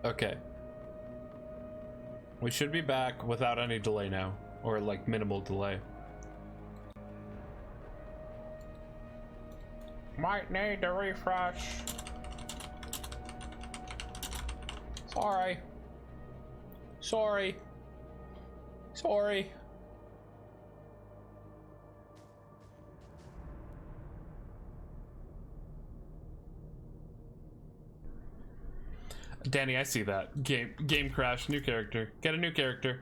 Okay. We should be back without any delay now, or like minimal delay. Might need to refresh. Sorry. Sorry. Sorry. Danny, I see that. Game crash, new character. Get a new character.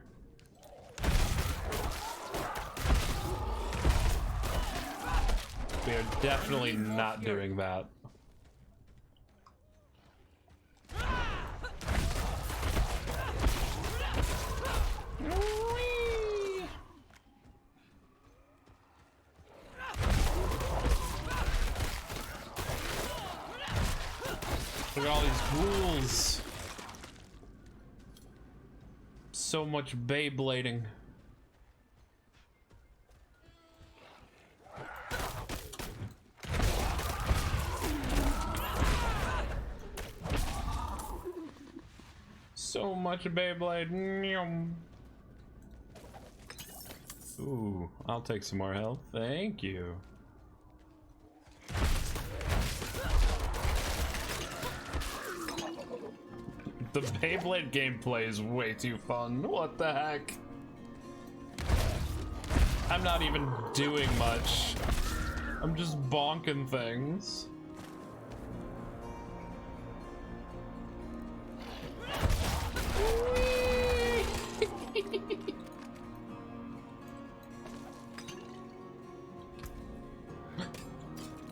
We are definitely not doing that. Look at all these ghouls. So much Beyblading. So much Beyblade. Ooh, I'll take some more health. Thank you. The Beyblade gameplay is way too fun. What the heck? I'm not even doing much. I'm just bonking things.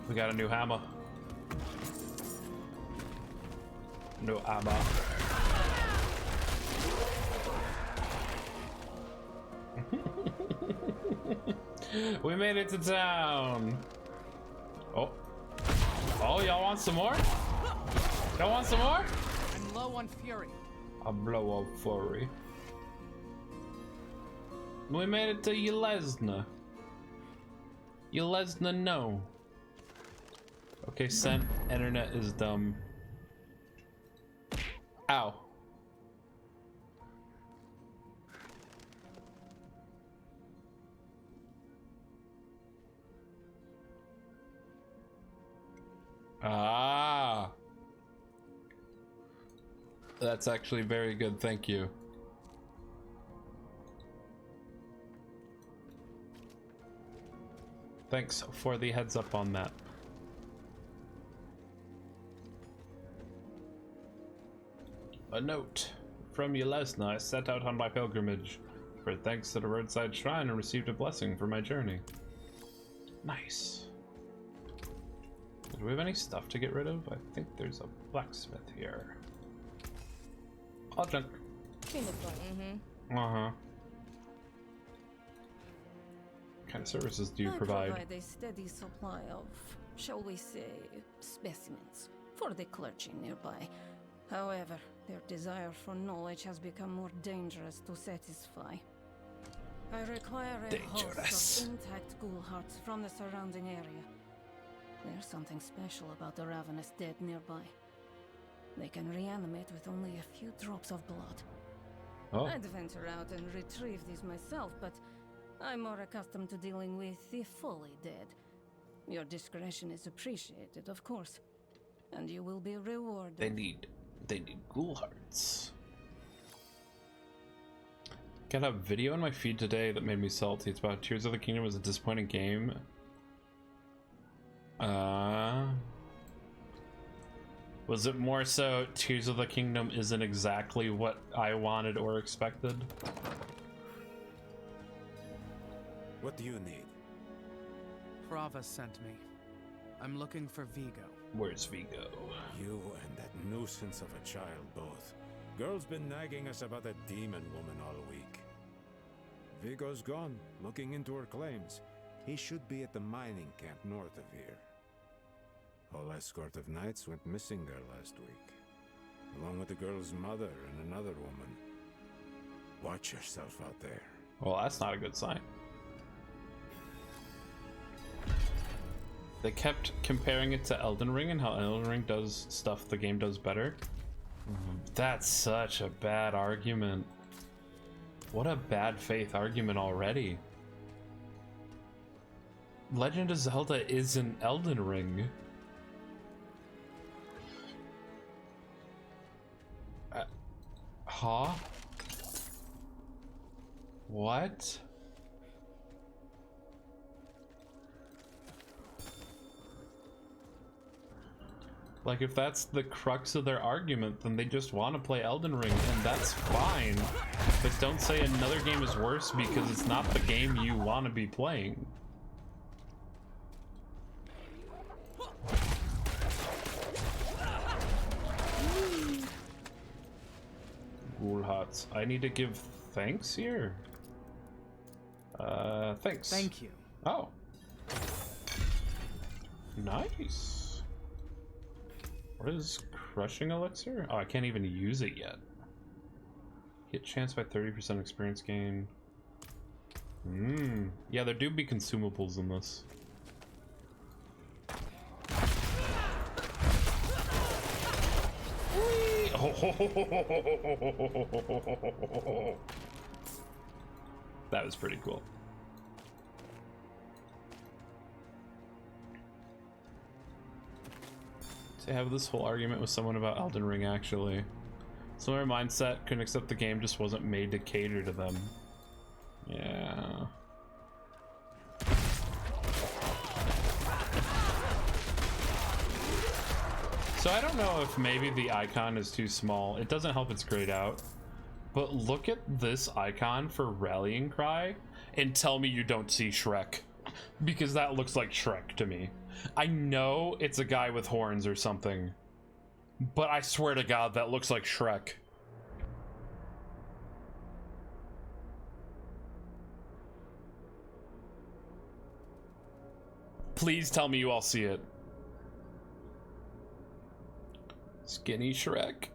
We got a new hammer. No hammer. We made it to town. Oh. Oh, y'all want some more? Y'all want some more? I'm low on fury. I'll blow up fury. We made it to Yelesna. Yelesna, no. Okay, sent. Internet is dumb. Ow. Ah. That's actually very good, thank you. Thanks for the heads up on that. A note from Yelesna. I set out on my pilgrimage for thanks to the roadside shrine and received a blessing for my journey. Nice. Do we have any stuff to get rid of? I think there's a blacksmith here. I'll jump. Uh-huh. What kind of services do you provide? I provide a steady supply of, shall we say, specimens for the clergy nearby. However, their desire for knowledge has become more dangerous to satisfy. I require a host of intact ghoul hearts from the surrounding area. There's something special about the ravenous dead nearby. They can reanimate with only a few drops of blood. Oh. I'd venture out and retrieve these myself, but I'm more accustomed to dealing with the fully dead. Your discretion is appreciated, of course, and you will be rewarded. They need ghoul hearts. Got a video in my feed today that made me salty. It's about Tears of the Kingdom was a disappointing game. Was it more so Tears of the Kingdom isn't exactly what I wanted or expected? What do you need? Prava sent me. I'm looking for Vigo. Where's Vigo? You and that nuisance of a child both. Girl's been nagging us about that demon woman all week. Vigo's gone, looking into her claims. He should be at the mining camp north of here. Whole escort of knights went missing there last week, along with the girl's mother and another woman. Watch yourself out there. Well, that's not a good sign. They kept comparing it to Elden Ring and how Elden Ring does stuff the game does better. That's such a bad argument. What a bad faith argument already. Legend of Zelda is an Elden Ring. Huh? What? Like, if that's the crux of their argument, then they just want to play Elden Ring, and that's fine. But don't say another game is worse because it's not the game you want to be playing. Ghoul Hots. I need to give thanks here? Thanks. Thank you. Oh. Nice. What is crushing elixir? Oh, I can't even use it yet. Hit chance by 30% experience gain. Yeah, there do be consumables in this. That was pretty cool. To have this whole argument with someone about Elden Ring, actually. Similar mindset, couldn't accept the game just wasn't made to cater to them. Yeah. So I don't know if maybe the icon is too small. It doesn't help it's grayed out. But look at this icon for Rallying Cry and tell me you don't see Shrek. Because that looks like Shrek to me. I know it's a guy with horns or something, but I swear to God that looks like Shrek. Please tell me you all see it. Skinny Shrek.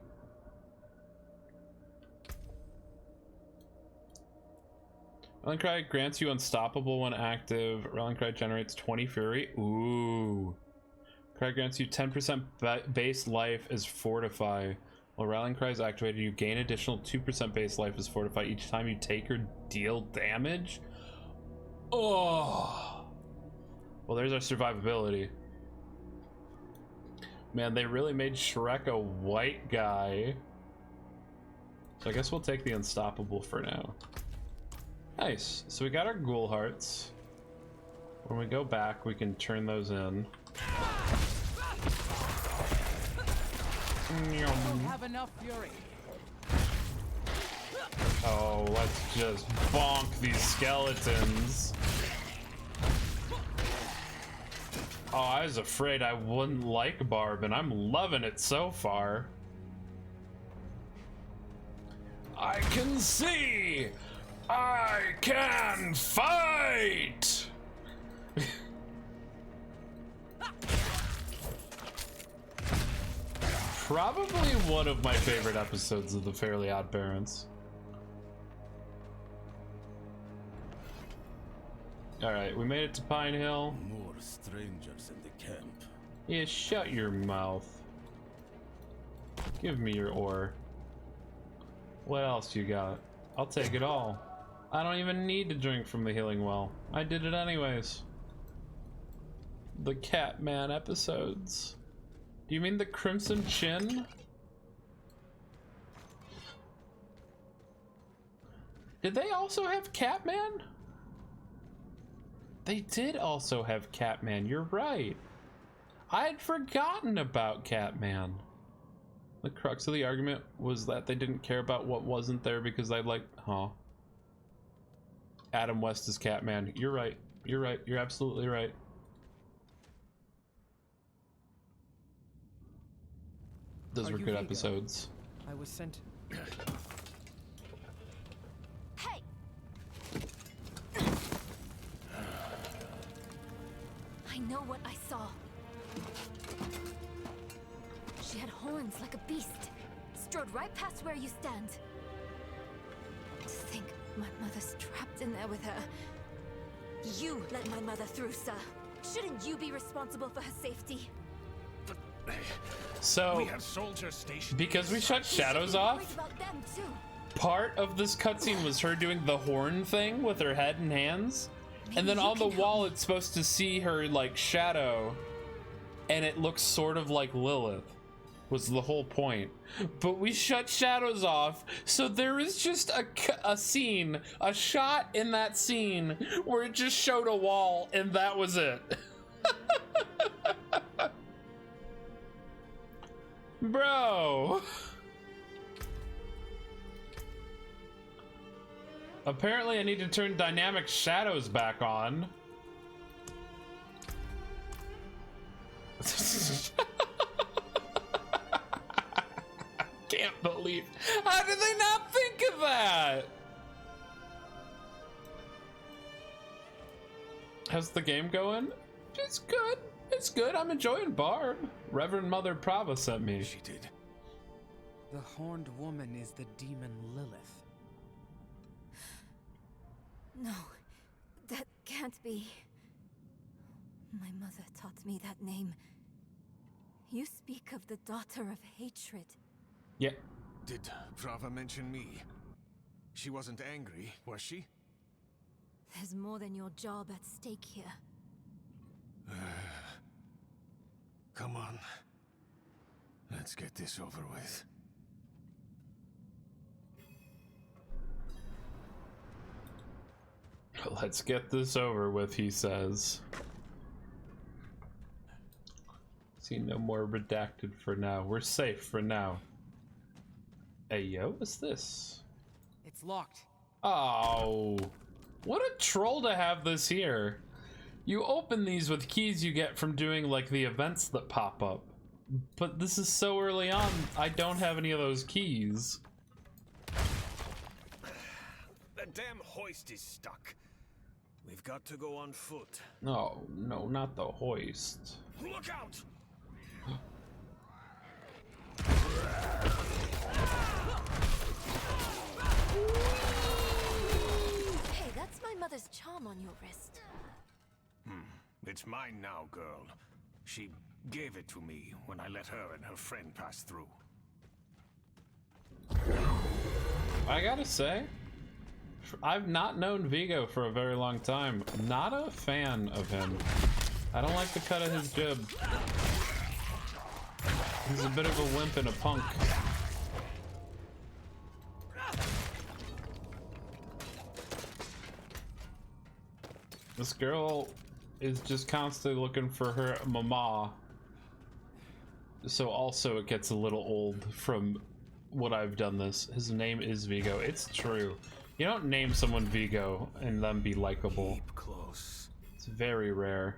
Rallying Cry grants you unstoppable when active. Rallying Cry generates 20 fury. Ooh. Cry grants you 10% base life as fortify. While Rallying Cry is activated, you gain additional 2% base life as fortify each time you take or deal damage. Oh. Well, there's our survivability. Man, they really made Shrek a white guy. So I guess we'll take the unstoppable for now. Nice. So we got our ghoul hearts. When we go back, we can turn those in. I don't have enough fury. Oh, let's just bonk these skeletons. Oh, I was afraid I wouldn't like Barb, and I'm loving it so far. I can see! I can fight! Probably one of my favorite episodes of the Fairly Odd Parents. Alright, we made it to Pine Hill. More strangers in the camp. Yeah, shut your mouth. Give me your ore. What else you got? I'll take it all. I don't even need to drink from the healing well. I did it anyways. The Catman episodes. Do you mean the Crimson Chin? Did they also have Catman? They did also have Catman, you're right. I had forgotten about Catman. The crux of the argument was that they didn't care about what wasn't there because they like, huh. Adam West is Catman. You're right. You're right. You're absolutely right. Those were good episodes. I was sent. Hey! I know what I saw. She had horns like a beast. Strode right past where you stand. To think my mother's trapped in there with her. You let my mother through, sir. Shouldn't you be responsible for her safety? So, We have soldiers stationed. because we shut shadows Worried off, about them too. part of this cutscene was her doing the horn thing with her head and hands. And then Maybe you on the can help wall, me. it's supposed to see her like shadow, and it looks sort of like Lilith, was the whole point. But we shut shadows off, so there is just a scene, a shot in that scene where it just showed a wall, and that was it. Bro. Apparently I need to turn dynamic shadows back on. Can't believe. How did they not think of that? How's the game going? It's good. It's good. I'm enjoying Barb. Reverend Mother Prava sent me. She did. The horned woman is the demon Lilith. No, that can't be. My mother taught me that name. You speak of the daughter of hatred. Yeah. Did Prava mention me? She wasn't angry, was she? There's more than your job at stake here. Come on. Let's get this over with. Let's get this over with, he says. See, no more redacted for now. We're safe for now. Hey, yo, what's this? It's locked. Oh, what a troll to have this here. You open these with keys you get from doing like the events that pop up. But this is so early on, I don't have any of those keys. The damn hoist is stuck. We've got to go on foot. Oh, no, not the hoist. Look out! Hey, that's my mother's charm on your wrist. It's mine now, girl. She gave it to me when I let her and her friend pass through. I gotta say, I've not known Vigo for a very long time. Not a fan of him. I don't like the cut of his jib. He's a bit of a wimp and a punk. This girl is just constantly looking for her mama. So also it gets a little old from what I've done this. His name is Vigo. It's true. You don't name someone Vigo and then be likable. Keep close. It's very rare.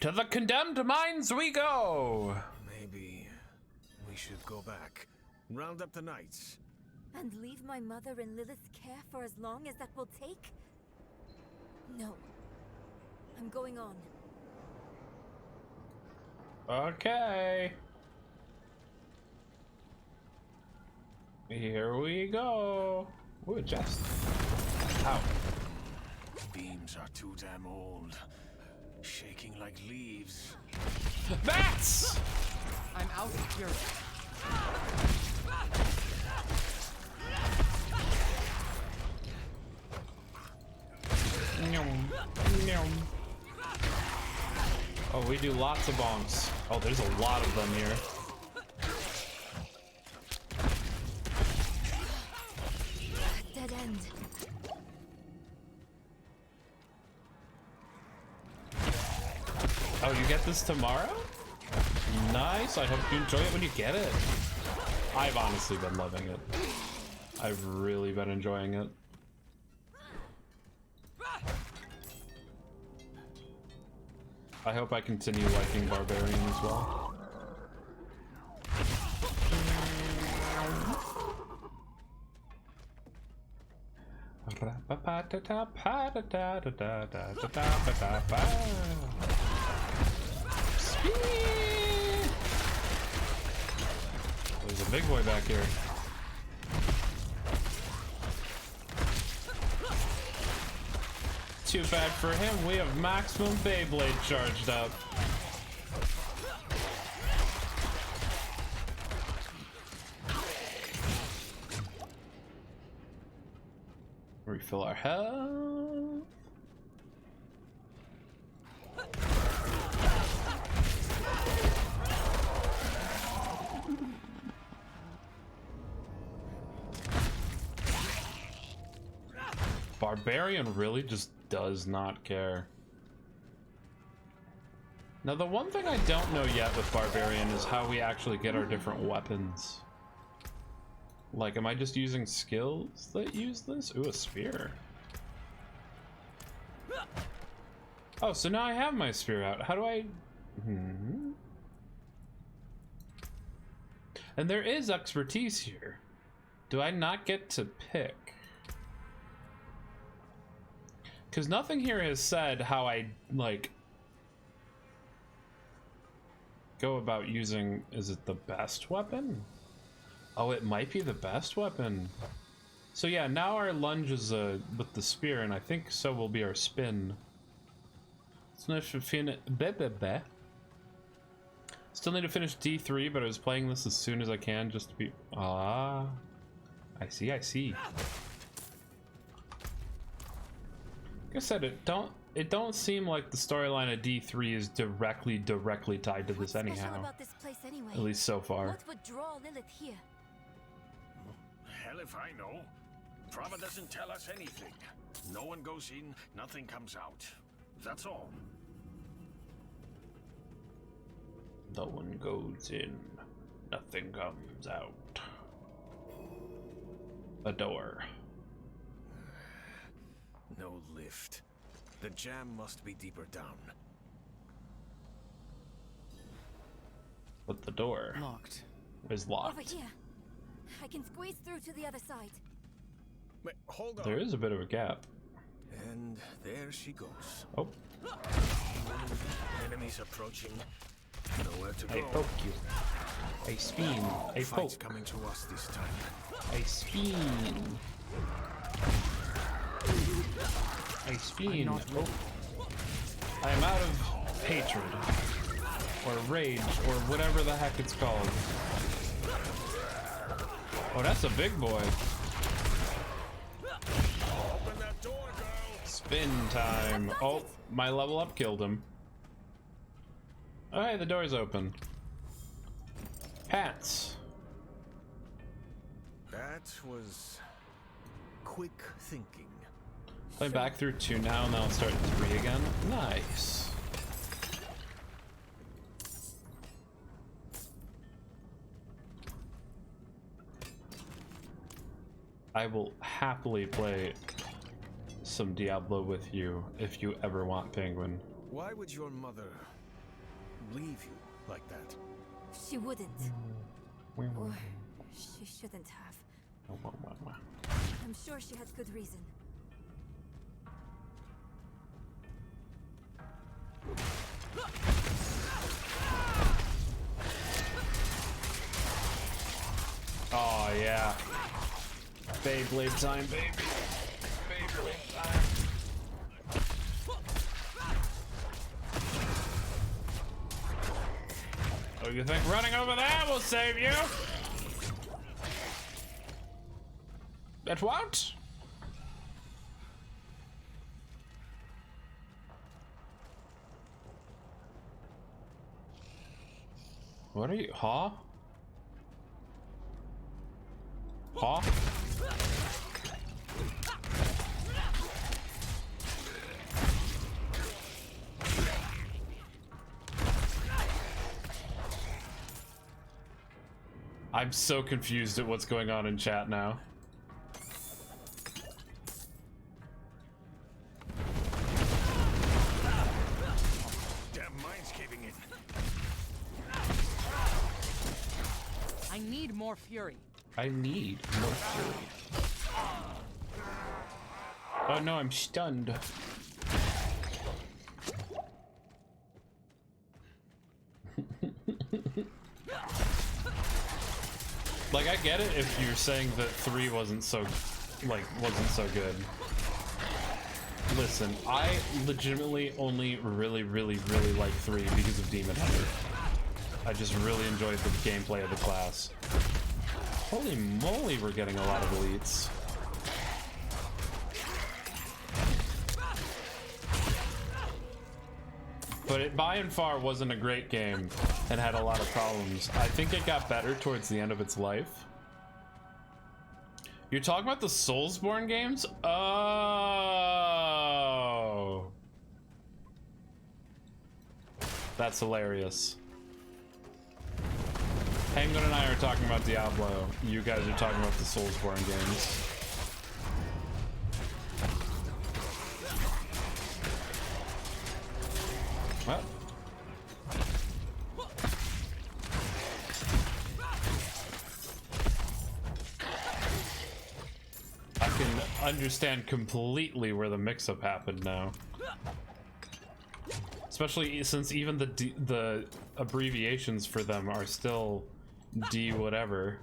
To the condemned mines we go! Maybe we should go back. Round up the knights. And leave my mother in Lilith's care for as long as that will take? No. I'm going on. Okay. Here we go. Ooh, chest. Ow. Beams are too damn old. Shaking like leaves. Bats! I'm out of fury. Oh, we do lots of bonks. Oh, there's a lot of them here. Dead end. Oh, you get this tomorrow? Nice. I hope you enjoy it when you get it. I've honestly been loving it. I've really been enjoying it. I hope I continue liking Barbarian as well. There's a big boy back here. Too bad for him, we have maximum Beyblade charged up. Refill our health. Barbarian really just does not care. Now, the one thing I don't know yet with Barbarian is how we actually get our different weapons. Like, am I just using skills that use this? Ooh, a spear. Oh, so now I have my spear out. How do I... And there is expertise here. Do I not get to pick? Because nothing here has said how I, like, go about using... Is it the best weapon? Oh, it might be the best weapon. So yeah, now our lunge is with the spear, and I think so will be our spin. Still need to finish D3, but I was playing this as soon as I can just to be... Ah, I see, I see. Like I said, it don't seem like the storyline of D3 is directly tied to this anyhow. About this place anyway? At least so far. What would draw Lilith here? Hell if I know. Prava doesn't tell us anything. No one goes in, nothing comes out. That's all. No one goes in, nothing comes out. A door. No lift. The jam must be deeper down. But the door Locked. is locked. Over here. I can squeeze through to the other side. Wait, hold on. There is a bit of a gap. And there she goes. Oh, Enemies approaching. Nowhere to I go. poke you. I spin. I Fight's poke. coming to us this time. I spin. I spin. Oh. I am out of hatred. Or rage. Or whatever the heck it's called. Oh, that's a big boy. Open that door, girl. Spin time. Oh, my level up killed him. Oh, hey, the door's open. Pants. That was quick thinking. Play back through 2 now, and then I'll start 3 again. Nice. I will happily play some Diablo with you if you ever want, Penguin. Why would your mother leave you like that? She wouldn't. Or she shouldn't have. I'm sure she has good reason. Oh yeah. Beyblade time, baby. Beyblade time. Oh, you think running over there will save you? It won't? What are you, huh? Huh? I'm so confused at what's going on in chat now. Damn mine's caving in. I need more fury. I need more fury. Oh no, I'm stunned. Like, I get it if you're saying that 3 wasn't so good. Listen, I legitimately only really like 3 because of Demon Hunter. I just really enjoyed the gameplay of the class. Holy moly, we're getting a lot of elites. but it by and far wasn't a great game and had a lot of problems. I think it got better towards the end of its life. You're talking about the Soulsborne games? Oh. That's hilarious. Penguin and I are talking about Diablo. You guys are talking about the Soulsborne games. What? I can understand completely where the mix-up happened now. Especially since even the abbreviations for them are still D whatever.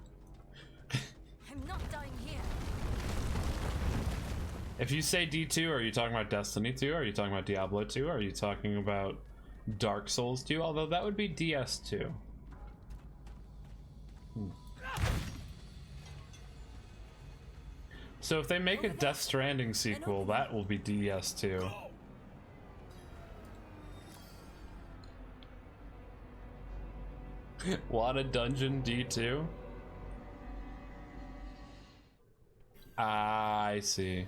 I'm not dying here. If you say D2, are you talking about Destiny 2? Are you talking about Diablo 2? Are you talking about Dark Souls 2? Although that would be DS2. So if they make a Death Stranding sequel, that will be DS2. Want a dungeon D2? I see.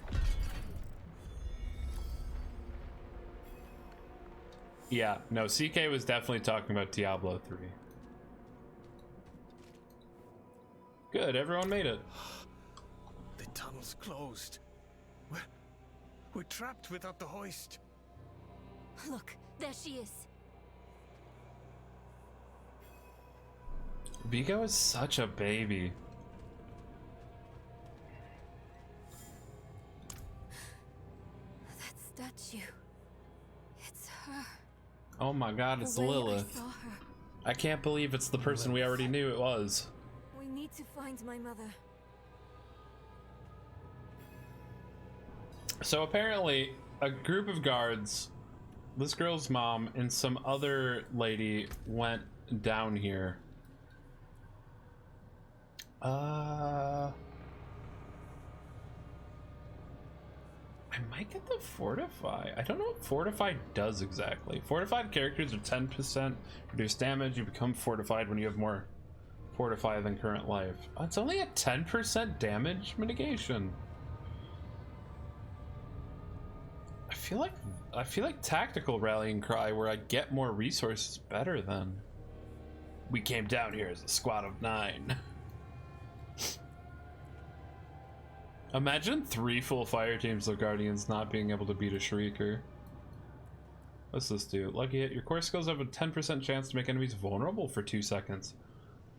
Yeah, no, CK was definitely talking about Diablo 3. Good, everyone made it. The tunnel's closed. We're trapped without the hoist. Look, there she is. Vigo is such a baby. That statue. It's her. Oh my god, it's The way Lilith. I saw her. I can't believe it's the person we already knew it was. We need to find my mother. So apparently, a group of guards, this girl's mom, and some other lady went down here. I might get the Fortify. I don't know what Fortify does exactly. Fortified characters are 10% reduce damage. You become fortified when you have more Fortify than current life. Oh, it's only a 10% damage mitigation. I feel like tactical rallying cry where I get more resources better than. We came down here as a squad of 9. Imagine 3 full fire teams of Guardians not being able to beat a Shrieker. What's this do? Lucky hit. Your core skills have a 10% chance to make enemies vulnerable for 2 seconds.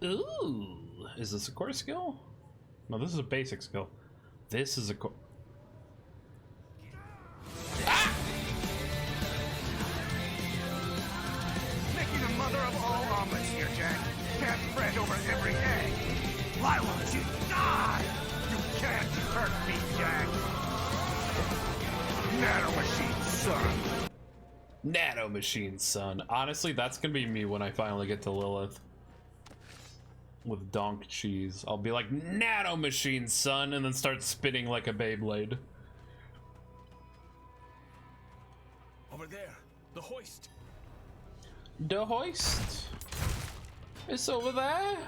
Ooh. Is this a core skill? No, this is a basic skill. This is a core. Ah! Making a mother of all omelets here, Jack. Can't fret over every egg. Why won't you die? You can't hurt me, Jack. Nano machine, son. Nano machine, son. Honestly, that's gonna be me when I finally get to Lilith. With donk cheese. I'll be like, Nano machine, son, and then start spinning like a Beyblade. Over there, the hoist. The hoist. It's over there.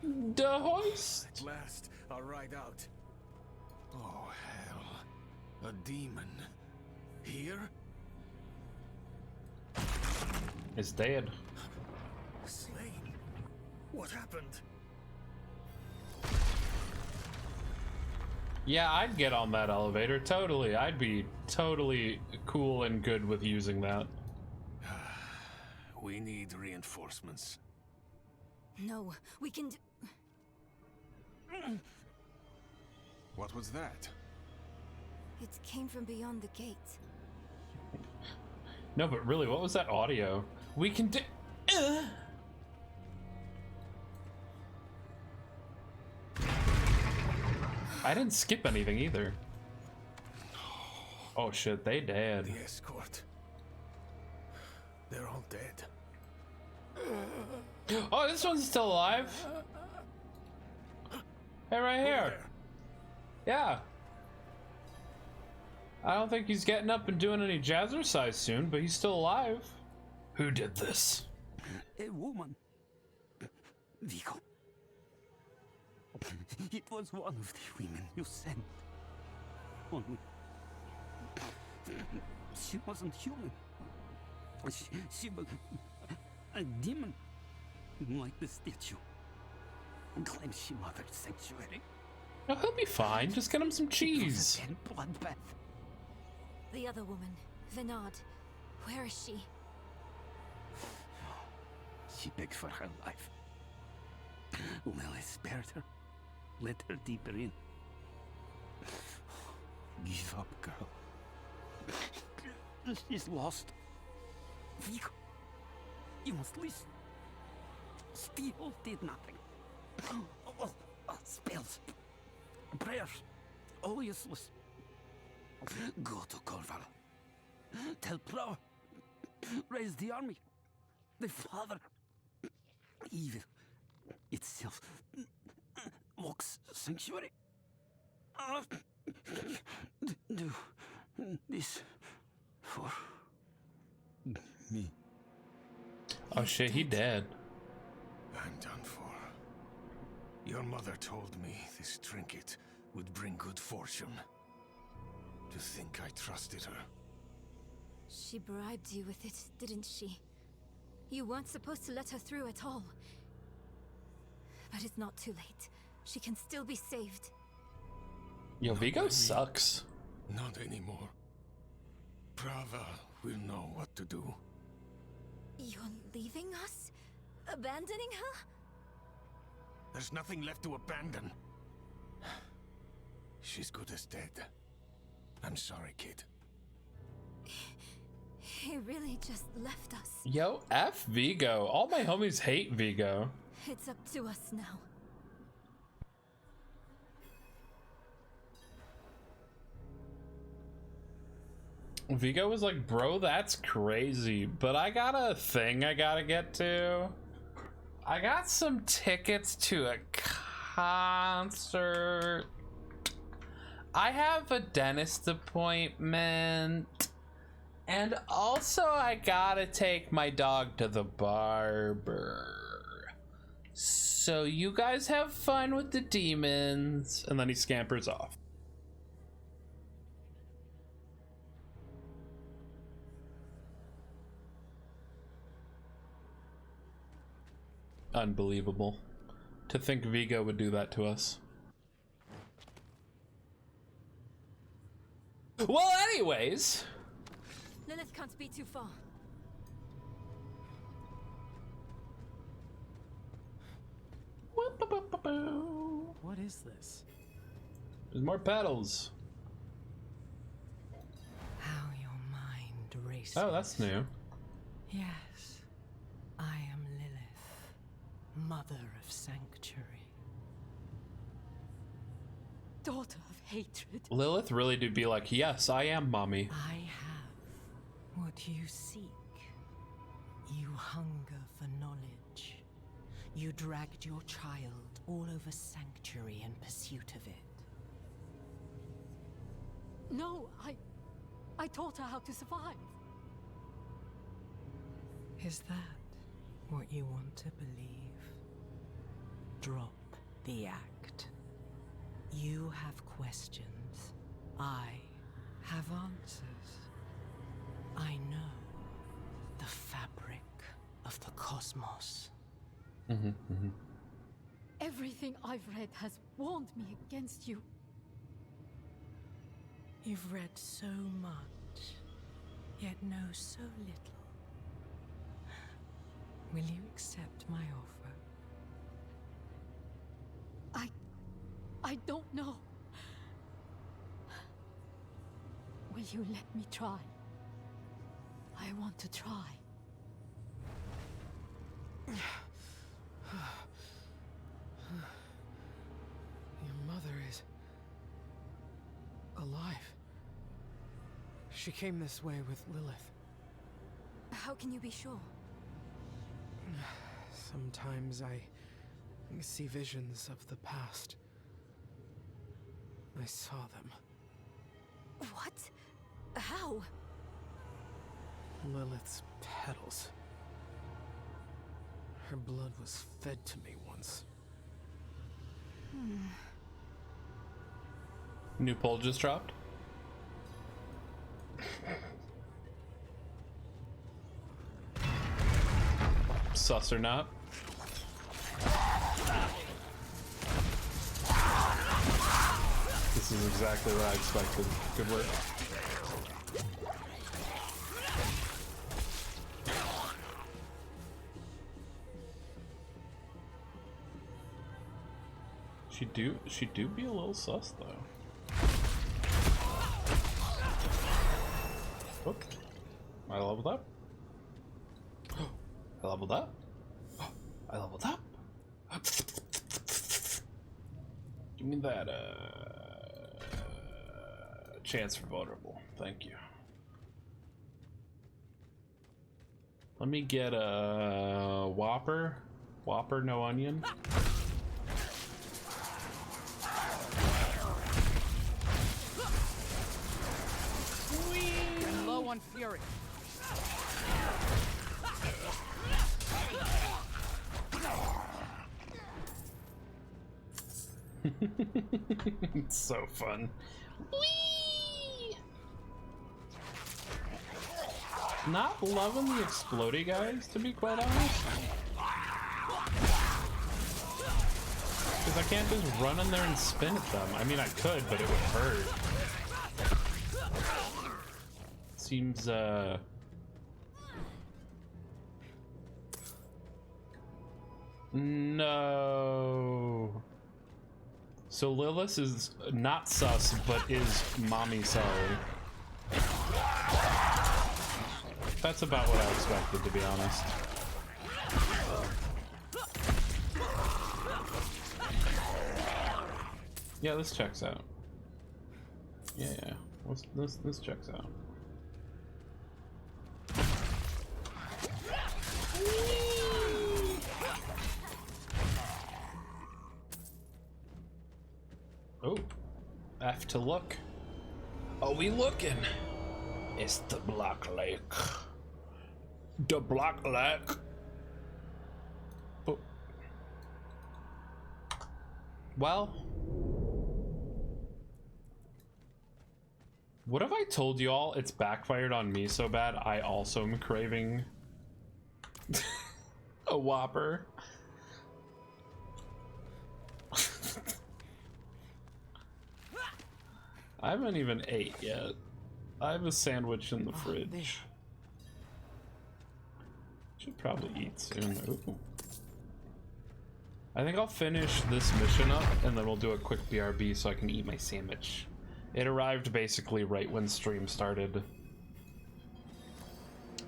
The hoist. At last, I'll ride out. Oh, hell. A demon. Here? It's dead. Slain? What happened? Yeah, I'd get on that elevator, totally. I'd be totally cool and good with using that. We need reinforcements. No, we can What was that? It came from beyond the gate. No, but really, what was that audio? We can do. I didn't skip anything either. Oh shit, they dead. The escort. They're all dead. Oh, this one's still alive. Hey, right here. Yeah. I don't think he's getting up and doing any jazzercise soon, but he's still alive. Who did this? A woman. Vigo. It was one of the women you sent. Only she wasn't human. She was a demon, like the statue. Claims she mothered sanctuary. Oh, he'll be fine. Just get him some cheese. It was a bloodbath. The other woman, Venard. Where is she? She begged for her life. Lilith spared her. Let her deeper in. Give up, girl. She's lost. Vigo, you must listen. Steel did nothing. Spells, prayers, all useless. Go to Corval. Tell Pro. Raise the army. The father. Evil itself walks sanctuary. Do this for me. Oh shit, he dead. I'm done for. Your mother told me this trinket would bring good fortune. To think I trusted her. She bribed you with it, didn't she? You weren't supposed to let her through at all. But it's not too late. She can still be saved. Yo, Vigo sucks. Not anymore. Prava will know what to do. You're leaving us? Abandoning her? There's nothing left to abandon. She's good as dead. I'm sorry, kid. He really just left us. Yo, F Vigo. All my homies hate Vigo. It's up to us now. Vigo was like, bro, that's crazy. But I got a thing I gotta get to. I got some tickets to a concert. I have a dentist appointment. And also I gotta take my dog to the barber. So you guys have fun with the demons. And then he scampers off. Unbelievable. To think Vigo would do that to us. Well, anyways. Lilith can't be too far. What is this? There's more petals. How your mind races. Oh, that's new. Yes, I am Lilith, mother of sanctuary. Daughter of hatred. Lilith really do be like, yes, I am mommy. I have what you seek. You hunger for knowledge. You dragged your child all over sanctuary in pursuit of it. No, I taught her how to survive. Is that what you want to believe? Drop the act. You have questions. I have answers. I know the fabric of the cosmos. Everything I've read has warned me against you. You've read so much, yet know so little. Will you accept my offer? I don't know. Will you let me try? I want to try. Your mother is alive. She came this way with Lilith. How can you be sure? Sometimes I see visions of the past. I saw them. What? How? Lilith's petals. Her blood was fed to me once. New poll just dropped. Sus or not. This is exactly what I expected. Good work. She do be a little sus though. Oop. I leveled up. I leveled up. I leveled up. Give me that chance for vulnerable. Thank you. Let me get a Whopper. Whopper, no onion. I'm low on fury. It's so fun. Whee! Not loving the explodey guys, to be quite honest. Because I can't just run in there and spin at them. I mean, I could, but it would hurt. Seems, no. So Lilith is not sus, but is mommy sorry. That's about what I expected, to be honest. Yeah, this checks out. Yeah. This checks out. Oh, F to look. Are we looking? It's the Black Lake. The Black Lake. Oh. Well, what have I told you all? It's backfired on me so bad. I also am craving a Whopper. I haven't even ate yet. I have a sandwich in the fridge. Should probably eat soon. Ooh. I think I'll finish this mission up and then we'll do a quick BRB so I can eat my sandwich. It arrived basically right when stream started.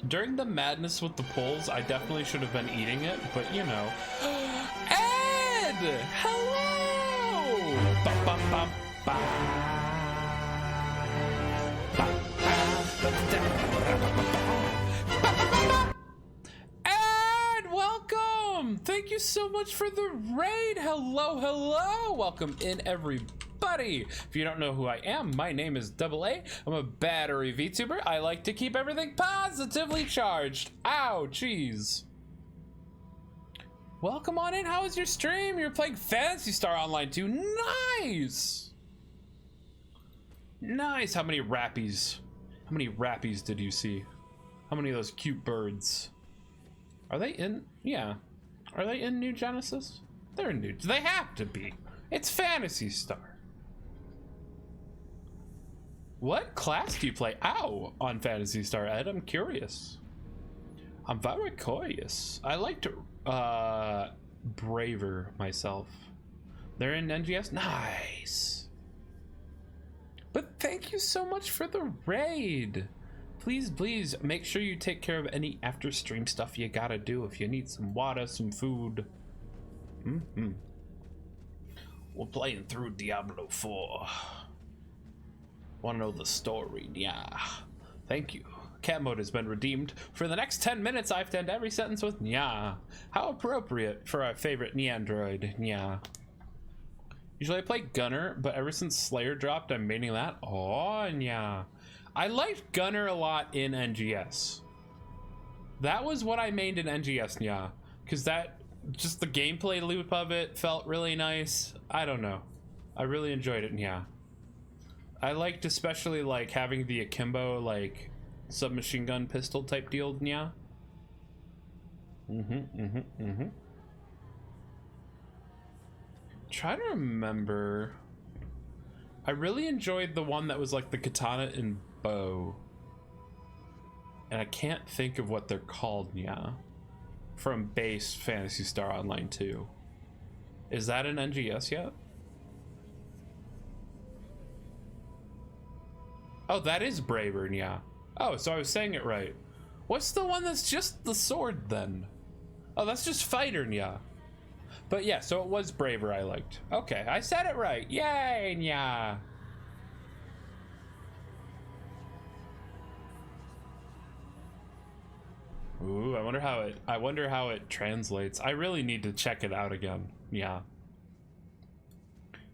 During the madness with the polls, I definitely should have been eating it, but you know. Ed! Hello! Ba, ba, ba, ba. And welcome! Thank you so much for the raid. Hello. Welcome in, everybody. If you don't know who I am, my name is Double A. I'm a battery VTuber. I like to keep everything positively charged. Ow, jeez. Welcome on in. How was your stream? You're playing Phantasy Star Online 2. Nice. Nice. How many rappies? How many rappies did you see? How many of those cute birds? Are they in? Yeah. Are they in New Genesis? They're new. They have to be. It's Phantasy Star. What class do you play? Ow, on Phantasy Star, Ed? I'm curious. I'm very curious. I like to braver myself. They're in NGS? Nice. But thank you so much for the raid. Please make sure you take care of any after stream stuff you gotta do. If you need some water, some food. We're playing through Diablo 4. Want to know the story? Yeah. Thank you. Cat mode has been redeemed. For the next 10 minutes, I've to end every sentence with nya. How appropriate for our favorite Neandroid. Nya. Usually I play Gunner, but ever since Slayer dropped, I'm maining that. Oh, nya. I liked Gunner a lot in NGS. That was what I mained in NGS, nya. because that, just the gameplay loop of it felt really nice. I don't know. I really enjoyed it, yeah. I liked especially like having the akimbo like submachine gun pistol type deal, yeah. Try to remember. I really enjoyed the one that was like the katana and bow. And I can't think of what they're called, yeah. From base Phantasy Star Online 2. Is that an NGS yet? Oh, that is Braver, yeah. Oh, so I was saying it right. What's the one that's just the sword then? Oh, that's just Fighter, yeah. But yeah, so it was Braver I liked. Okay, I said it right. Yay, yeah. Ooh, I wonder how it translates. I really need to check it out again. Yeah.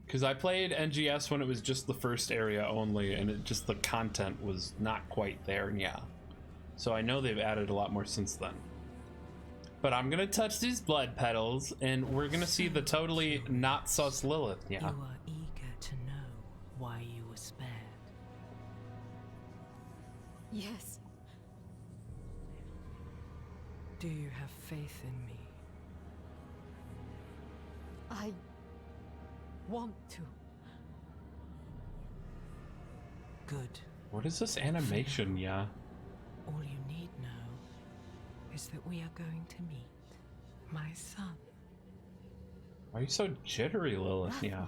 Cuz I played NGS when it was just the first area only and it just the content was not quite there, yeah. So I know they've added a lot more since then. But I'm going to touch these blood petals and we're going to see the totally not sus Lilith, yeah. You are eager to know why you were spared. Yes. Do you have faith in me? I want to. Good. What is this animation, yeah? All you need know is that we are going to meet my son. Why are you so jittery, Lilith? Yeah.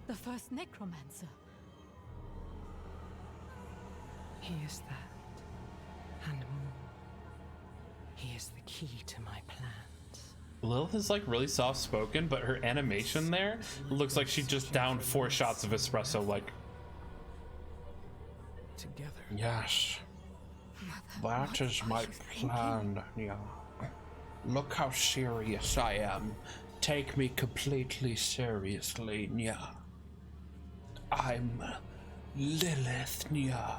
The first necromancer. He is that, and more. He is the key to my plans. Lilith is like really soft-spoken, but her animation there looks like she just downed 4 shots of espresso, like... Together. Yes. That is my plan, yeah. Look how serious I am. Take me completely seriously, yeah. I'm Lilith, yeah.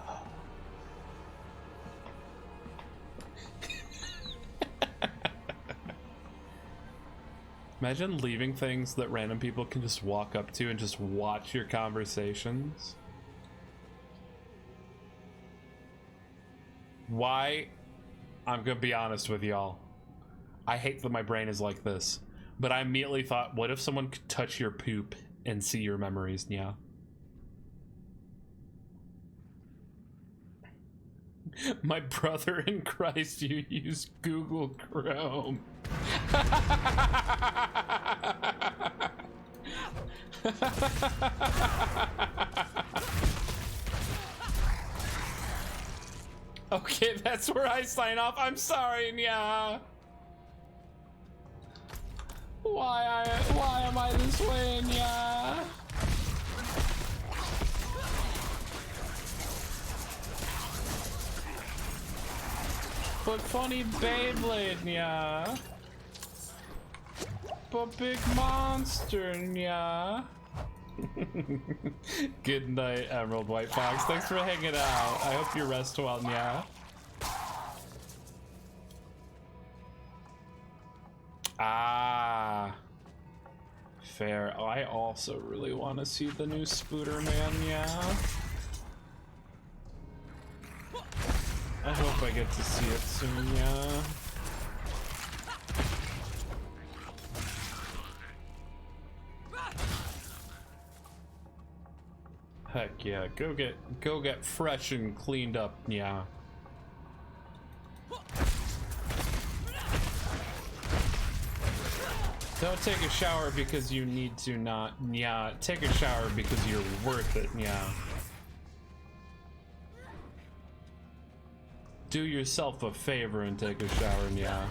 Imagine leaving things that random people can just walk up to and just watch your conversations. Why? I'm gonna be honest with y'all. I hate that my brain is like this, but I immediately thought, what if someone could touch your poop and see your memories? Yeah. My brother in Christ, you use Google Chrome. Okay, that's where I sign off. I'm sorry, yeah. Why am I this way, yeah? But funny Beyblade, yeah. But big monster, yeah. Good night, Emerald White Fox. Thanks for hanging out. I hope you rest well, yeah. Ah. Fair. Oh, I also really want to see the new Spooderman, yeah. I hope I get to see it soon, yeah. Heck yeah, go get fresh and cleaned up, yeah. Don't take a shower because you need to not, yeah. Take a shower because you're worth it, yeah. Do yourself a favor and take a shower, yeah.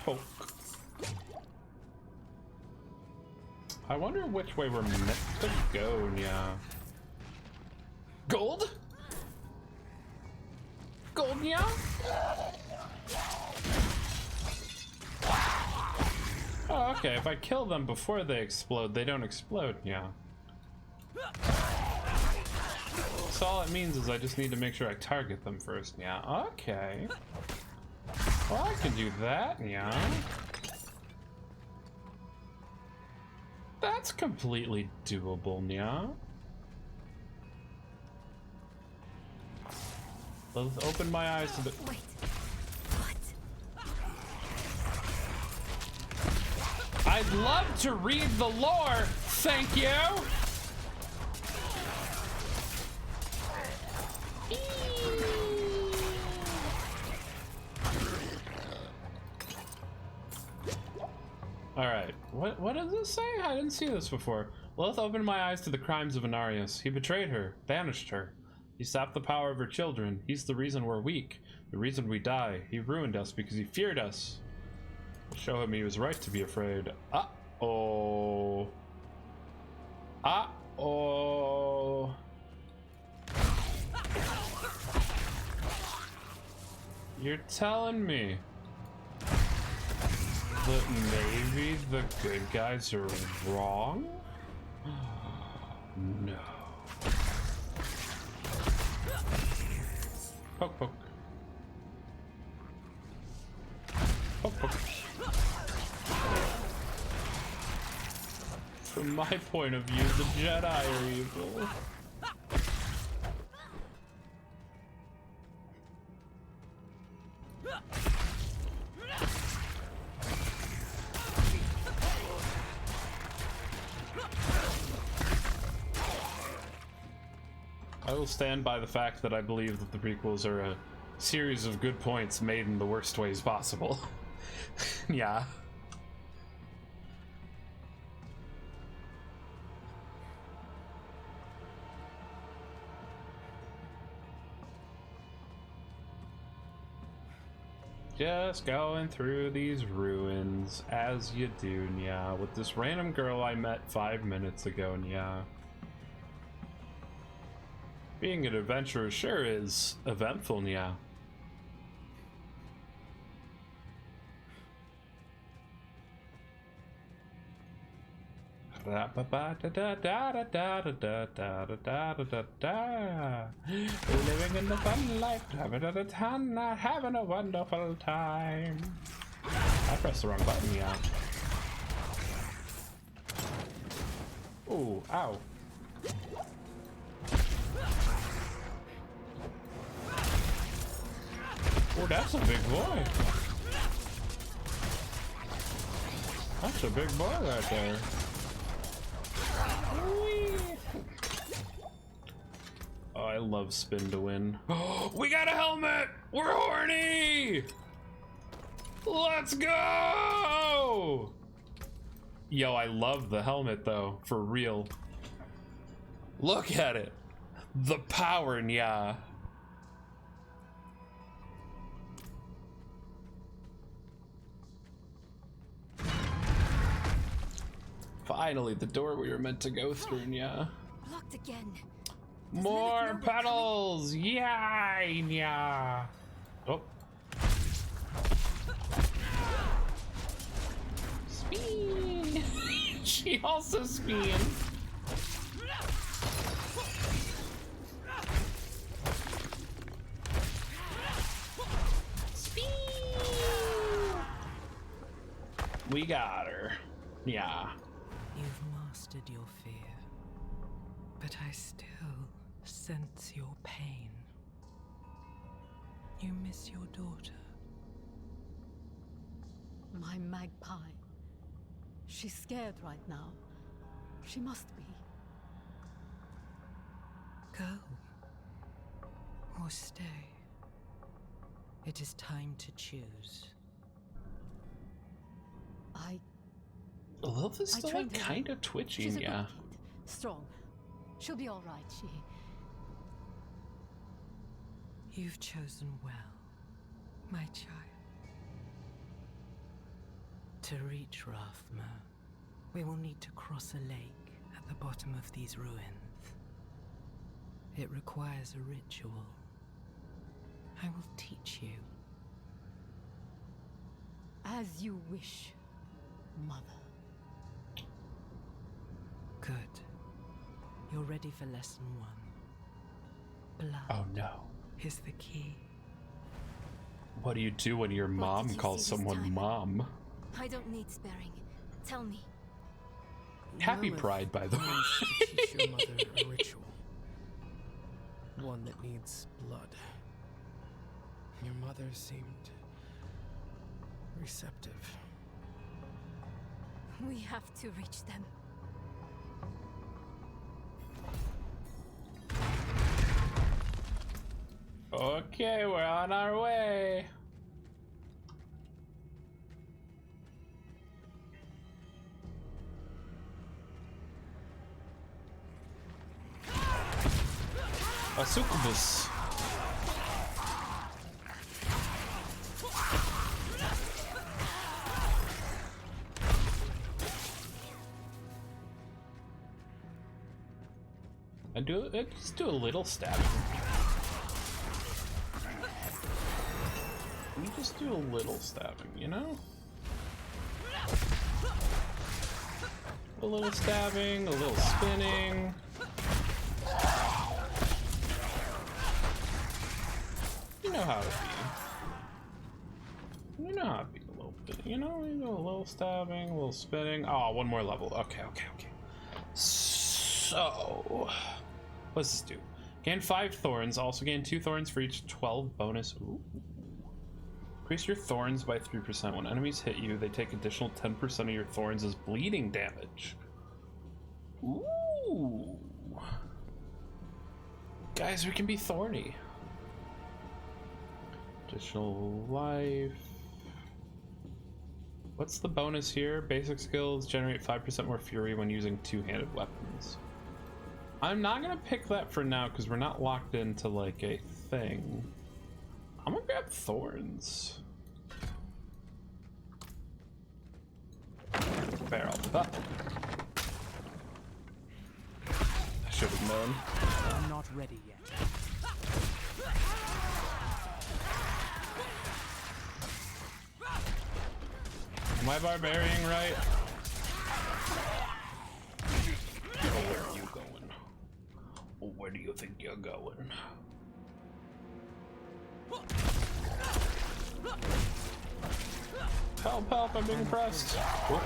Poke. I wonder which way we're meant to go, yeah. Gold? Gold, yeah? Oh, okay. If I kill them before they explode, they don't explode. Yeah. So all it means is I just need to make sure I target them first. Yeah. Okay. Well, I can do that. Yeah. That's completely doable. Yeah. Let's open my eyes to the. Wait. What? I'd love to read the lore. Thank you. All right. What does this say? I didn't see this before. Lilith opened my eyes to the crimes of Inarius. He betrayed her, banished her. He sapped the power of her children. He's the reason we're weak, the reason we die. He ruined us because he feared us. Show him he was right to be afraid. Uh-oh. Uh-oh. You're telling me that maybe the good guys are wrong? No. Poke, poke. Poke, poke. From my point of view, the Jedi are evil. I will stand by the fact that I believe that the prequels are a series of good points made in the worst ways possible. Yeah. Just going through these ruins as you do, yeah, with this random girl I met 5 minutes ago, yeah. Being an adventurer sure is eventful, yeah. Living in the fun life, having a ton, having a wonderful time. I pressed the wrong button, yeah. Ooh, ow. Oh, that's a big boy. That's a big boy right there. Oh, I love spin to win. Oh, we got a helmet! We're horny! Let's go! Yo, I love the helmet though, for real. Look at it. The power, nya. Finally, the door we were meant to go through, yeah. Blocked again. More pedals! Yay! Yeah. Oh. Spin! She also spins. Spin! We got her. Yeah. You've mastered your fear, but I still sense your pain. You miss your daughter. My magpie. She's scared right now. She must be. Go. Or stay. It is time to choose. Lilith is still trained her. kind of twitching, She's a yeah. good kid. Strong. She'll be all right. You've chosen well, my child. To reach Rathma, we will need to cross a lake at the bottom of these ruins. It requires a ritual. I will teach you. As you wish. mother. Good. You're ready for lesson 1. Blood. Oh no. Is the key. What do you do when your mom did you calls see this someone time? mom? I don't need sparing. Tell me. Happy Lilith Pride, by the wants to way. teach your mother a ritual. One that needs blood. Your mother seemed receptive. We have to reach them. Okay, we're on our way. A succubus. Just do a little stabbing. Let me just do a little stabbing, you know? A little stabbing, a little spinning. You know how it be. You know how it be a little bit, you know? You do a little stabbing, a little spinning. Oh, one more level. Okay. So, what's this do? Gain 5 thorns, also gain 2 thorns for each 12 bonus. Ooh. Increase your thorns by 3%. When enemies hit you, they take additional 10% of your thorns as bleeding damage. Ooh. Guys, we can be thorny. Additional life. What's the bonus here? Basic skills generate 5% more fury when using 2-handed weapons. I'm not gonna pick that for now because we're not locked into like a thing. I'm gonna grab thorns. Barrel up. I should have known. I'm not ready yet. Am I barbarian right? Oh, where are you going? Oh, where do you think you're going? Help, I'm being pressed. Whoop.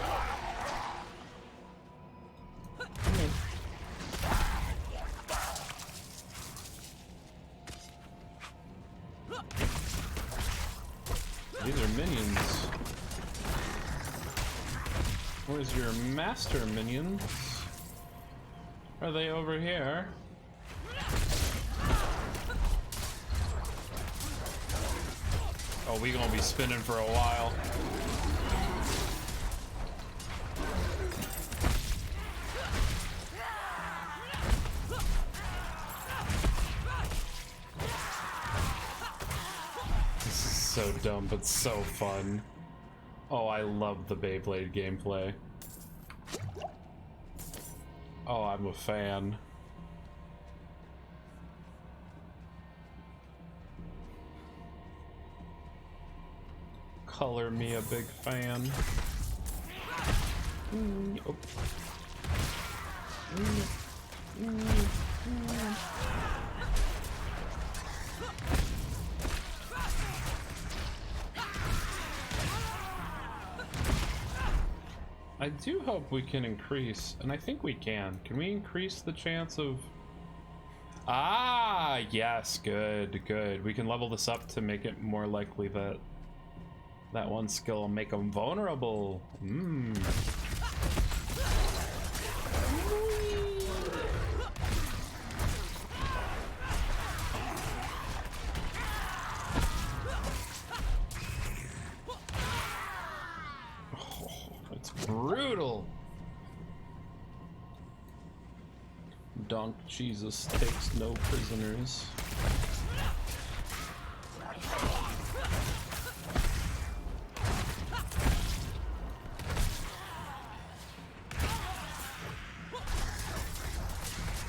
These are minions. Where's your master minions? Are they over here? Oh, we gonna be spinning for a while. This is so dumb, but so fun. Oh, I love the Beyblade gameplay. Oh, I'm a fan. Color me a big fan. Oh. I do hope we can increase, and I think we can. Can we increase the chance of... Ah, yes, good. We can level this up to make it more likely that that one skill will make them vulnerable. It's brutal. Donk Jesus takes no prisoners.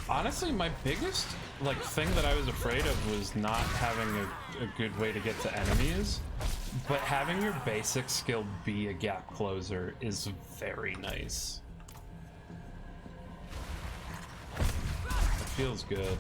Honestly, my biggest thing that I was afraid of was not having a good way to get to enemies, But having your basic skill be a gap closer is very nice. It feels good.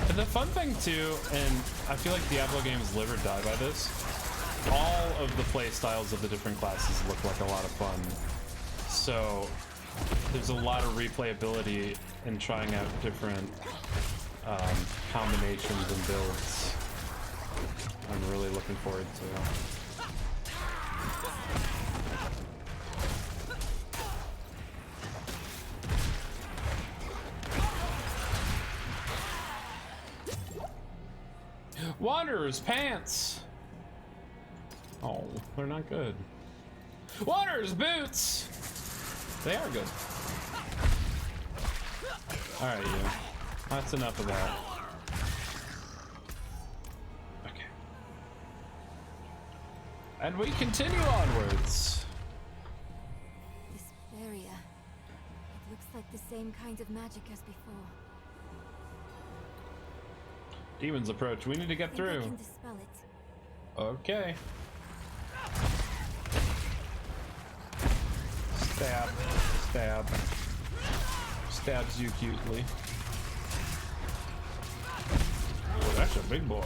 And the fun thing too, and I feel like Diablo games live or die by this, all of the play styles of the different classes look like a lot of fun. So there's a lot of replayability in trying out different combinations and builds. I'm really looking forward to. Wanderer's pants. Oh, they're not good. Wanderer's boots. They are good. All right, you. That's enough of that. Okay. And we continue onwards. This barrier. It looks like the same kind of magic as before. Demons approach. We need to get through. I can dispel it. Okay. Stab. Stab. Stabs you cutely. Oh, that's a big boy.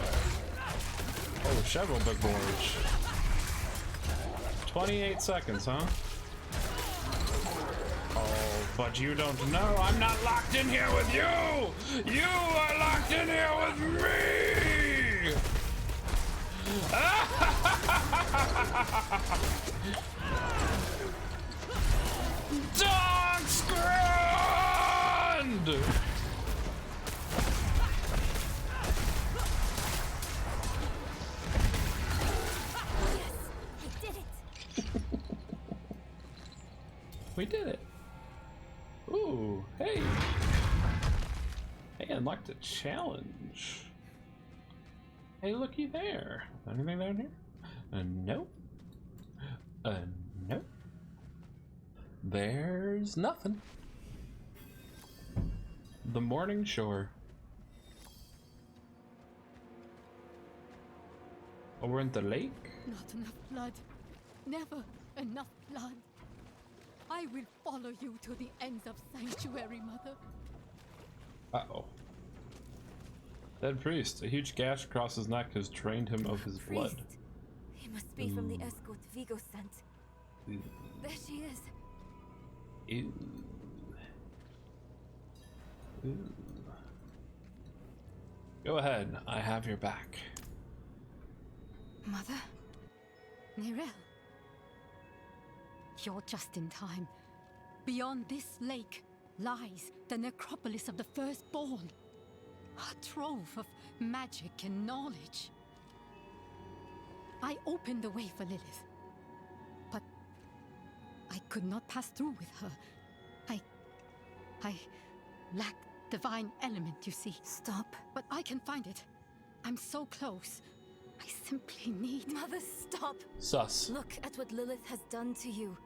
Oh, several big boys. 28 seconds, huh? Oh, but you don't know. I'm not locked in here with you! You are locked in here with me! Dog Scrand! Yes, I did it! We did it. Ooh, hey. Hey, unlocked a challenge. Hey, looky there. Anything down here? Nope. Nope. There's nothing. The morning shore. Oh, we're in the lake? Not enough blood. Never enough blood. I will follow you to the ends of Sanctuary, Mother. Uh-oh. Dead priest. A huge gash across his neck has drained him of his blood. Priest. He must be from the escort Vigo sent. Ooh. There she is. Ew. Ooh. Go ahead. I have your back. Mother? Nerel? You're just in time. Beyond this lake lies the necropolis of the firstborn. A trove of magic and knowledge. I opened the way for Lilith, but I could not pass through with her. I lack divine element, you see. Stop. But I can find it. I'm so close. I simply need... Mother, stop. Sus. Look at what Lilith has done to you.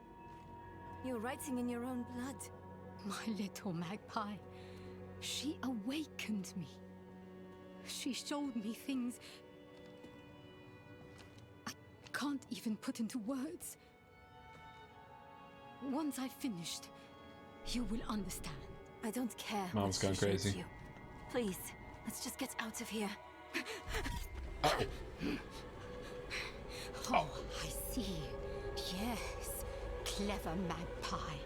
You're writing in your own blood. My little magpie. She awakened me. She showed me things I can't even put into words. Once I've finished, you will understand. I don't care. Mom's what gone she showed crazy. you. Please, let's just get out of here. Uh-oh. Oh, I see. Yes, clever magpie.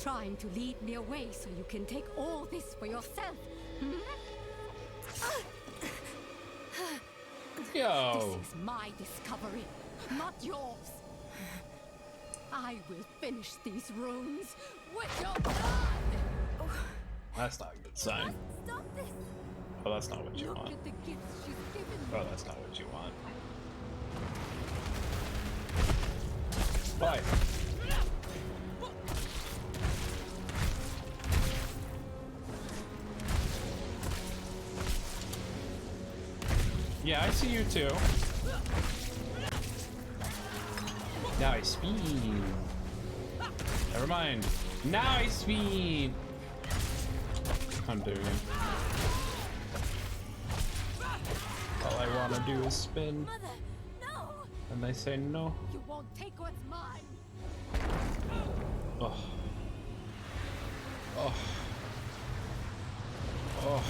Trying to lead me away so you can take all this for yourself. Yo. This is my discovery, not yours. I will finish these runes with your blood. That's not a good sign. Stop this. Oh, that's not what you Look want. at the gifts she's given me. Oh, that's not what you want. Bye. Yeah, I see you too. Now I speed. Never mind. Now I speed. How dare you? All I want to do is spin. Mother, no! And they say no. You won't take what's mine. Oh. Oh. Oh.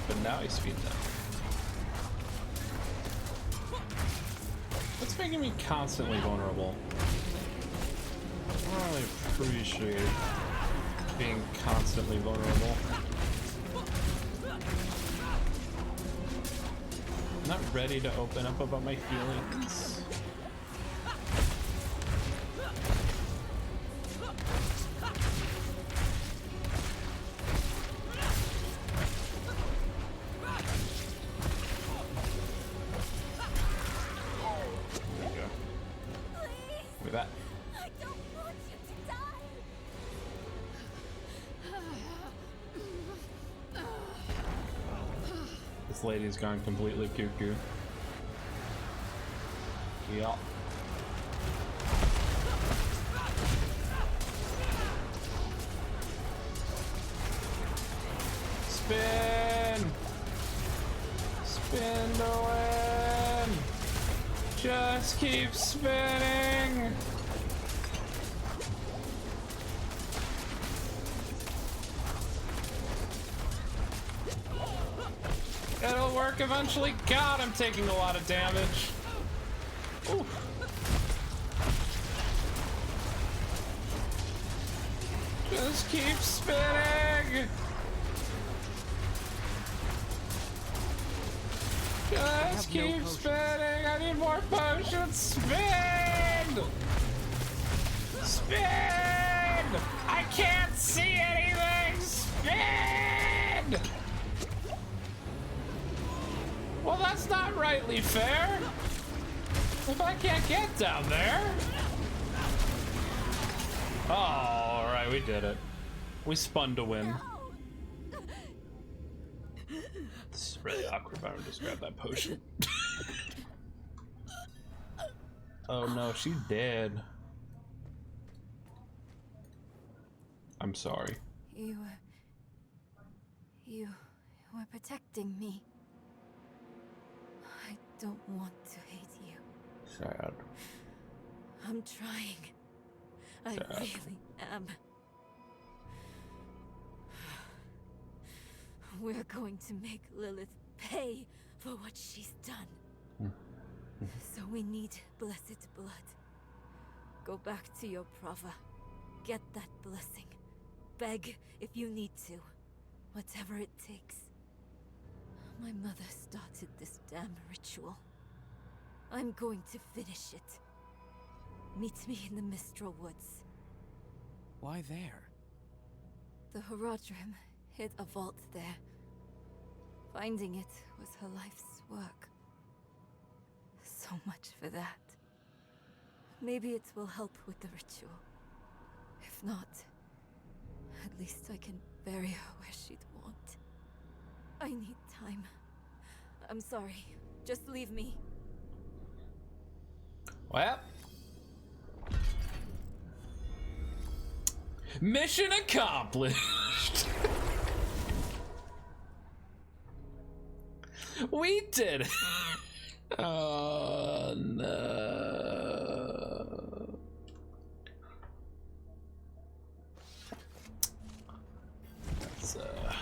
But now I speed them. What's making me constantly vulnerable? I don't really appreciate being constantly vulnerable. I'm not ready to open up about my feelings. This lady's gone completely cuckoo. Yeah. Spin! Spin to win! Just keep spinning! It'll work eventually. God, I'm taking a lot of damage. Ooh. Just keep spinning. Just keep spinning. I need more potions. Spin! Spin! I can't see anything. Spin! Well, that's not rightly fair. If I can't get down there. Oh, all right, we did it. We spun to win. This is really awkward if I would just grab that potion. Oh no, she's dead. I'm sorry. You were protecting me. I don't want to hate you. Sad. I'm trying. I really am. We're going to make Lilith pay for what she's done. So we need blessed blood. Go back to your Prava. Get that blessing. Beg if you need to. Whatever it takes. My mother started this damn ritual. I'm going to finish it. Meet me in the Mistral Woods. Why there? The Horadrim hid a vault there. Finding it was her life's work. So much for that. Maybe it will help with the ritual. If not, at least I can bury her where she'd want. I need time. I'm sorry. Just leave me. Well. Mission accomplished. We did it. Oh no.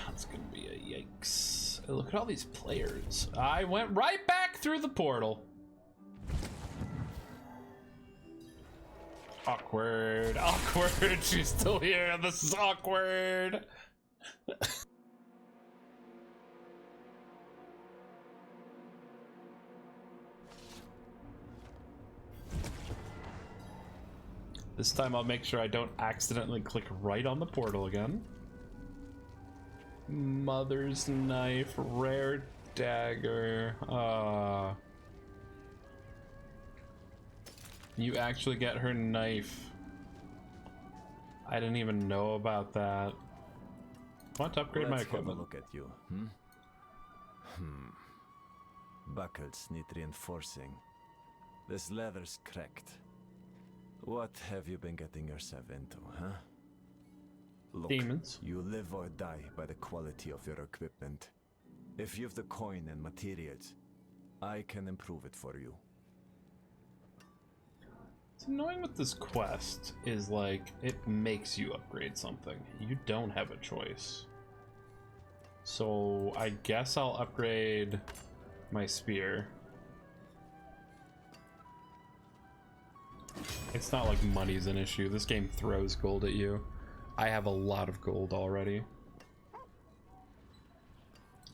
That's gonna be a yikes. Look at all these players. I went right back through the portal. Awkward, awkward. She's still here. This is awkward. This time I'll make sure I don't accidentally click right on the portal again. Mother's knife, rare dagger. You actually get her knife. I didn't even know about that. I want to upgrade my equipment. Look at you. Buckles need reinforcing. This leather's cracked. What have you been getting yourself into, huh? Look, Demons. you live or die by the quality of your equipment. If you've the coin and materials, I can improve it for you. What's annoying with this quest is, like, it makes you upgrade something. You don't have a choice. So I guess I'll upgrade my spear. It's not like money's an issue. This game throws gold at you. I have a lot of gold already.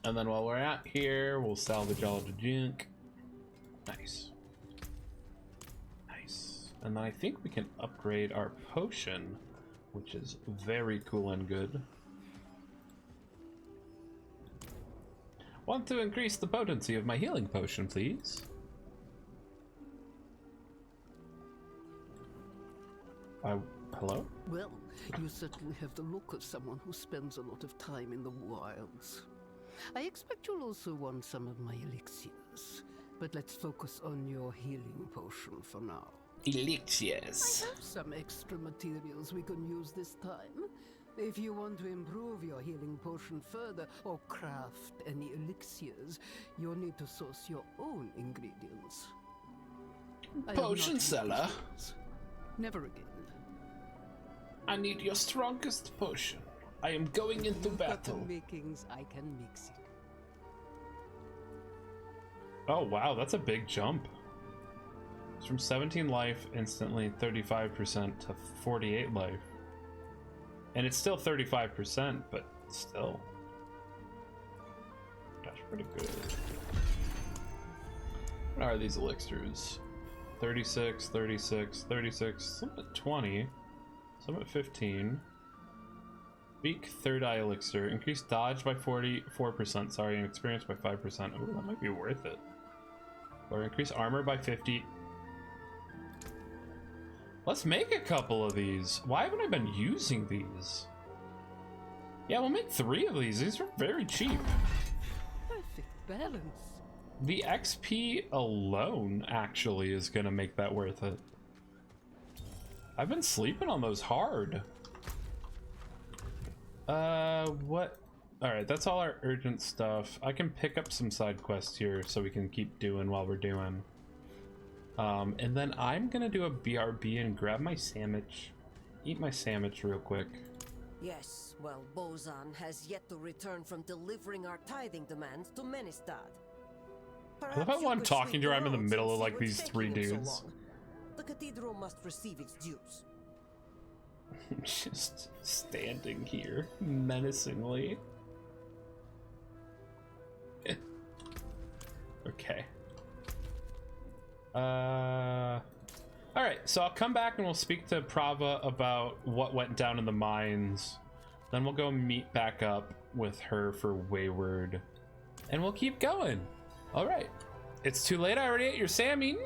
And then while we're out here, we'll salvage all of the junk. Nice. Nice. And then I think we can upgrade our potion, which is very cool and good. Want to increase the potency of my healing potion, please? Hello? Well, you certainly have the look of someone who spends a lot of time in the wilds. I expect you'll also want some of my elixirs, but let's focus on your healing potion for now. Elixirs. I have some extra materials we can use this time. If you want to improve your healing potion further or craft any elixirs, you'll need to source your own ingredients. Potion seller. Never again. I need your strongest potion. I am going into battle. The makings, I can mix it. Oh wow, that's a big jump. It's from 17 life instantly 35% to 48 life. And it's still 35%, but still. That's pretty good. What are these elixirs? 36, 36, 36, some at 20, some at 15. Beak third eye elixir. Increase dodge by 44%, sorry, and experience by 5%. Oh, that might be worth it. Or increase armor by 50. Let's make a couple of these. Why haven't I been using these? Yeah, we'll make 3 of these. These are very cheap. Perfect balance. The XP alone actually is gonna make that worth it. I've been sleeping on those hard. What? Alright, that's all our urgent stuff. I can pick up some side quests here so we can keep doing while we're doing. And then I'm gonna do a BRB and grab my sandwich. Eat my sandwich real quick. Yes, well, Bozan has yet to return from delivering our tithing demands to Menestad. I love how while I'm talking to her, I'm in the middle of like these 3 dudes. The cathedral must receive its dues. Just standing here menacingly. Okay. Alright, so I'll come back and we'll speak to Prava about what went down in the mines. Then we'll go meet back up with her for Wayward. And we'll keep going. Alright. It's too late, I already ate your Sammy. No!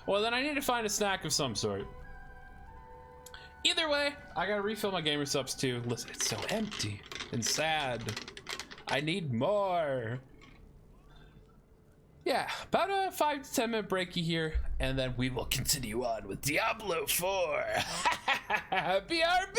Well, then I need to find a snack of some sort. Either way, I gotta refill my gamer subs too. Listen, it's so empty and sad. I need more. Yeah, about a 5 to 10 minute breaky here, and then we will continue on with Diablo 4. BRB!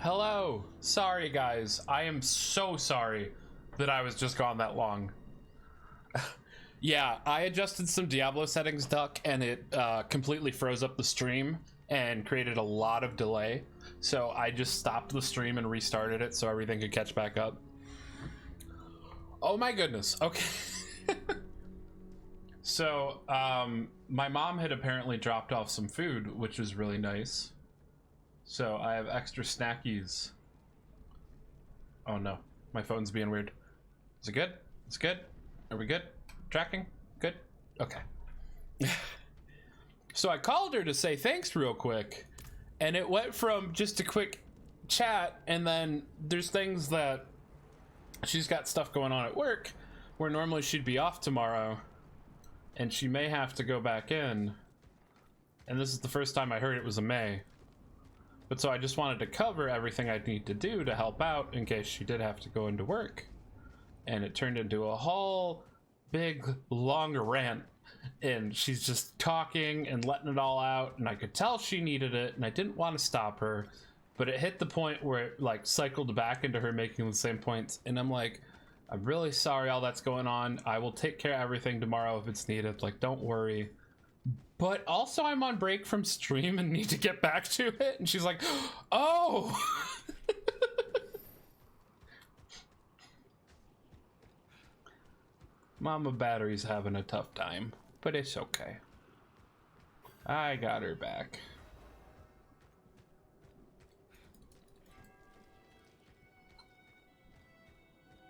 Hello. Sorry, guys. I am so sorry that I was just gone that long. Yeah, I adjusted some Diablo settings, Duck, and it completely froze up the stream and created a lot of delay. So I just stopped the stream and restarted it so everything could catch back up. Oh my goodness. Okay. So, my mom had apparently dropped off some food, which was really nice. So I have extra snackies. Oh no, my phone's being weird. Is it good? It's good? Are we good? Tracking? Good? Okay. So I called her to say thanks real quick, and it went from just a quick chat, and then there's things that she's got stuff going on at work where normally she'd be off tomorrow, and she may have to go back in. And this is the first time I heard it was a May. But so I just wanted to cover everything I'd need to do to help out in case she did have to go into work. And it turned into a whole big long rant, and she's just talking and letting it all out, and I could tell she needed it, and I didn't want to stop her, but it hit the point where it like cycled back into her making the same points, and I'm like, I'm really sorry all that's going on. I will take care of everything tomorrow if it's needed. Like, don't worry. But also I'm on break from stream and need to get back to it. And she's like, oh. Mama Battery's having a tough time, but it's okay. I got her back.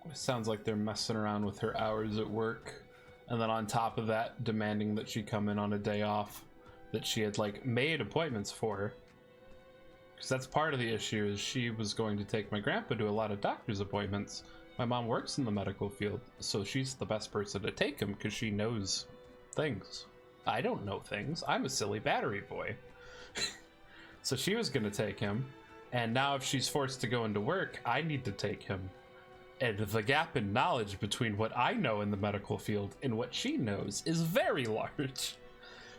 It sounds like they're messing around with her hours at work. And then on top of that, demanding that she come in on a day off that she had like made appointments for. Because that's part of the issue, is she was going to take my grandpa to a lot of doctor's appointments. My mom works in the medical field, so she's the best person to take him because she knows things. I don't know things. I'm a silly battery boy. So she was going to take him, and now if she's forced to go into work, I need to take him. And the gap in knowledge between what I know in the medical field and what she knows is very large.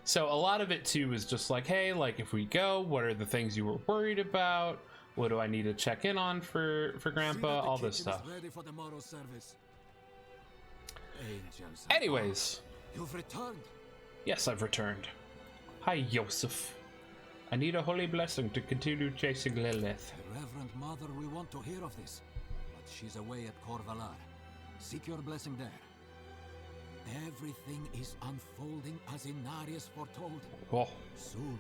So a lot of it too is just like, hey, like if we go, what are the things you were worried about? What do I need to check in on for Grandpa? All this stuff. Anyways. You've returned. Yes, I've returned. Hi, Joseph. I need a holy blessing to continue chasing Lilith. Reverend Mother, we want to hear of this. But she's away at Corvalar. Seek your blessing there. Everything is unfolding as Inarius foretold. Oh. Soon,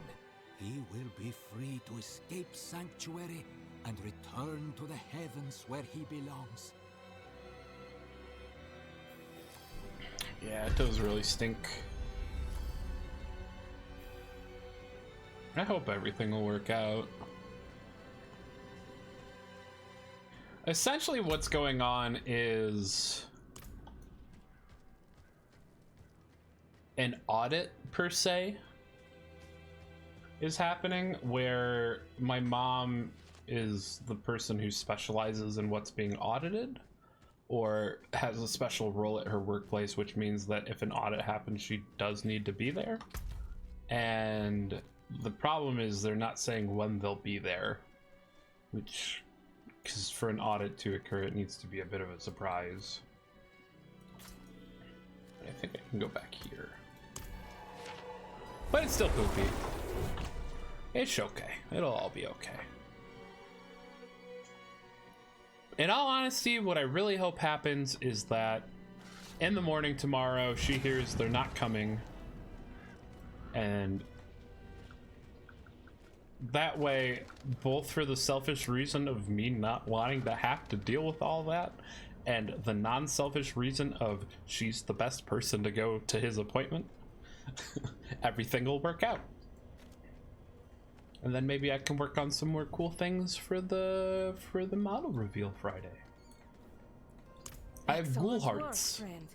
he will be free to escape Sanctuary and return to the heavens where he belongs. Yeah, it does really stink. I hope everything will work out. Essentially what's going on is an audit, per se, is happening where my mom is the person who specializes in what's being audited or has a special role at her workplace, which means that if an audit happens, she does need to be there. And the problem is they're not saying when they'll be there, which, because for an audit to occur, it needs to be a bit of a surprise. I think I can go back here. But it's still poopy. It's okay. It'll all be okay. In all honesty, what I really hope happens is that in the morning tomorrow, she hears they're not coming. And that way, both for the selfish reason of me not wanting to have to deal with all that, and the non-selfish reason of she's the best person to go to his appointment, everything will work out. And then maybe I can work on some more cool things for the model reveal Friday. I have ghoul hearts. Friend.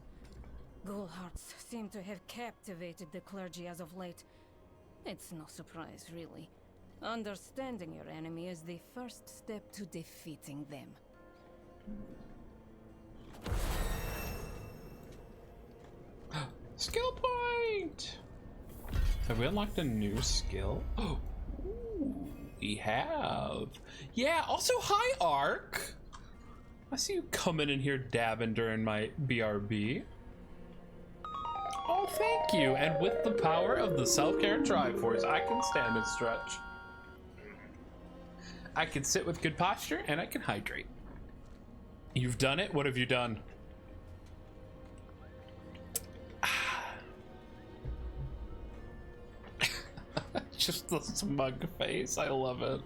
Ghoul hearts seem to have captivated the clergy as of late. It's no surprise, really. Understanding your enemy is the first step to defeating them. Skill point! Have we unlocked a new skill? Oh, we have. Yeah, also hi, Ark. I see you coming in here dabbing during my BRB. Oh, thank you. And with the power of the self-care Triforce, I can stand and stretch. I can sit with good posture, and I can hydrate. You've done it? What have you done? Just the smug face. I love it.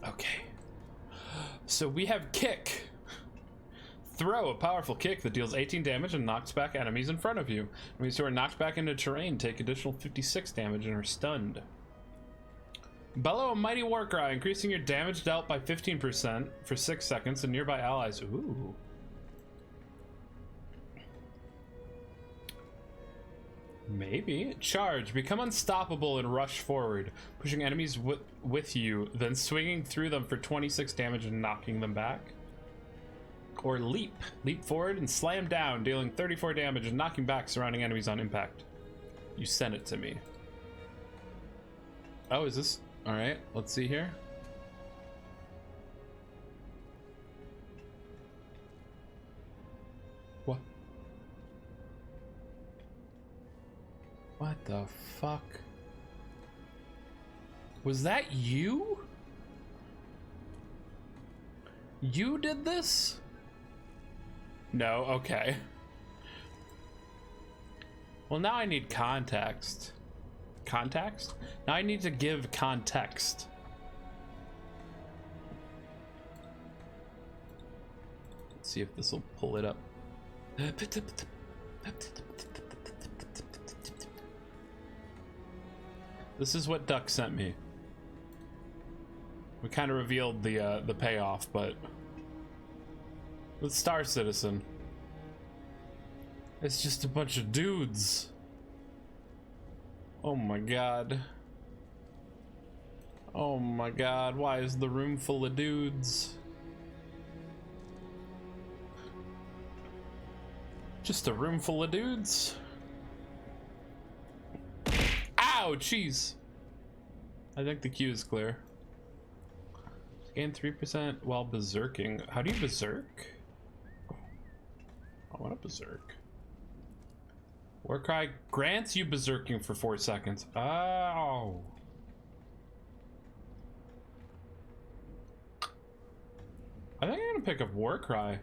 Okay. So we have kick. Throw, a powerful kick that deals 18 damage and knocks back enemies in front of you. Enemies who are knocked back into terrain take additional 56 damage and are stunned. Bellow, a mighty war cry, increasing your damage dealt by 15% for 6 seconds and nearby allies. Ooh. Maybe. Charge. Become unstoppable and rush forward, pushing enemies with you, then swinging through them for 26 damage and knocking them back. Or leap. Leap forward and slam down, dealing 34 damage and knocking back surrounding enemies on impact. You sent it to me. Oh, is this... Alright, let's see here. What? What the fuck? Was that you? You did this? No, okay. Well, now I need context. Context? Now I need to give context. Let's see if this will pull it up. This is what Duck sent me. We kind of revealed the payoff, but with Star Citizen, it's just a bunch of dudes. Oh my god. Oh my god, why is the room full of dudes? Just a room full of dudes. Ow, jeez. I think the queue is clear. Gain 3% while berserking. How do you berserk? I want to berserk. Warcry grants you berserking for 4 seconds. Oh. I think I'm gonna pick up Warcry.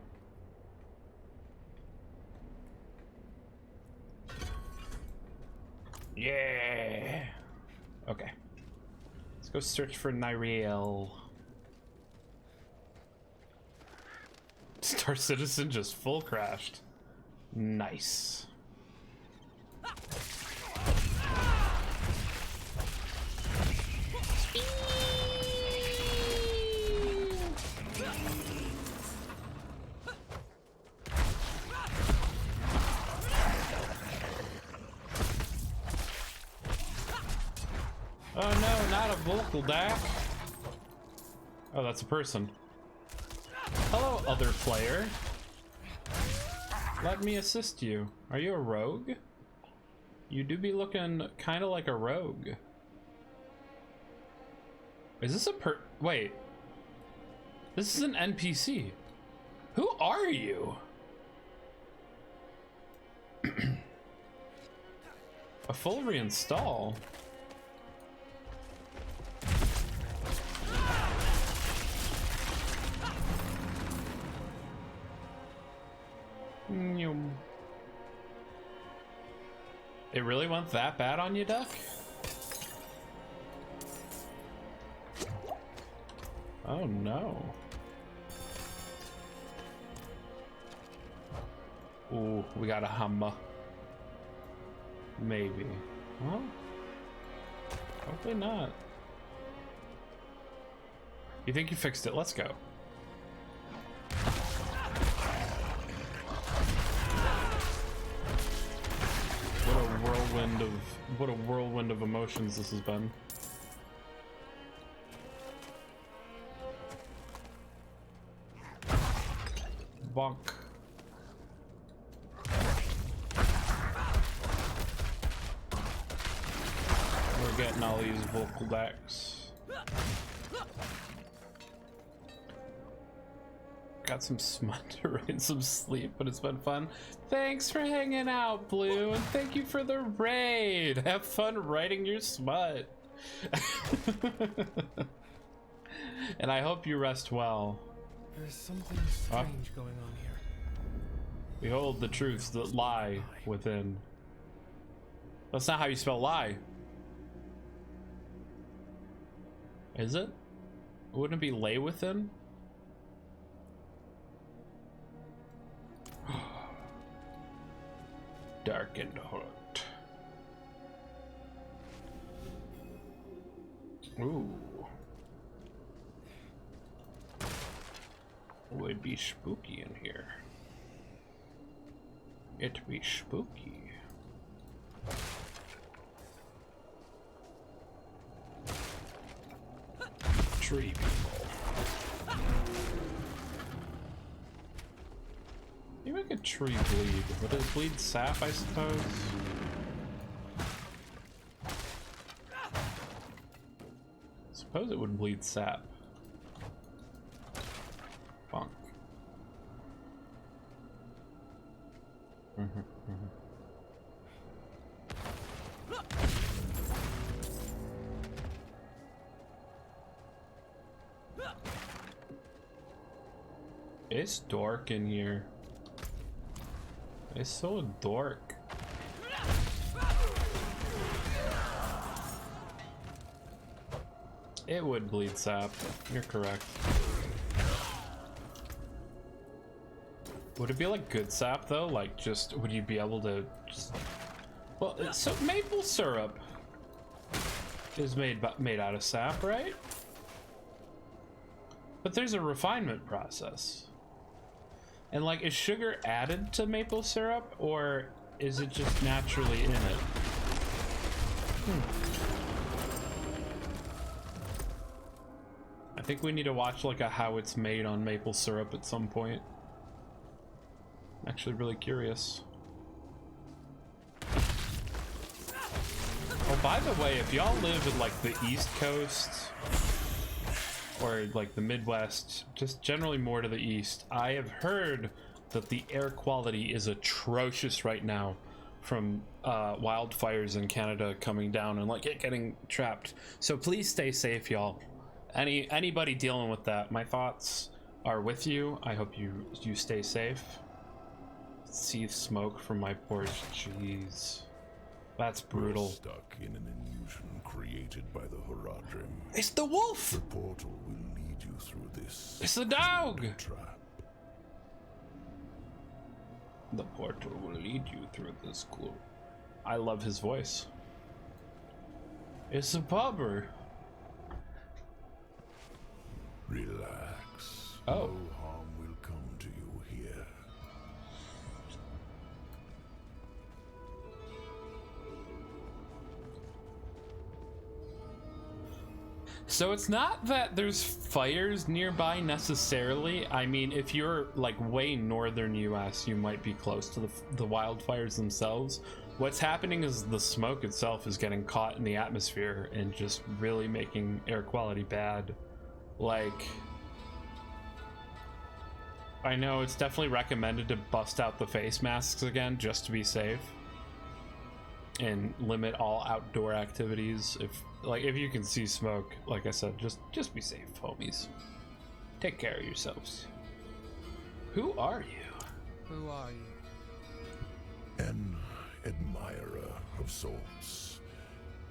Yeah. Okay. Let's go search for Nyriel. Star Citizen just full crashed. Nice. Oh no, not a vocal DAC. Oh, that's a person. Hello, other player. Let me assist you. Are you a rogue? You do be looking kind of like a rogue. Is this a wait. This is an NPC. Who are you? A full reinstall? It really went that bad on you, Duck? Oh no. Ooh, we got a Hummer. Maybe. Well, hopefully not. You think you fixed it? Let's go. What a whirlwind of emotions this has been. Bonk. We're getting all these vocal decks. Got some smut and some sleep, but it's been fun. Thanks for hanging out, Blue, and thank you for the raid. Have fun writing your smut. And I hope you rest well. There's something strange going on here. Behold the truths that lie within. That's not how you spell lie. Is it? Wouldn't it be lay within? Darkened heart. Ooh. Would be spooky in here. It'd be spooky. Tree people. You make a tree bleed. Would it bleed sap, I suppose? Suppose it would bleed sap. Bonk. It's dark in here. It's so dark. It would bleed sap. You're correct. Would it be like good sap though? Like just, would you be able to just... Well, so maple syrup is made out of sap, right? But there's a refinement process. And like, is sugar added to maple syrup or is it just naturally in it? I think we need to watch like a how it's made on maple syrup at some point. I'm actually really curious. Oh, by the way, if y'all live in like the East Coast or like the Midwest, just generally more to the east, I have heard that the air quality is atrocious right now from wildfires in Canada coming down and like it getting trapped. So please stay safe, y'all. Anybody dealing with that, my thoughts are with you. I hope you stay safe. See smoke from my porch. Jeez, that's brutal. We're stuck in an illusion created by the Horadrim. It's the wolf. The portal will lead you through this. It's the dog. Trap. The portal will lead you through this clue. I love his voice. It's a pupper. Relax. Oh. No harm will come to you here. So it's not that there's fires nearby necessarily. I mean, if you're like way northern US, you might be close to the wildfires themselves. What's happening is the smoke itself is getting caught in the atmosphere and just really making air quality bad. Like, I know it's definitely recommended to bust out the face masks again just to be safe and limit all outdoor activities. If you can see smoke, like I said, just be safe, homies. Take care of yourselves. Who are you? Who are you? An admirer of sorts.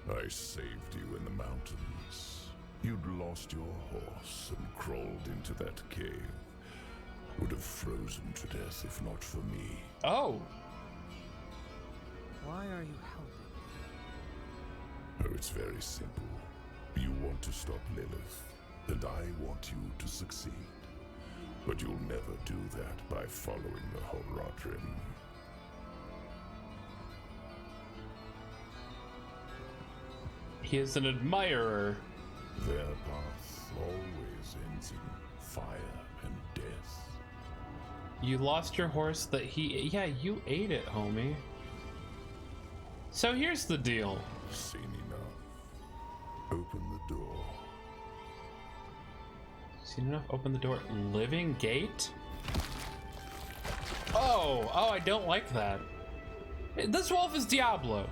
I saved you in the mountains. You'd lost your horse and crawled into that cave. Would have frozen to death if not for me. Oh! Why are you helping? Oh, it's very simple. You want to stop Lilith, and I want you to succeed. But you'll never do that by following the Horadrim. He is an admirer. Their path always ends in fire and death. You lost your horse that he... Yeah, you ate it, homie. So here's the deal. Seen enough. Open the door. Seen enough? Open the door. Living gate? Oh, I don't like that. This wolf is Diablo.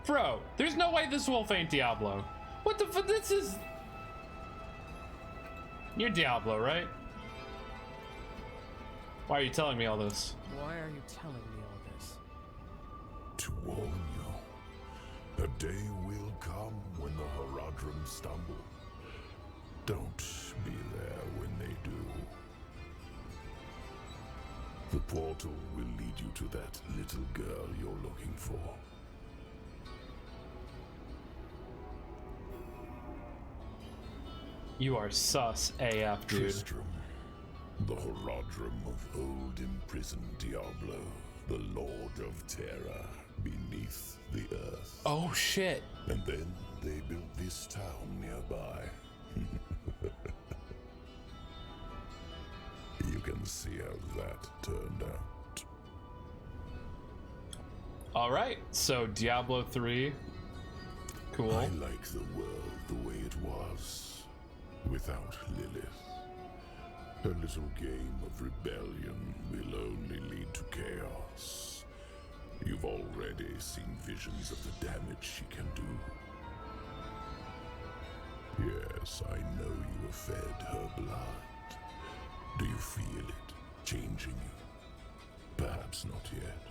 Bro, there's no way this wolf ain't Diablo. What the fuck? This is... You're Diablo, right? Why are you telling me all this? Why are you telling me all this? To warn you. A day will come when the Horadrim stumble. Don't be there when they do. The portal will lead you to that little girl you're looking for. You are sus AF, dude. Tristram, the Horadrim of old imprisoned Diablo, the Lord of Terror beneath the earth. Oh shit. And then they built this town nearby. You can see how that turned out. Alright, so Diablo 3. Cool. I like the world the way it was, without Lilith. Her little game of rebellion will only lead to chaos. You've already seen visions of the damage she can do. Yes, I know you have fed her blood. Do you feel it changing you? Perhaps not yet.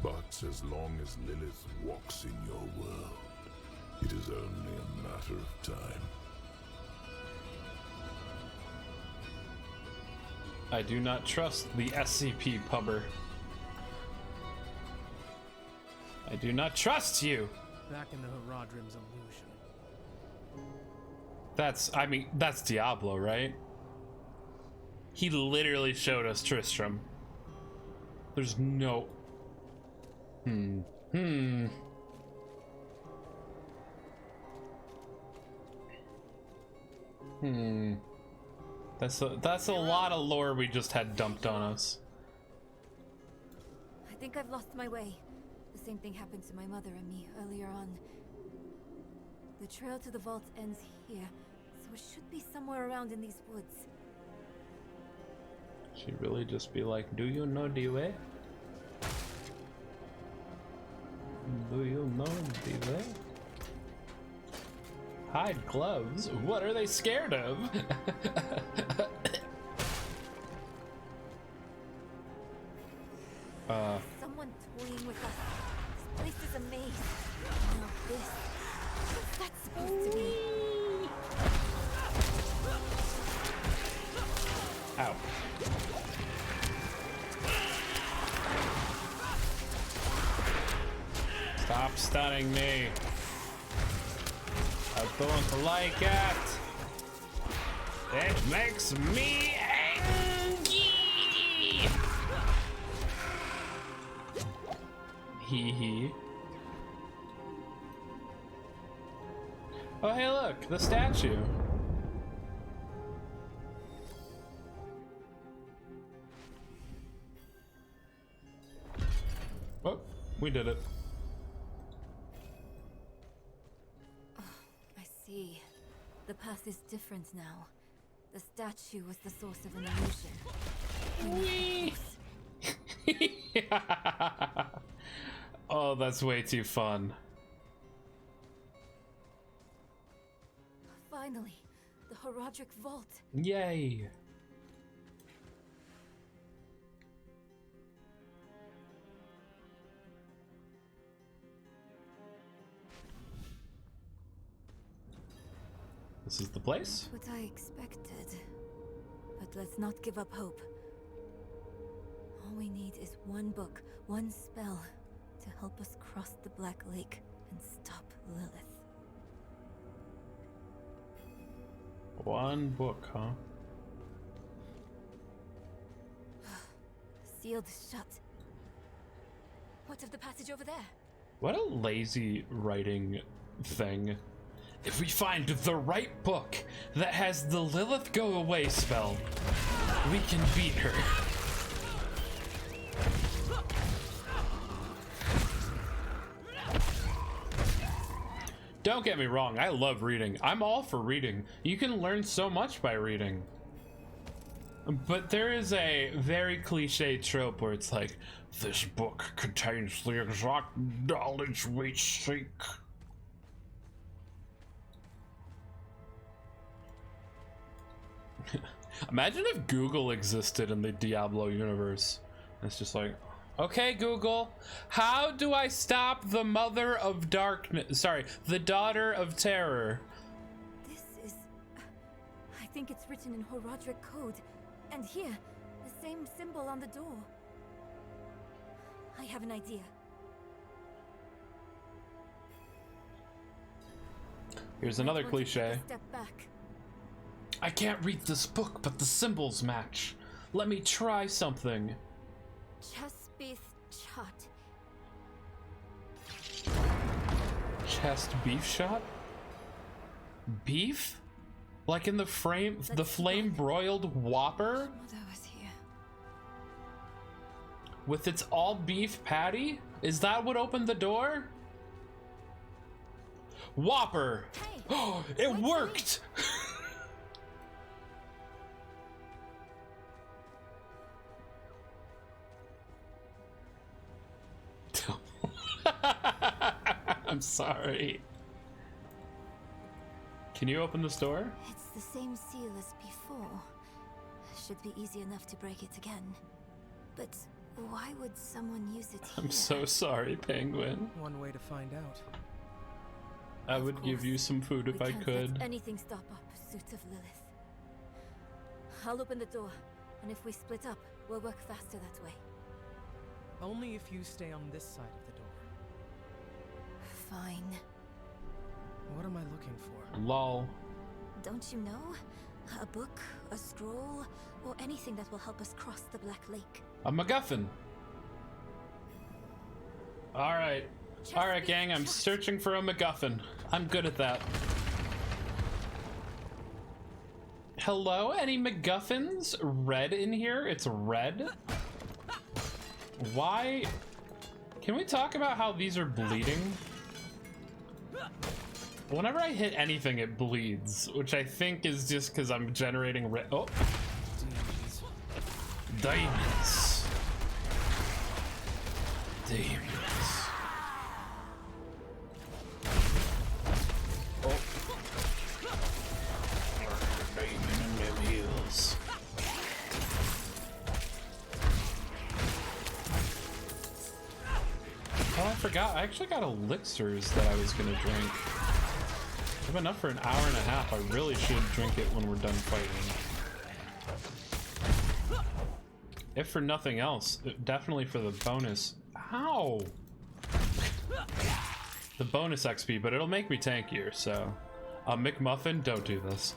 But as long as Lilith walks in your world, it is only a matter of time. I do not trust the SCP pubber. I do not trust you! Back in the Horadrim's illusion. That's Diablo, right? He literally showed us Tristram. There's no... That's a lot of lore we just had dumped on us. I think I've lost my way. The same thing happened to my mother and me earlier on. The trail to the vault ends here, so it should be somewhere around in these woods. She'd really just be like, do you know the way? Do you know the way? Hide gloves? What are they scared of? Someone toying with us. This place is a maze. Now this. What's that supposed to be? Ow. Stop stunning me. I don't like it. It makes me angry. Hee hee. Oh, hey, look, the statue. Oh, we did it. Oh, I see. The path is different now. The statue was the source of an illusion. Yeah. Oh, that's way too fun. Finally, the Horadric Vault. Yay. This is the place? Not what I expected. But let's not give up hope. All we need is one book, one spell, to help us cross the Black Lake and stop Lilith. One book, huh? Sealed shut. What of the passage over there? What a lazy writing thing. If we find the right book that has the Lilith go away spell, we can beat her. Don't get me wrong, I love reading. I'm all for reading. You can learn so much by reading. But there is a very cliche trope where it's like, this book contains the exact knowledge we seek. Imagine if Google existed in the Diablo universe. It's just like, okay, Google, how do I stop the mother of darkness? Sorry, the daughter of terror. This is... I think it's written in Horadric code. And here, the same symbol on the door. I have an idea. Here's another cliche. Step back. I can't read this book, but the symbols match. Let me try something. Chestbeath shot. Chest beef shot? Beef? Like in the flame broiled Whopper? Mother was here. With its all beef patty? Is that what opened the door? Whopper! Oh, hey, it worked! I'm sorry. Can you open this door? It's the same seal as before. Should be easy enough to break it again. But why would someone use it here? I'm so sorry, Penguin. One way to find out. I would give you some food if I could. Let anything stop our pursuit of Lilith. I'll open the door, and if we split up, we'll work faster that way. Only if you stay on this side of the door. Fine. What am I looking for? Lol. Don't you know? A book, a scroll, or anything that will help us cross the Black Lake. A MacGuffin. Alright. Alright, gang, I'm searching for a MacGuffin. I'm good at that. Hello? Any MacGuffins? Red in here? It's red? Why? Can we talk about how these are bleeding? Whenever I hit anything, it bleeds, which I think is just because I'm generating red. Oh. Diamonds. Diamonds. Oh. Diamond in them heels. Oh, I forgot. I actually got elixirs that I was gonna drink. I have enough for an hour and a half. I really should drink it when we're done fighting. If for nothing else, definitely for the bonus. Ow! The bonus XP, but it'll make me tankier, so. McMuffin, don't do this.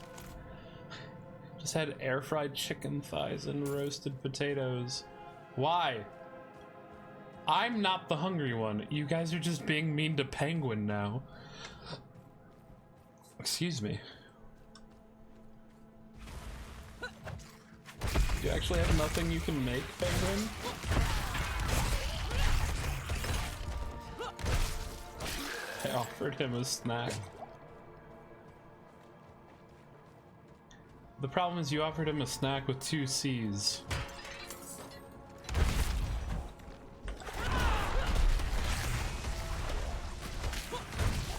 Just had air fried chicken thighs and roasted potatoes. Why? I'm not the hungry one. You guys are just being mean to Penguin now. Excuse me. Do you actually have nothing you can make, Penguin? I offered him a snack. The problem is you offered him a snack with 2 C's.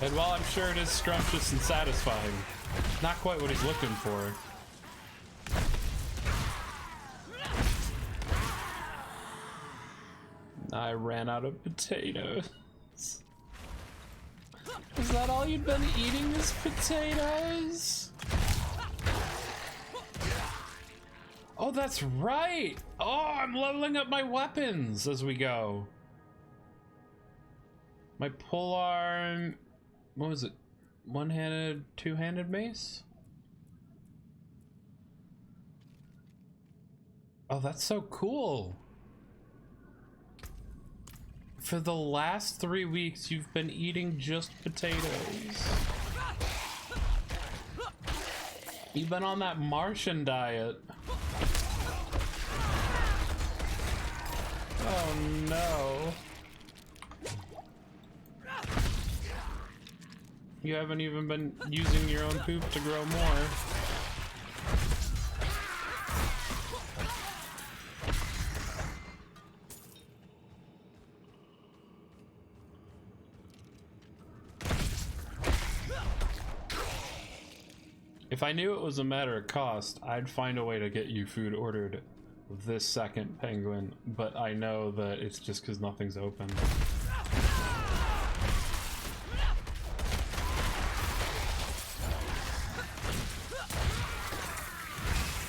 And while I'm sure it is scrumptious and satisfying, not quite what he's looking for. I ran out of potatoes. Is that all you've been eating is potatoes? Oh, that's right! Oh, I'm leveling up my weapons as we go. My polearm... What was it? One-handed, two-handed mace? Oh, that's so cool. For the last 3 weeks, you've been eating just potatoes. You've been on that Martian diet. Oh no. You haven't even been using your own poop to grow more. If I knew it was a matter of cost, I'd find a way to get you food ordered this second, Penguin, but I know that it's just because nothing's open.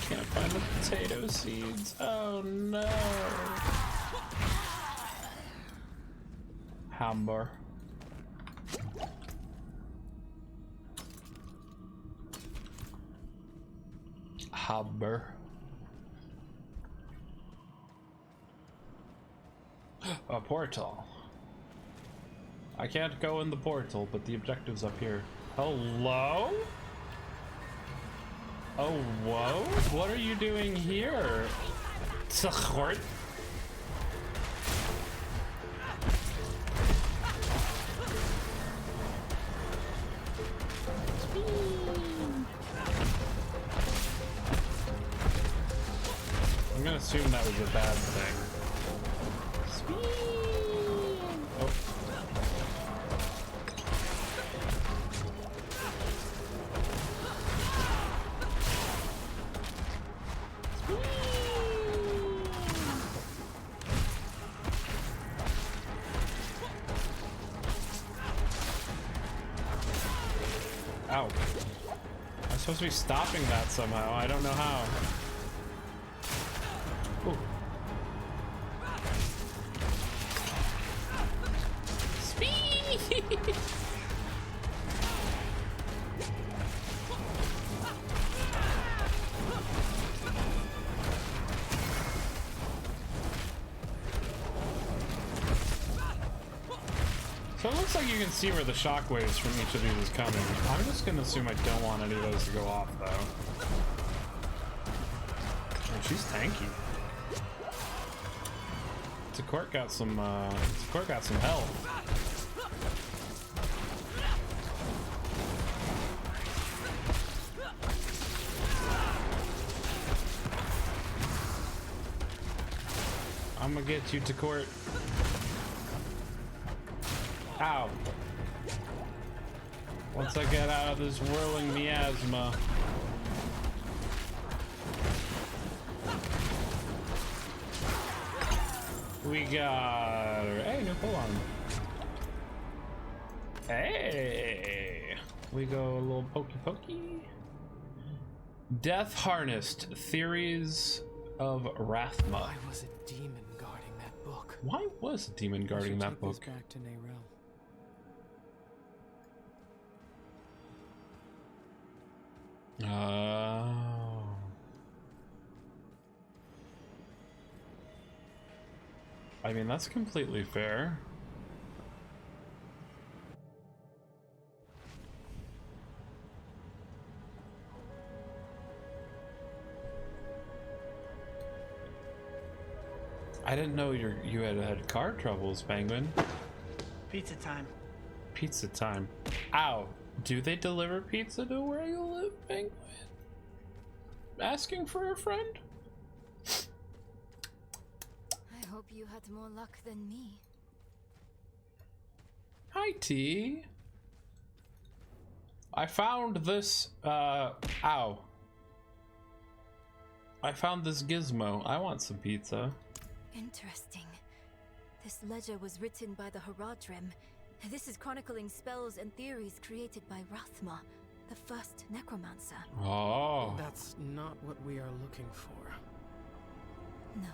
Can't find the potato seeds. Oh no. Hammer. Hammer. A portal. I can't go in the portal, but the objective's up here. Hello? Oh, whoa? What are you doing here? Support? I'm gonna assume that was a bad thing. Oh. Ow. I'm supposed to be stopping that somehow. I don't know how. Ooh. So it looks like you can see where the shockwaves from each of these is coming. I'm just gonna assume I don't want any of those to go off though. Oh, she's tanky. Court got some health. I'm gonna get you to court. Ow. Once I get out of this whirling miasma. We got her. Hey, new pull on. Hey. We go a little pokey. Death Harnessed. Theories of Rathma. Why was a demon guarding that book? Why was a demon guarding that book? Back to Neyrel. Oh. I mean, that's completely fair. I didn't know you had car troubles, Penguin. Pizza time. Pizza time. Ow. Do they deliver pizza to where you live, Penguin? Asking for a friend? I hope you had more luck than me. Hi, T. I found this, ow. I found this gizmo. I want some pizza. Interesting. This ledger was written by the Haradrim. This is chronicling spells and theories created by Rathma, the first necromancer. Oh. That's not what we are looking for. No.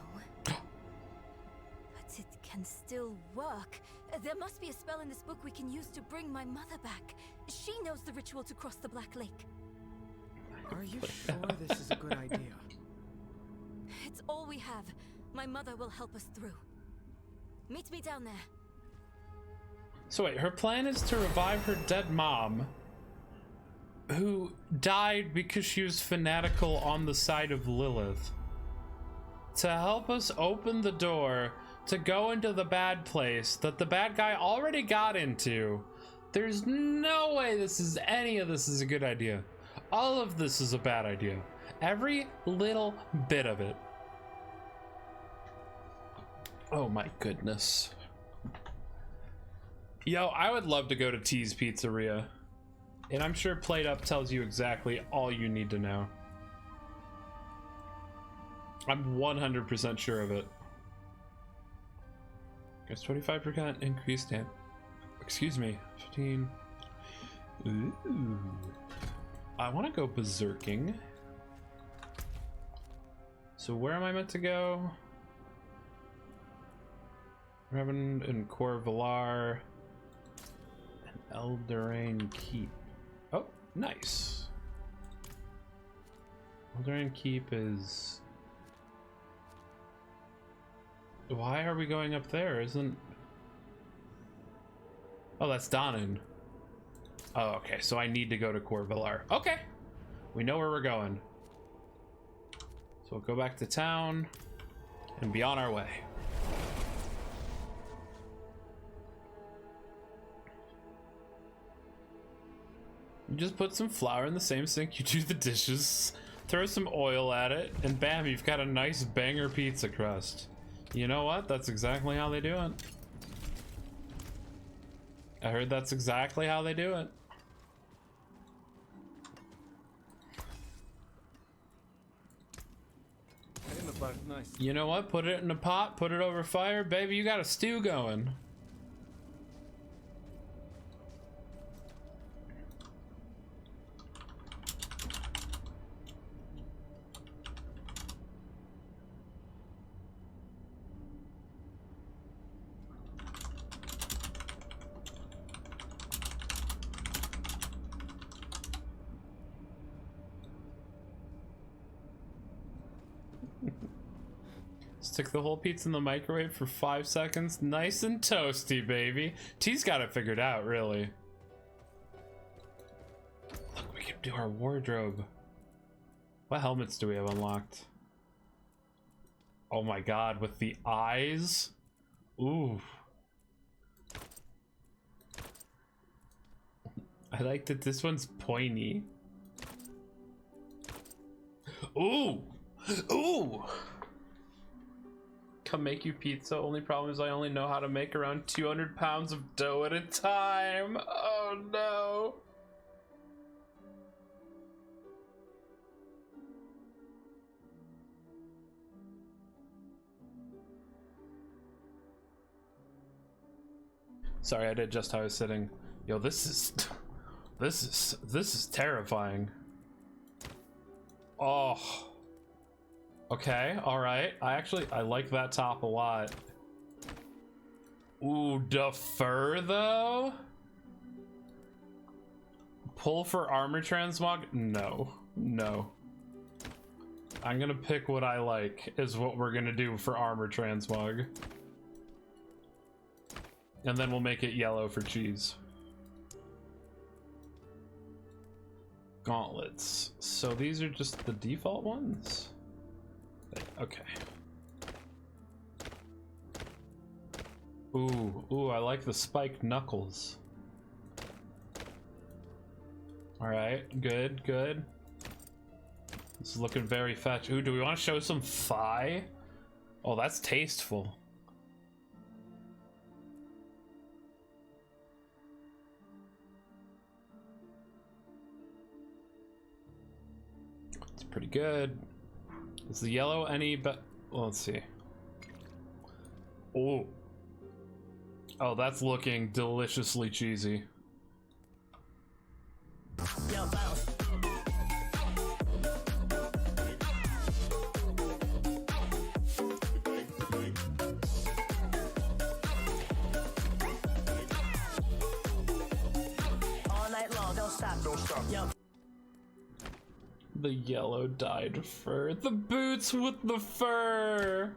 But it can still work. There must be a spell in this book we can use to bring my mother back. She knows the ritual to cross the Black Lake. Are you sure this is a good idea? It's all we have. My mother will help us through. Meet me down there. So wait, her plan is to revive her dead mom, who died because she was fanatical on the side of Lilith, to help us open the door to go into the bad place that the bad guy already got into. There's no way any of this is a good idea. All of this is a bad idea. Every little bit of it. Oh my goodness. Yo, I would love to go to T's Pizzeria. And I'm sure Plate Up tells you exactly all you need to know. I'm 100% sure of it. There's 25% increased damage. Excuse me, 15. Ooh. I want to go berserking. So where am I meant to go? Revenant and Corvalar and Eldraine Keep. Oh, nice. Eldraine Keep is... Why are we going up there? Isn't... Oh, that's Donan. Oh, okay, so I need to go to Corvalar. Okay, we know where we're going. So we'll go back to town and be on our way. You just put some flour in the same sink you do the dishes, throw some oil at it, and bam, you've got a nice banger pizza crust. You know what? That's exactly how they do it. I heard that's exactly how they do it. You know what? Put it in a pot, put it over fire, baby, you got a stew going. Stick the whole pizza in the microwave for 5 seconds. Nice and toasty, baby. T's got it figured out, really. Look, we can do our wardrobe. What helmets do we have unlocked? Oh my god, with the eyes? Ooh. I like that this one's pointy. Ooh! Ooh! Come make you pizza. Only problem is I only know how to make around 200 pounds of dough at a time. Oh no. Sorry, I did just how I was sitting. Yo, this is terrifying. Oh. Okay, alright. I like that top a lot. Ooh, defer though? Pull for armor transmog? No. No. I'm gonna pick what I like, is what we're gonna do for armor transmog. And then we'll make it yellow for cheese. Gauntlets. So these are just the default ones? Okay. Ooh, I like the spiked knuckles. Alright, good, good. This is looking very fetch. Ooh, do we want to show some thigh? Oh, that's tasteful. It's pretty good. Is the yellow any well, let's see. Oh. Oh, that's looking deliciously cheesy. All night long, don't stop. Don't stop. Yo. The yellow dyed fur. The boots with the fur.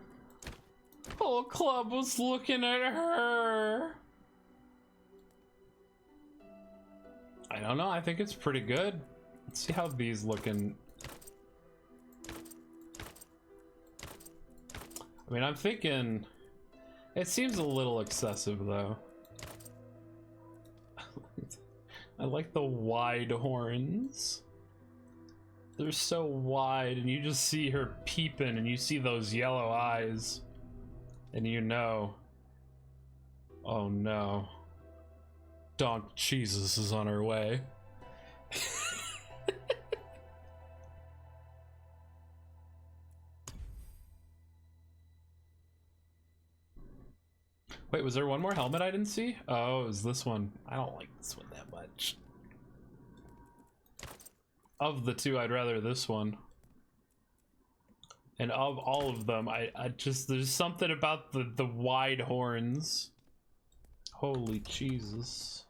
Whole club was looking at her. I don't know. I think it's pretty good. Let's see how these looking. I mean, I'm thinking it seems a little excessive though. I like the wide horns. They're so wide and you just see her peeping and you see those yellow eyes and you know, oh no, Donk Jesus is on her way. Wait, was there one more helmet I didn't see? Oh, it was this one. I don't like this one that much. Of the two, I'd rather this one. And of all of them, I just, there's something about the wide horns. Holy Jesus.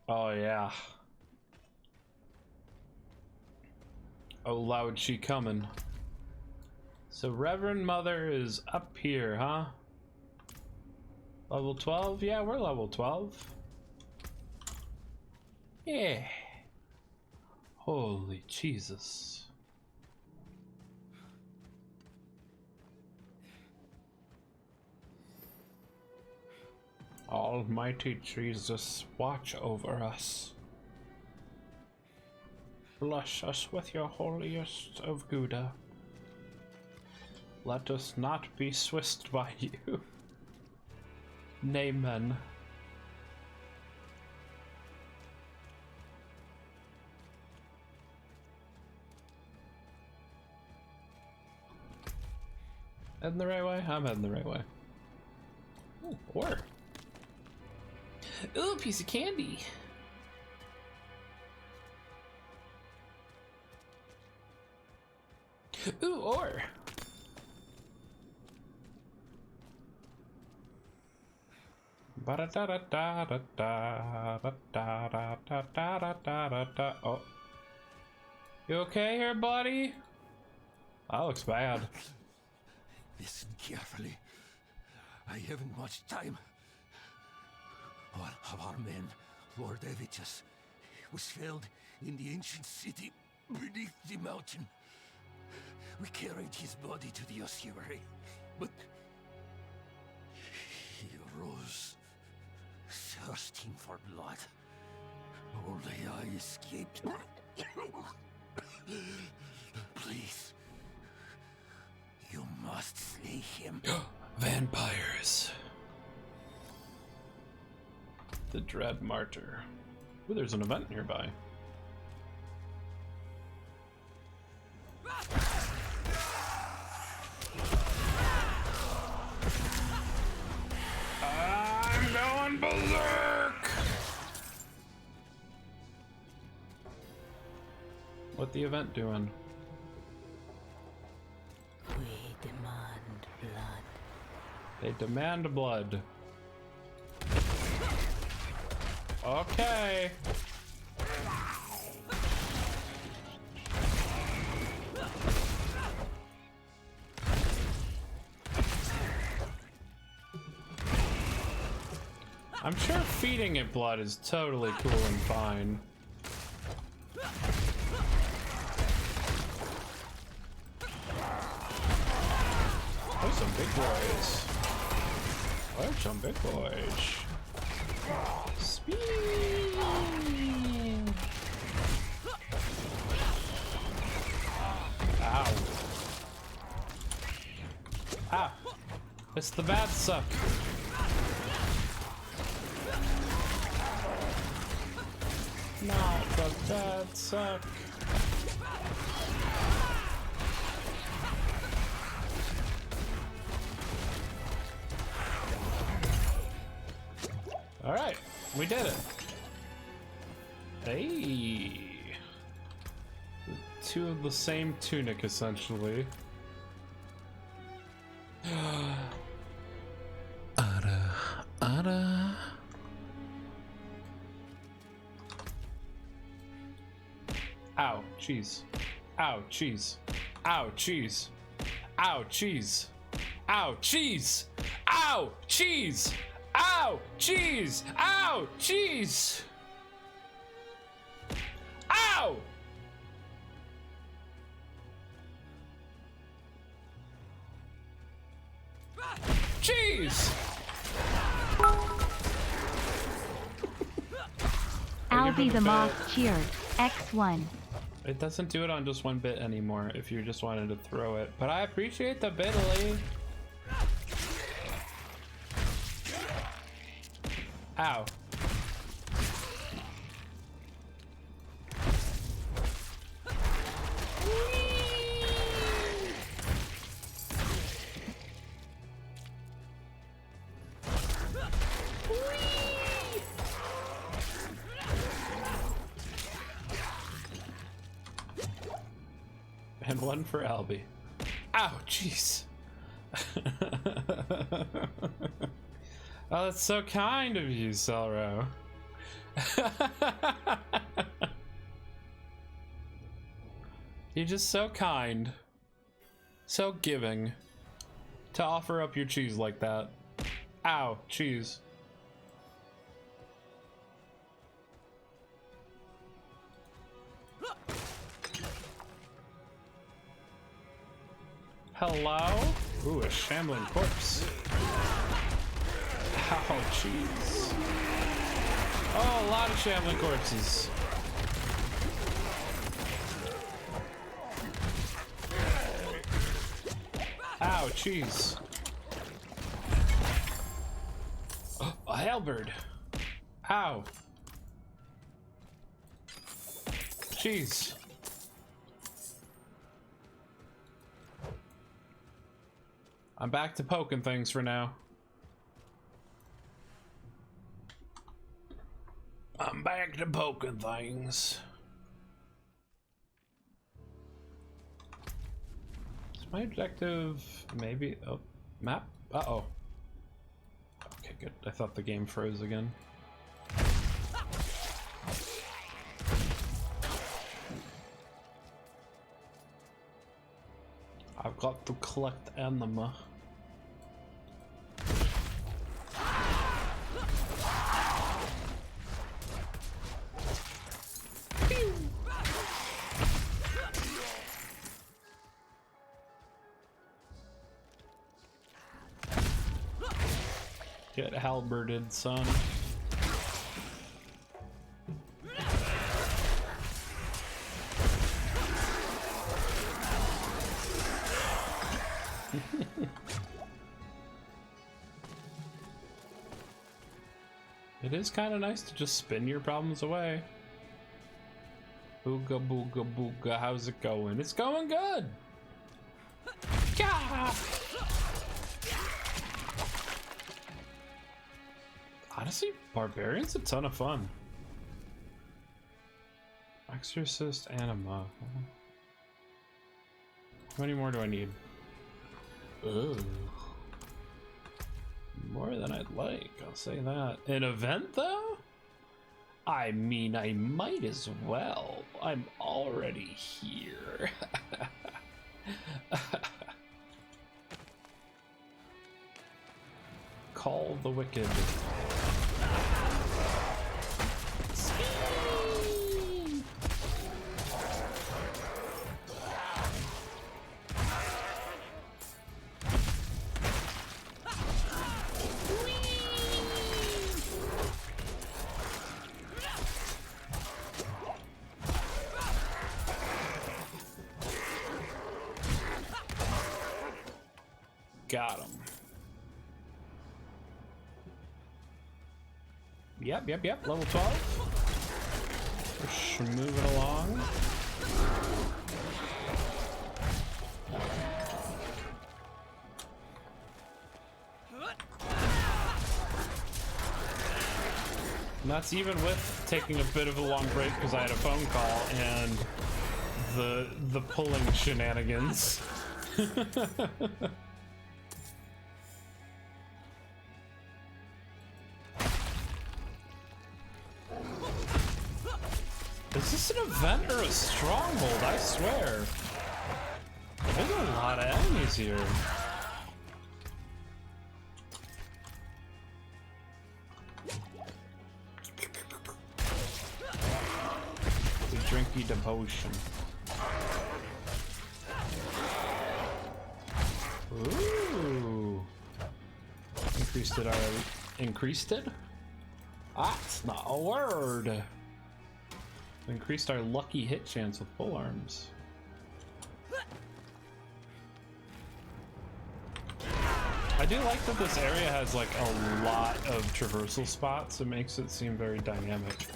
Oh yeah. Oh, loud she coming. So Reverend Mother is up here, huh? Level 12? Yeah, we're level 12. Yeah. Holy Jesus. Almighty Jesus, watch over us. Bless us with your holiest of Gouda. Let us not be swissed by you. Amen. Heading the right way? I'm heading the right way. Ooh, ore. Ooh, piece of candy. Ooh, ore. Oh. You okay here, buddy? That looks bad. Listen carefully. I haven't much time. One of our men, Lord Evitus, was felled in the ancient city beneath the mountain. We carried his body to the ossuary, but he arose, thirsting for blood. Only I escaped. Please, you must slay him. Vampires. The Dread Martyr. Ooh, there's an event nearby. I'm going berserk! What the event doing? We demand blood. They demand blood. Okay. I'm sure feeding it blood is totally cool and fine. Those some big boys. Watch on big boys. Speed. Ow. Ah. It's the bad suck. Not the bad suck. All right, we did it. Hey, two of the same tunic essentially. Ada. Ow, cheese. Ow, cheese. Ow, cheese. Ow, cheese. Ow, cheese. Ow, cheese. Ow, cheese. Ow, cheese. Ow! Cheese! Alvi the Moth cheered. X1. It doesn't do it on just one bit anymore if you just wanted to throw it, but I appreciate the bitly. Ow. And one for Albie. Ow, jeez. Oh, that's so kind of you, Selro. You're just so kind. So giving. To offer up your cheese like that. Ow, cheese. Hello? Ooh, a shambling corpse. Ow, jeez. Oh, a lot of shambling corpses. Ow, jeez. Oh, a halberd. Ow. Jeez. I'm back to poking things for now. I'm back to poking things. Is my objective maybe? Oh, map? Uh-oh. Okay, good. I thought the game froze again. I've got to collect anima. Get halberded, son. It is kind of nice to just spin your problems away. Booga booga booga, how's it going? It's going good! Gah! Honestly, Barbarian's a ton of fun. Exorcist Anima. How many more do I need? Ugh. More than I'd like, I'll say that. An event, though? I mean, I might as well. I'm already here. Call the wicked. Got him. Yep. Level 12. Just moving along. And that's even with taking a bit of a long break because I had a phone call and the pulling shenanigans. Is this an event or a stronghold? I swear. There's a lot of enemies here. The drinky devotion. Ooh. Increased it already. Increased it? That's not a word. Increased our lucky hit chance with full arms. I do like that this area has like a lot of traversal spots. It makes it seem very dynamic.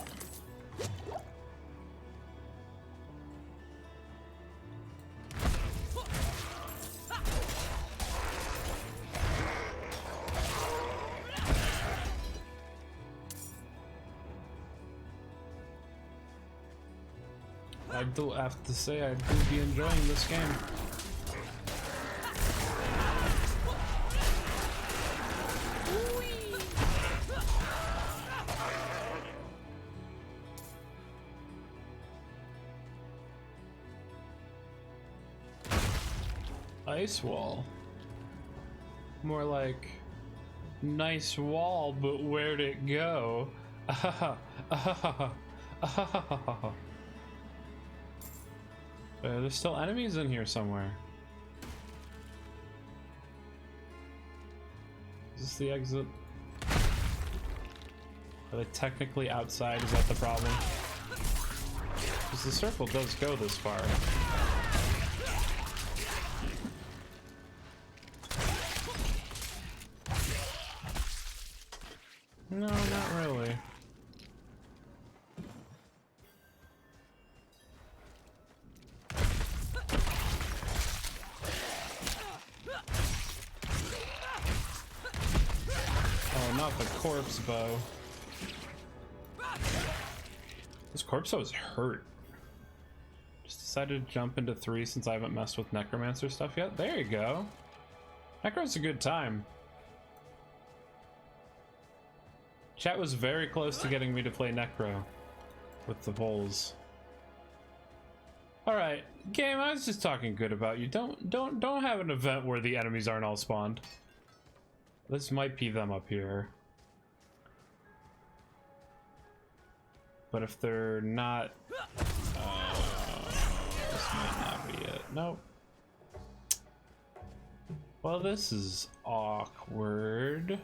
I do have to say I do be enjoying this game. Ice wall. More like nice wall, but where'd it go? There's still enemies in here somewhere. Is this the exit? Are they technically outside? Is that the problem? Because the circle does go this far. No, not really. Not the corpse bow. This corpse bow is hurt. Just decided to jump into 3 since I haven't messed with necromancer stuff yet. There you go. Necro's a good time. Chat was very close to getting me to play necro with the polls. All right, game. I was just talking good about you. Don't have an event where the enemies aren't all spawned. This might be them up here. But if they're not, this might not be it. Nope. Well, this is awkward.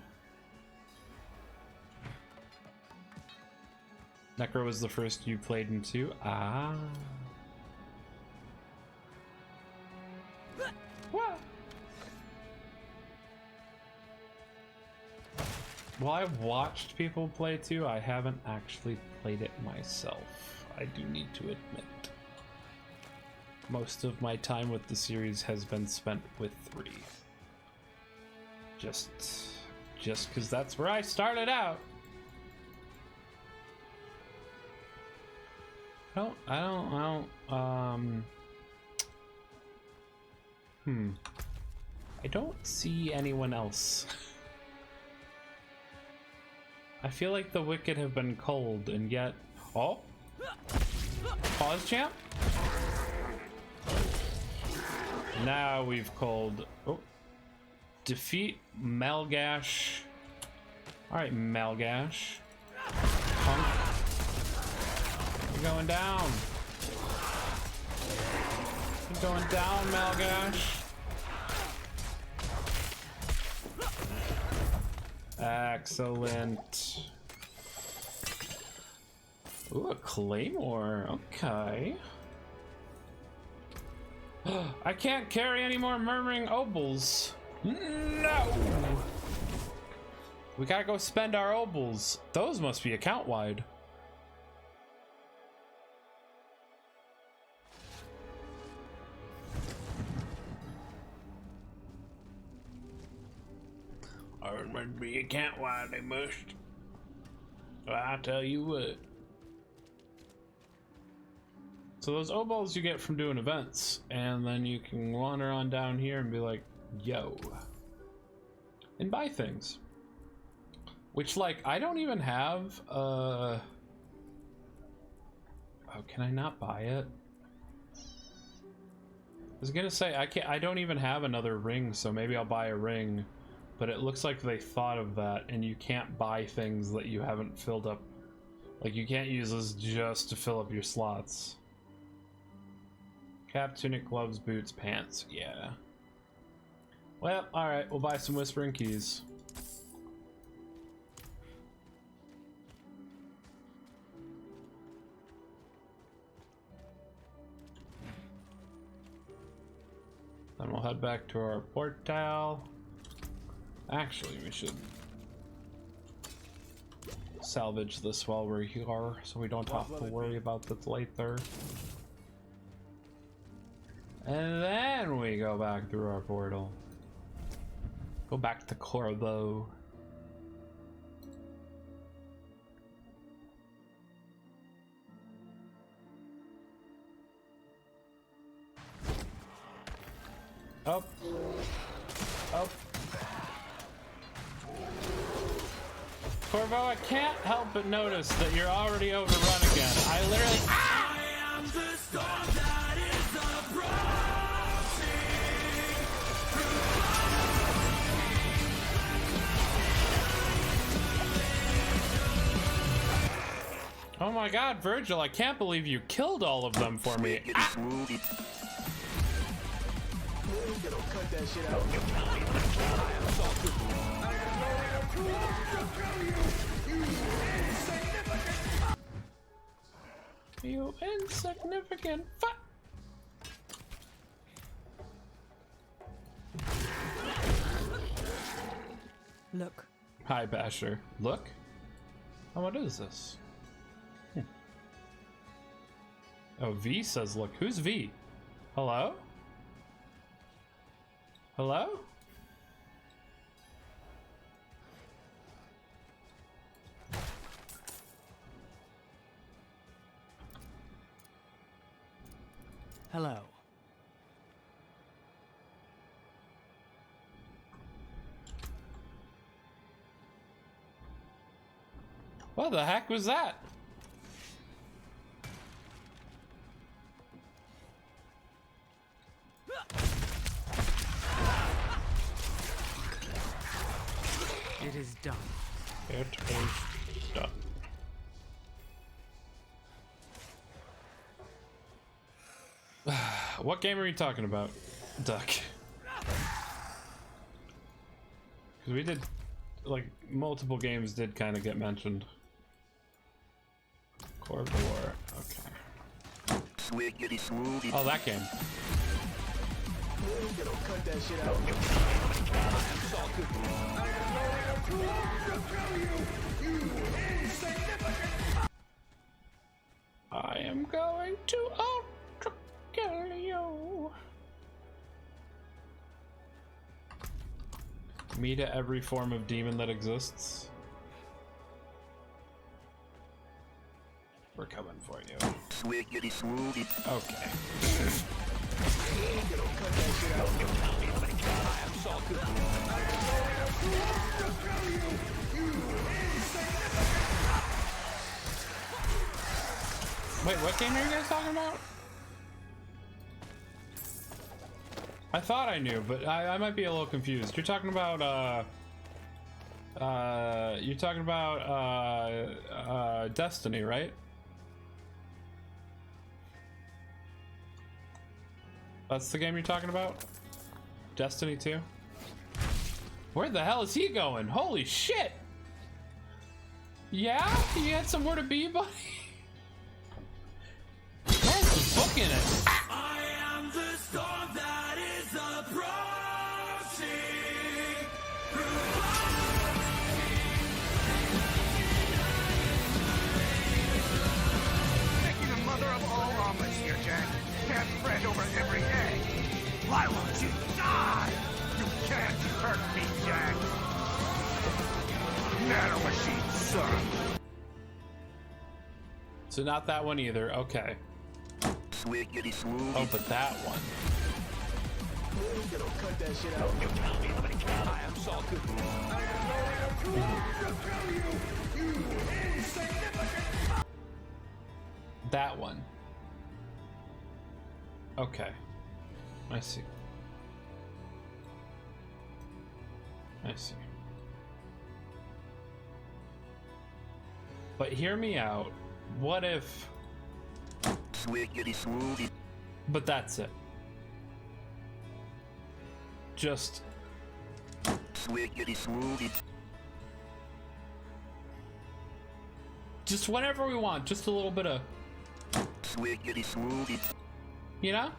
Necro was the first you played into. Ah. What? Well, I've watched people play 2. I haven't actually played it myself. I do need to admit. Most of my time with the series has been spent with 3. Just because that's where I started out. I don't see anyone else. I feel like the wicked have been cold, and yet... Oh! Pause, champ? Now we've cold... Oh. Defeat Malgash. Alright, Malgash. Punk. You're going down. You're going down, Malgash. Excellent. Ooh, a claymore. Okay. I can't carry any more murmuring obols. No! We gotta go spend our obols. Those must be account wide. Or it must be account wide, they must. Well, I'll tell you what. So those obols you get from doing events, and then you can wander on down here and be like, yo. And buy things. Which, like, I don't even have, oh, can I not buy it? I was gonna say, I don't even have another ring, so maybe I'll buy a ring. But it looks like they thought of that, and you can't buy things that you haven't filled up. Like, you can't use this just to fill up your slots. Cap, tunic, gloves, boots, pants. Yeah. Well, alright, we'll buy some Whispering Keys. Then we'll head back to our portal. Actually, we should salvage this while we're here, so we don't have to worry about it later. And then we go back through our portal. Go back to Corvo. Up. Up. Corvo, I can't help but notice that you're already overrun again. I literally... I am the storm that is approaching. Oh my god, Virgil, I can't believe you killed all of them for me. Ah! Cut that shit out. You insignificant fuck. Look. Hi, Basher. Look? Oh, what is this? Oh, V says look. Who's V? Hello? Hello? Hello. What the heck was that? It is done. It is done. What game are you talking about, Duck? Because we did, like, multiple games did kind of get mentioned. Core War, okay. Oh, that game. Cut that shit out. I am going to ultra kill you. Me to every form of demon that exists. We're coming for you. Okay. Wait, what game are you guys talking about? I thought I knew, but I might be a little confused. You're talking about Destiny, right? That's the game you're talking about? Destiny 2? Where the hell is he going? Holy shit! Yeah? He had somewhere to be, buddy? Man's booking it. I am the storm that is approaching. Why won't you die? You can't hurt me, Jack. Nanomachine, son. So not that one either. Okay. Oh, but that one. Cut that shit out. You tell me how many cows I am salted. I have no to tell you, you insignificant. That one. Okay. I see. I see. But hear me out. What if... But that's it. Just... Just whenever we want. Just a little bit of... You know?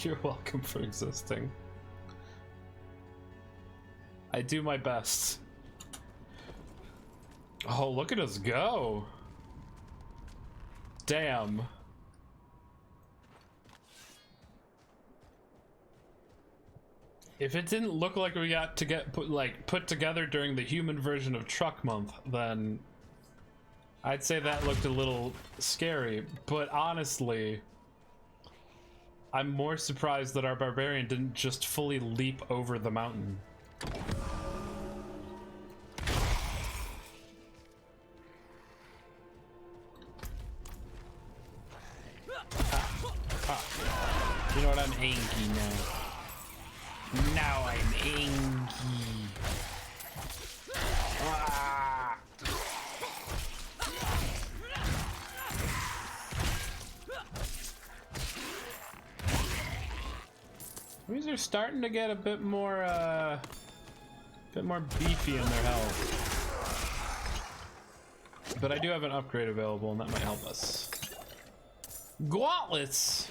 You're welcome for existing. I do my best. Oh, look at us go. Damn. If it didn't look like we got to get put together during the human version of Truck Month, then I'd say that looked a little scary. But honestly, I'm more surprised that our barbarian didn't just fully leap over the mountain. You know what? I'm angry now. Now I'm angry. Ah. These are starting to get a bit more beefy in their health. But I do have an upgrade available, and that might help us. Gauntlets!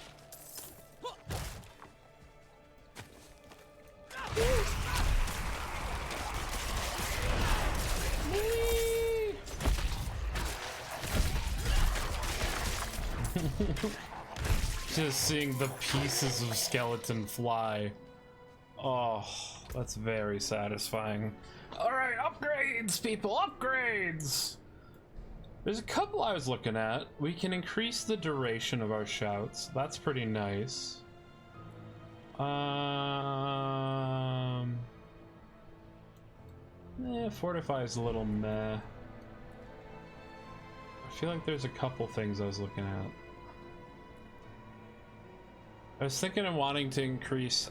Just seeing the pieces of skeleton fly. Oh, that's very satisfying. Alright, upgrades, people, upgrades! There's a couple I was looking at. We can increase the duration of our shouts. That's pretty nice. Fortify is a little meh. I feel like there's a couple things I was looking at. I was thinking of wanting to increase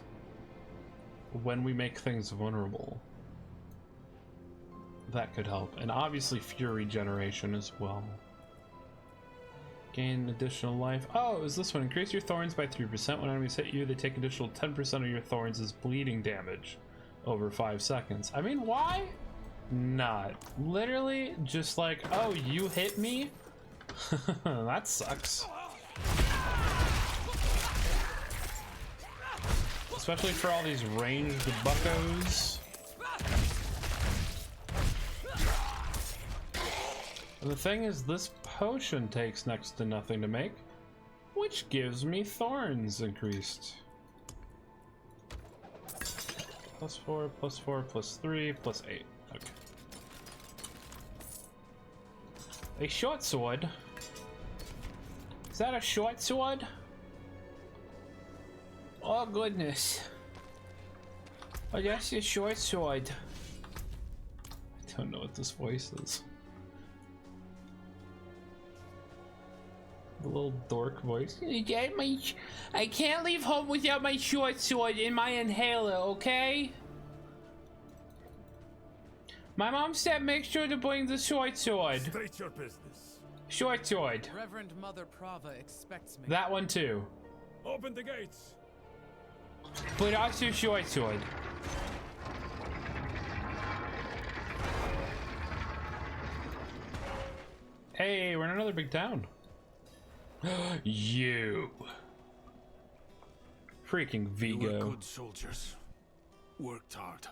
when we make things vulnerable. That could help. And obviously Fury generation as well. Gain additional life. Oh, it was this one. Increase your thorns by 3%. When enemies hit you, they take additional 10% of your thorns as bleeding damage over 5 seconds. I mean, why not? Literally just like, oh, you hit me? That sucks. Especially for all these ranged buckos. And the thing is, this potion takes next to nothing to make, which gives me thorns increased. +4, +4, +3, +8. Okay. A short sword? Is that a short sword? Oh goodness. Oh, that's a short sword. I don't know what this voice is. The little dork voice. I can't leave home without my short sword and my inhaler, okay? My mom said make sure to bring the short sword. State your business. Short sword. Reverend Mother Prava expects me. That one too. Open the gates. But also short sword. Hey, we're in another big town. You. Freaking Vigo. You were good soldiers. Worked hard.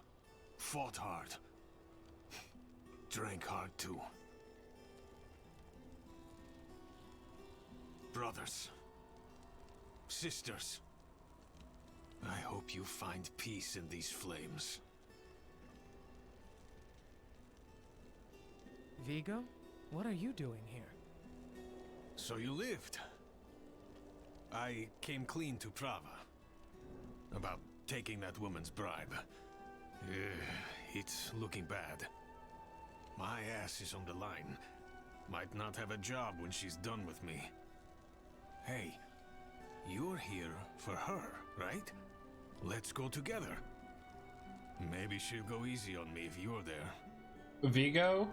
Fought hard. Drank hard too. brothers, sisters. I hope you find peace in these flames. Vigo, what are you doing here? So you lived. I came clean to Prava about taking that woman's bribe. It's looking bad. My ass is on the line. Might not have a job when she's done with me. Hey, you're here for her, right? Let's go together. Maybe she'll go easy on me if you're there. Vigo?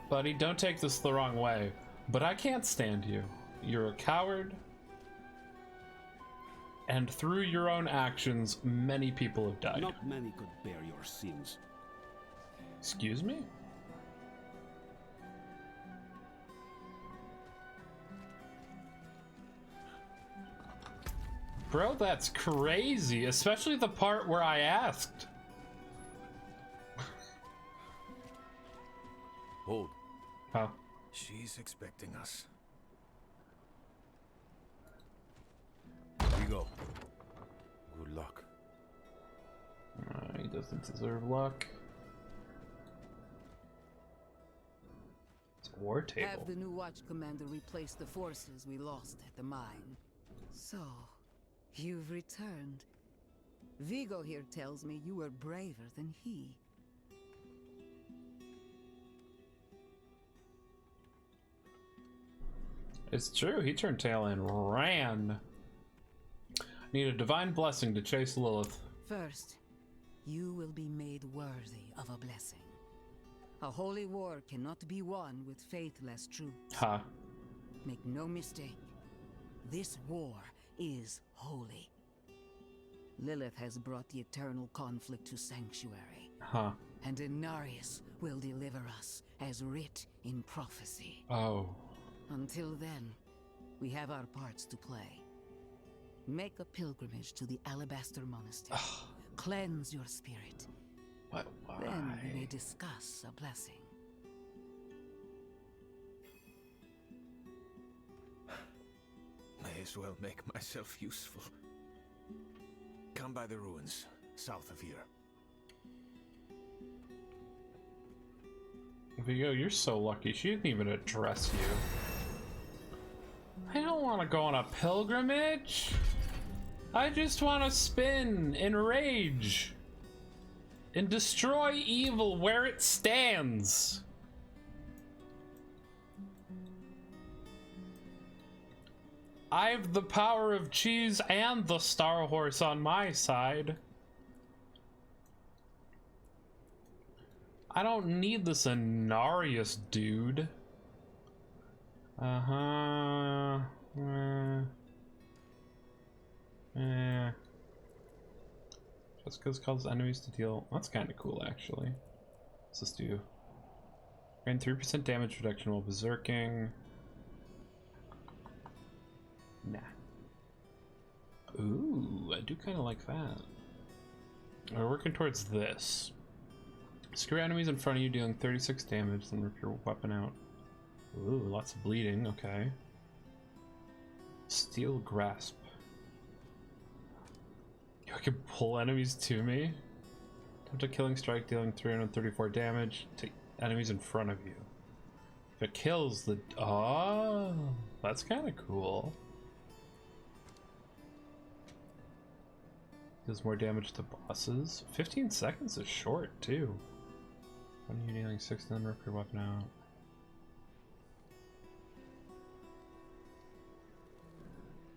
Buddy, don't take this the wrong way, but I can't stand you. You're a coward. And through your own actions, many people have died. Not many could bear your sins. Excuse me? Bro, that's crazy, especially the part where I asked. Hold. Huh? She's expecting us. We go. Good luck. He doesn't deserve luck. It's a war table. Have the new watch commander replace the forces we lost at the mine. So, you've returned. Vigo here tells me you were braver than he. It's true, he turned tail and ran. Need a divine blessing to chase Lilith. First, you will be made worthy of a blessing. A holy war cannot be won with faithless troops. Huh. Make no mistake, this war is holy. Lilith has brought the eternal conflict to Sanctuary. Huh. And Inarius will deliver us as writ in prophecy. Oh. Until then, we have our parts to play. Make a pilgrimage to the Alabaster Monastery. Cleanse your spirit. What? Why? Then we may discuss a blessing. May as well make myself useful. Come by the ruins, south of here. Vigo, you're so lucky. She didn't even address you. I don't want to go on a pilgrimage. I just want to spin in rage and destroy evil where it stands. I've the power of cheese and the Star Horse on my side. I don't need this Inarius dude. Just because causes enemies to deal. That's kind of cool, actually. What's this do? Gain 3% damage reduction while berserking. Nah. Ooh, I do kind of like that. We're working towards this. Screw enemies in front of you, dealing 36 damage, then rip your weapon out. Ooh, lots of bleeding, okay. Steel Grasp. I can pull enemies to me. Attempt a killing strike, dealing 334 damage to enemies in front of you. If it kills the... Oh, that's kind of cool. Does more damage to bosses. 15 seconds is short, too. When you're dealing 6, then rip your weapon out.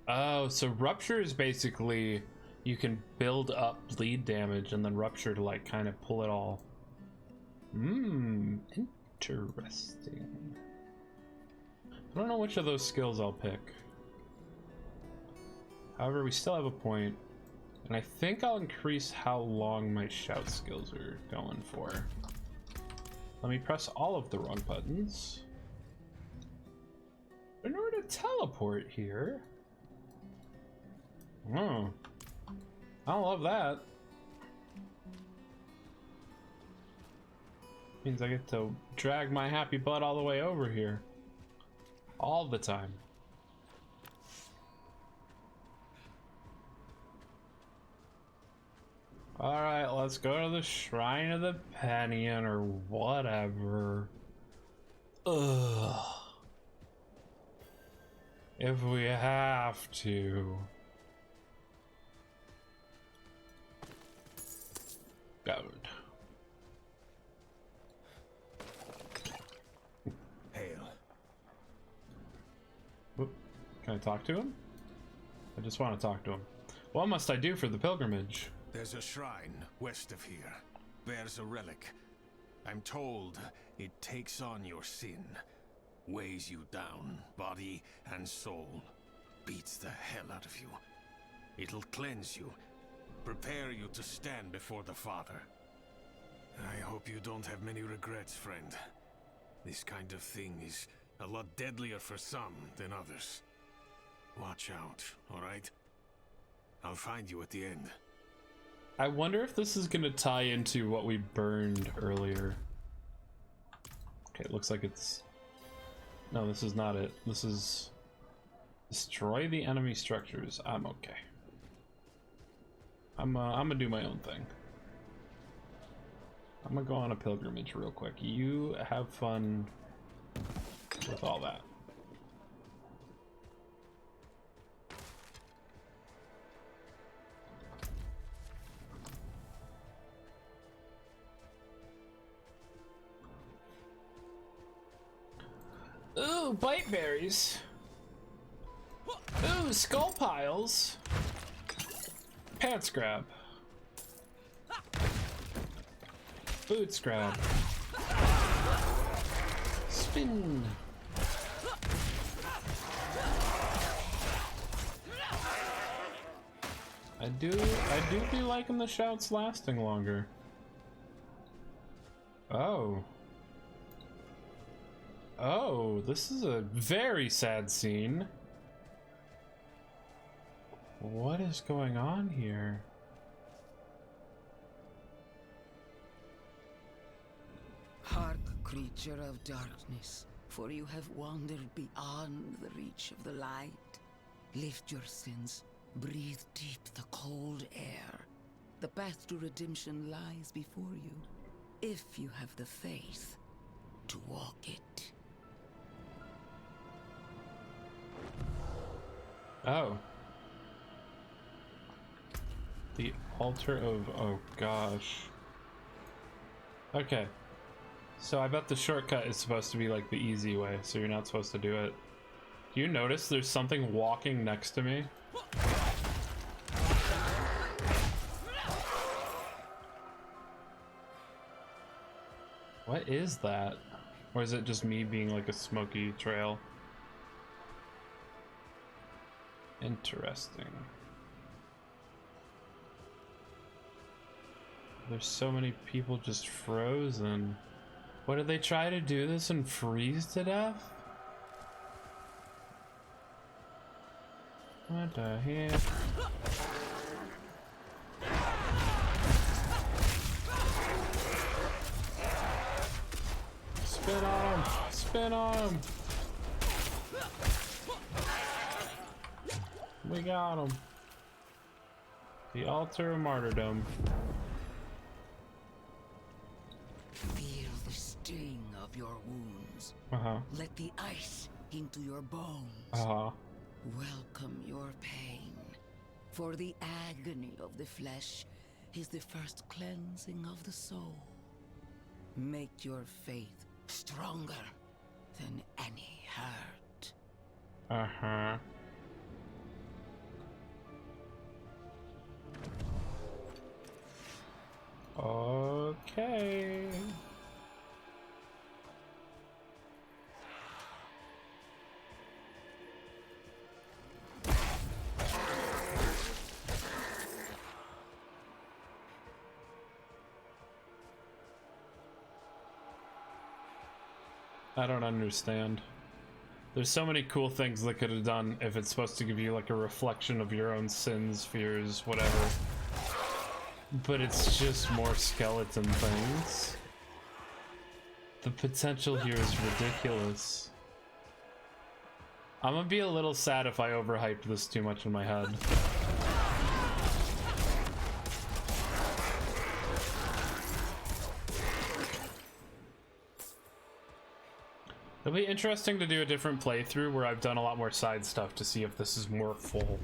Oh, so Rupture is basically... You can build up bleed damage and then Rupture to, like, kind of pull it all. Interesting. I don't know which of those skills I'll pick. However, we still have a point. And I think I'll increase how long my shout skills are going for. Let me press all of the wrong buttons. In order to teleport here. Oh. I don't love that. Means I get to drag my happy butt all the way over here. All the time. Alright, let's go to the Shrine of the Penion or whatever. Ugh. If we have to. Good. Hail. Whoop. Can I talk to him? I just want to talk to him. What must I do for the pilgrimage? There's a shrine west of here. Bears a relic. I'm told it takes on your sin. Weighs you down, body and soul. Beats the hell out of you. It'll cleanse you. Prepare you to stand before the Father. I hope you don't have many regrets, friend. This kind of thing is a lot deadlier for some than others. Watch out, alright? I'll find you at the end. I wonder if this is gonna tie into what we burned earlier. Okay, it looks like it's... No, this is not it. This is... Destroy the enemy structures. I'm okay. I'm gonna do my own thing. I'm gonna go on a pilgrimage real quick. You have fun with all that. Ooh, bite berries. Ooh, skull piles. Pants grab. Boots grab. Spin. I do be liking the shouts lasting longer. Oh. Oh, this is a very sad scene. What is going on here? Hark, creature of darkness, for you have wandered beyond the reach of the light. Lift your sins, breathe deep the cold air. The path to redemption lies before you, if you have the faith to walk it. Oh. The altar of... oh gosh. Okay. So I bet the shortcut is supposed to be like the easy way, so you're not supposed to do it. Do you notice there's something walking next to me? What is that? Or is it just me being like a smoky trail? Interesting. There's so many people just frozen. What, did they try to do this and freeze to death? What the heck? Spin on him! Spin on him! We got him. The altar of martyrdom. Feel the sting of your wounds. Let the ice into your bones. Welcome your pain. For the agony of the flesh is the first cleansing of the soul. Make your faith stronger than any hurt. Okay. I don't understand. There's so many cool things they could have done if it's supposed to give you like a reflection of your own sins, fears, whatever. But it's just more skeleton things. The potential here is ridiculous. I'm gonna be a little sad if I overhyped this too much in my head. It'll be interesting to do a different playthrough where I've done a lot more side stuff to see if this is more full.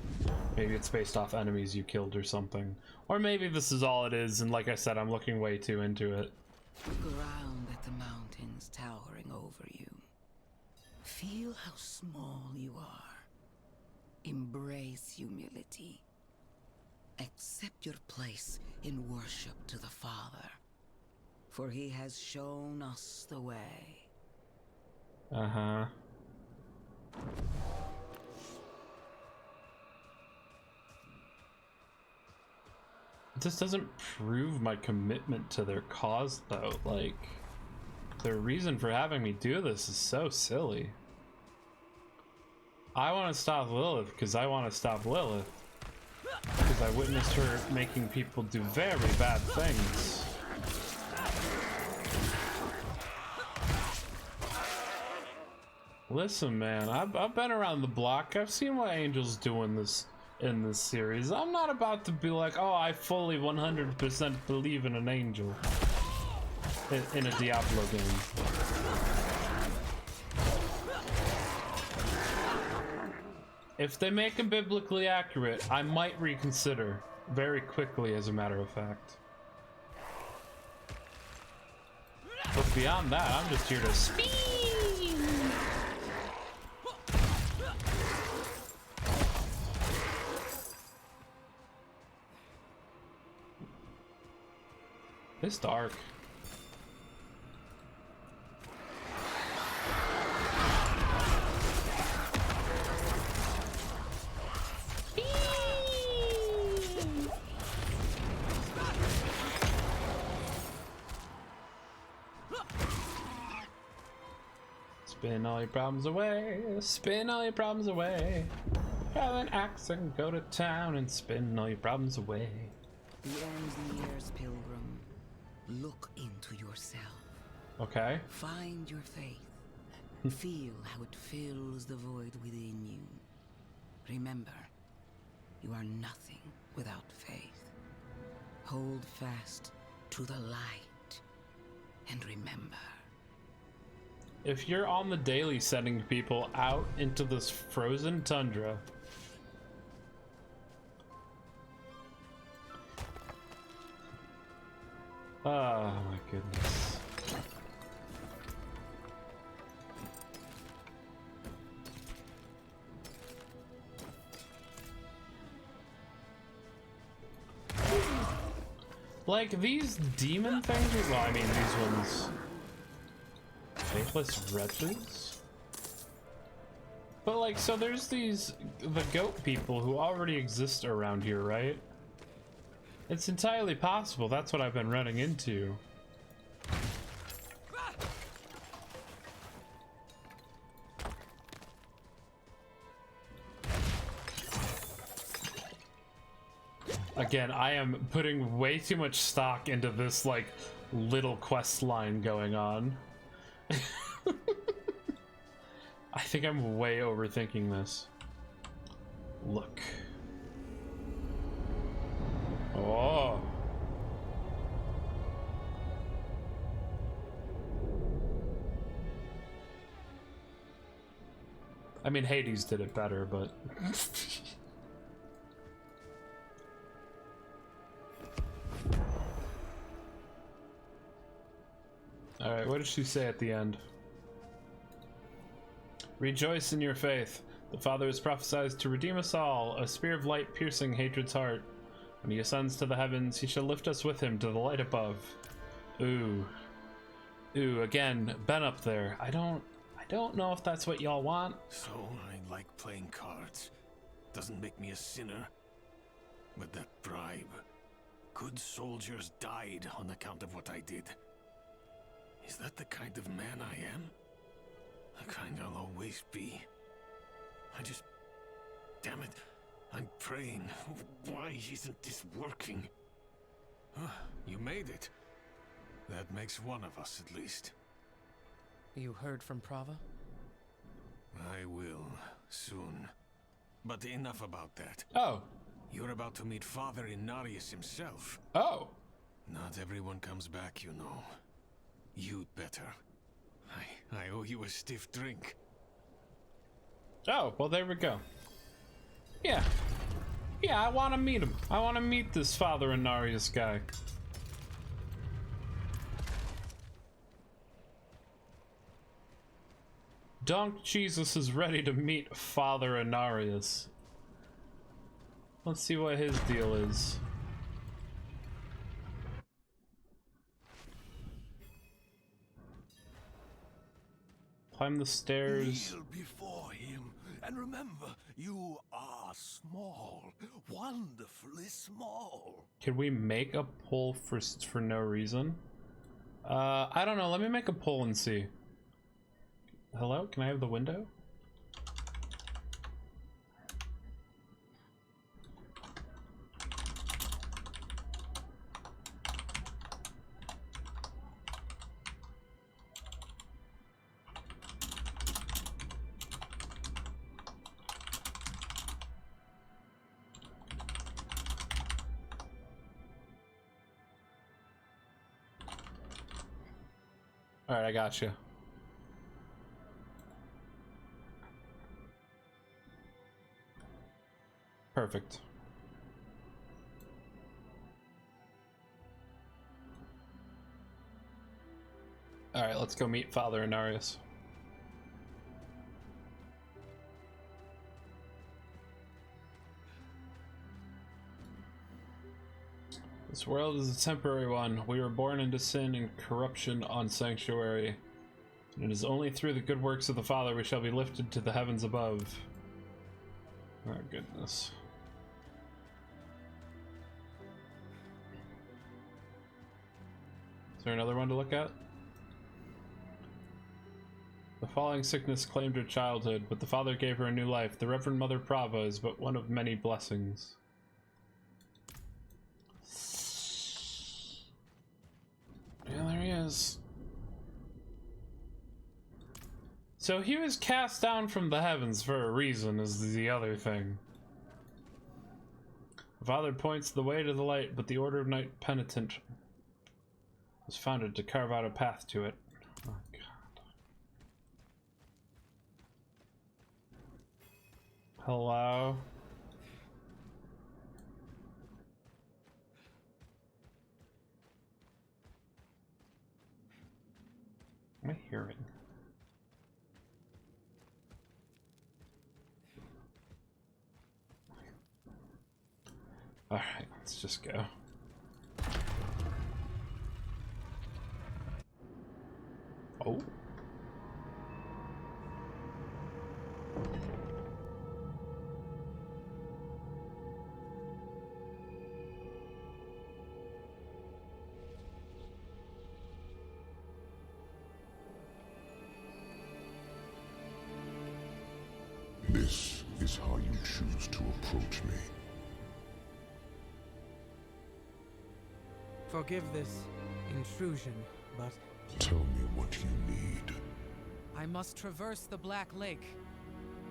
Maybe it's based off enemies you killed or something. Or maybe this is all it is, and like I said, I'm looking way too into it. Look around at the mountains towering over you. Feel how small you are. Embrace humility. Accept your place in worship to the Father, for he has shown us the way. Uh-huh. This doesn't prove my commitment to their cause, though. Like, their reason for having me do this is so silly. I want to stop Lilith because I want to stop Lilith. Because I witnessed her making people do very bad things. Listen, man, I've been around the block. I've seen what Angel's doing in this series. I'm not about to be like, oh, I fully 100% believe in an Angel in a Diablo game. If they make him biblically accurate, I might reconsider very quickly, as a matter of fact. But beyond that, I'm just here to speak. It's dark. Spin all your problems away, spin all your problems away. Have an axe and go to town and spin all your problems away. The end nears, pilgrim. Look into yourself. Okay. Find your faith. Feel how it fills the void within you. Remember, you are nothing without faith. Hold fast to the light and remember. If you're on the daily sending people out into this frozen tundra, oh my goodness. Like these demon things, well, I mean these ones. Faithless wretches? But like, so there's the goat people who already exist around here, right? It's entirely possible that's what I've been running into. Again, I am putting way too much stock into this like little quest line going on. I think I'm way overthinking this. Look. Oh. I mean, Hades did it better, but... Alright, what did she say at the end? Rejoice in your faith. The Father has prophesied to redeem us all, a spear of light piercing hatred's heart. When he ascends to the heavens, he shall lift us with him to the light above. Ooh. Ooh, again, Ben up there. I don't know if that's what y'all want. So, I like playing cards. Doesn't make me a sinner. But that bribe. Good soldiers died on account of what I did. Is that the kind of man I am? The kind I'll always be. Damn it. I'm praying. Why isn't this working? You made it. That makes one of us at least. You heard from Prava? I will, soon. But enough about that. Oh. You're about to meet Father Inarius himself. Oh. Not everyone comes back, you know. You'd better. I owe you a stiff drink. Oh, well, there we go. Yeah. Yeah, I want to meet him. I want to meet this Father Inarius guy. Donk Jesus is ready to meet Father Inarius. Let's see what his deal is. Climb the stairs. Kneel before him, and remember, you are small, wonderfully small. Can we make a poll for no reason? I don't know. Let me make a poll and see. Hello? Can I have the window? Alright, I got you. Perfect. Alright, let's go meet Father Inarius. This world is a temporary one. We were born into sin and corruption on Sanctuary. And it is only through the good works of the Father we shall be lifted to the heavens above. Oh, goodness. Is there another one to look at? The falling sickness claimed her childhood, but the Father gave her a new life. The Reverend Mother Prava is but one of many blessings. Yeah, there he is. So he was cast down from the heavens for a reason, is the other thing. The Father points the way to the light, but the Order of Knight Penitent was founded to carve out a path to it. Oh, God. Hello? What am I hearing? Alright, let's just go. Oh. This is how you choose to approach me. Forgive this intrusion, but Tell me what you need. I must traverse the Black Lake,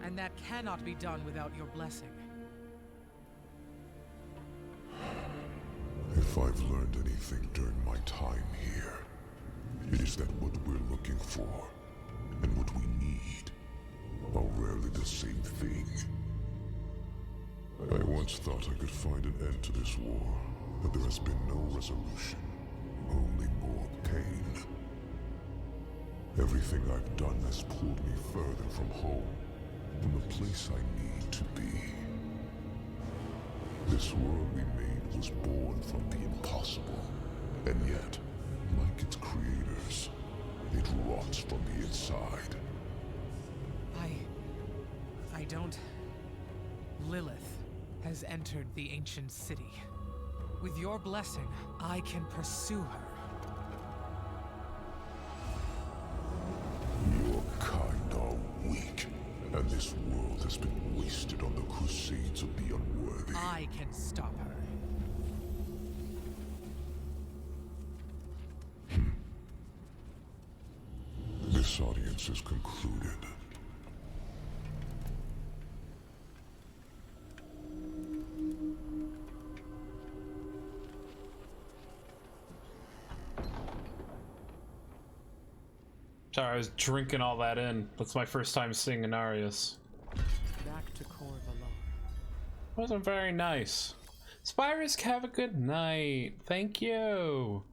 and that cannot be done without your blessing. If I've learned anything during my time here, it is that what we're looking for and what we need are rarely the same thing. I once thought I could find an end to this war, but there has been no resolution, only more pain. Everything I've done has pulled me further from home, from the place I need to be. This world we made was born from the impossible, and yet, like its creators, it rots from the inside. I don't... Lilith has entered the ancient city. With your blessing, I can pursue her. Your kind are weak, and this world has been wasted on the crusades of the unworthy. I can stop her. This audience is concluded. Sorry, I was drinking all that in. That's my first time seeing Inarius. Back to Corvalar. Wasn't very nice. Spyrisk, have a good night. Thank you.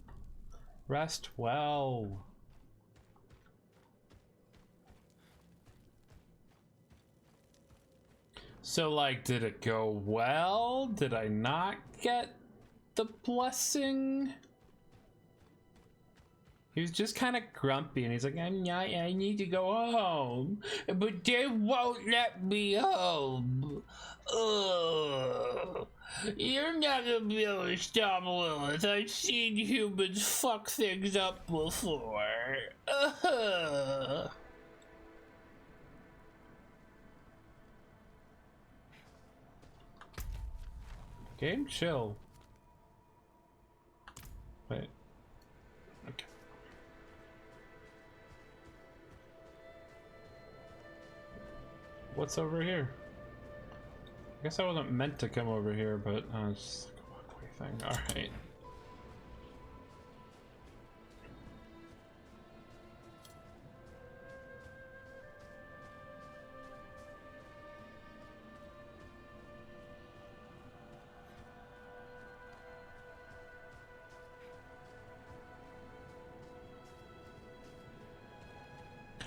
Rest well. So, like, did it go well? Did I not get the blessing? He was just kind of grumpy, and he's like, I need to go home, but they won't let me home. Ugh. You're not gonna be able to stop Lilith. I've seen humans fuck things up before. Game chill. Wait. Okay. What's over here? I guess I wasn't meant to come over here, but it's just like a walkway thing. Alright.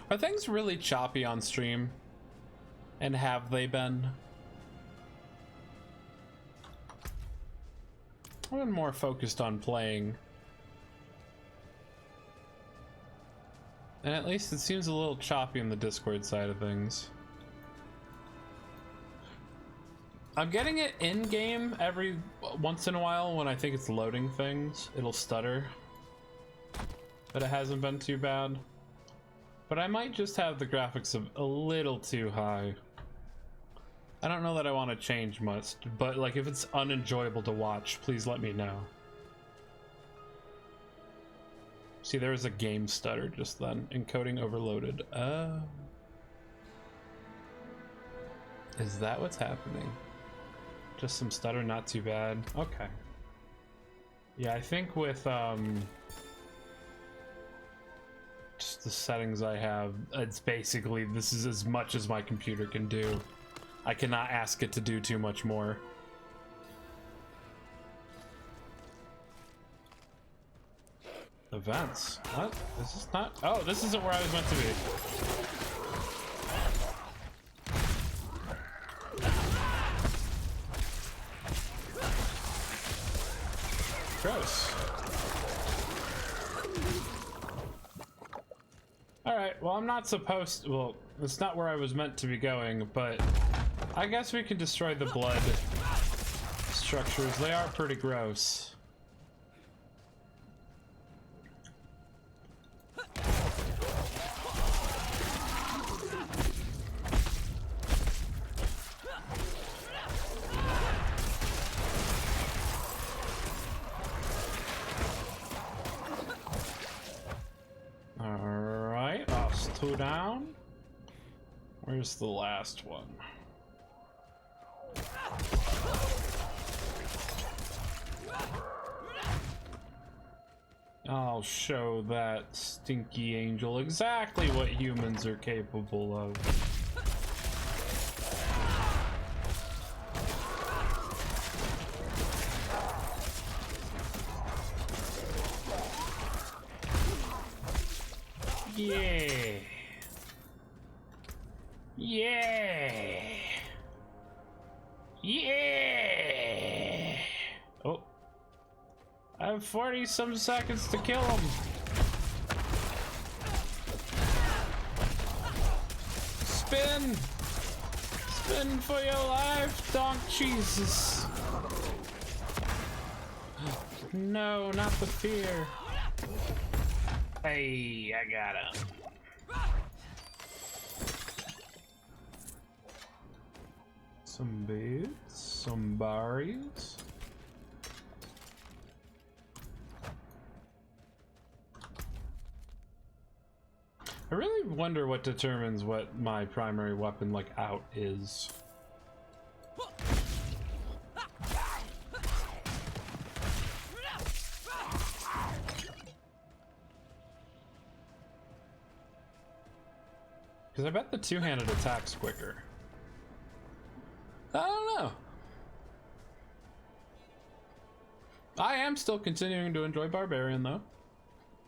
Are things really choppy on stream? And have they been? I've been more focused on playing. And at least it seems a little choppy on the Discord side of things. I'm getting it in-game every once in a while when I think it's loading things. It'll stutter. But it hasn't been too bad. But I might just have the graphics a little too high. I don't know that I want to change much, but like if it's unenjoyable to watch, please let me know. See, there was a game stutter just then. Encoding overloaded. Is that what's happening? Just some stutter, not too bad. Okay. Yeah, I think with just the settings I have, it's basically, this is as much as my computer can do. I cannot ask it to do too much more. Events? What? This is not... Oh, this isn't where I was meant to be. Gross. Alright, well I'm not supposed to, well, it's not where I was meant to be going, but I guess we can destroy the blood structures. They are pretty gross. Alright, lost two down. Where's the last one? I'll show that stinky angel exactly what humans are capable of. Yeah. Yeah. Yeah. Oh. I have 40 some seconds to kill him. Spin. Spin for your life, donk Jesus. No, not the fear. Hey, I got him. Some boots, some berries. I really wonder what determines what my primary weapon, like, out is. Because I bet the two-handed attack's quicker. I don't know. I am still continuing to enjoy Barbarian, though.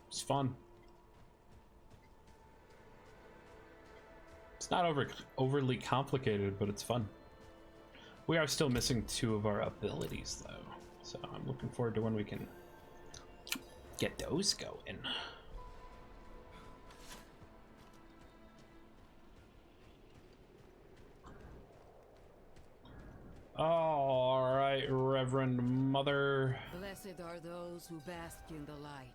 It's fun. It's not overly complicated, but it's fun. We are still missing 2 of our abilities, though. So I'm looking forward to when we can get those going. All right, Reverend Mother. Blessed are those who bask in the light.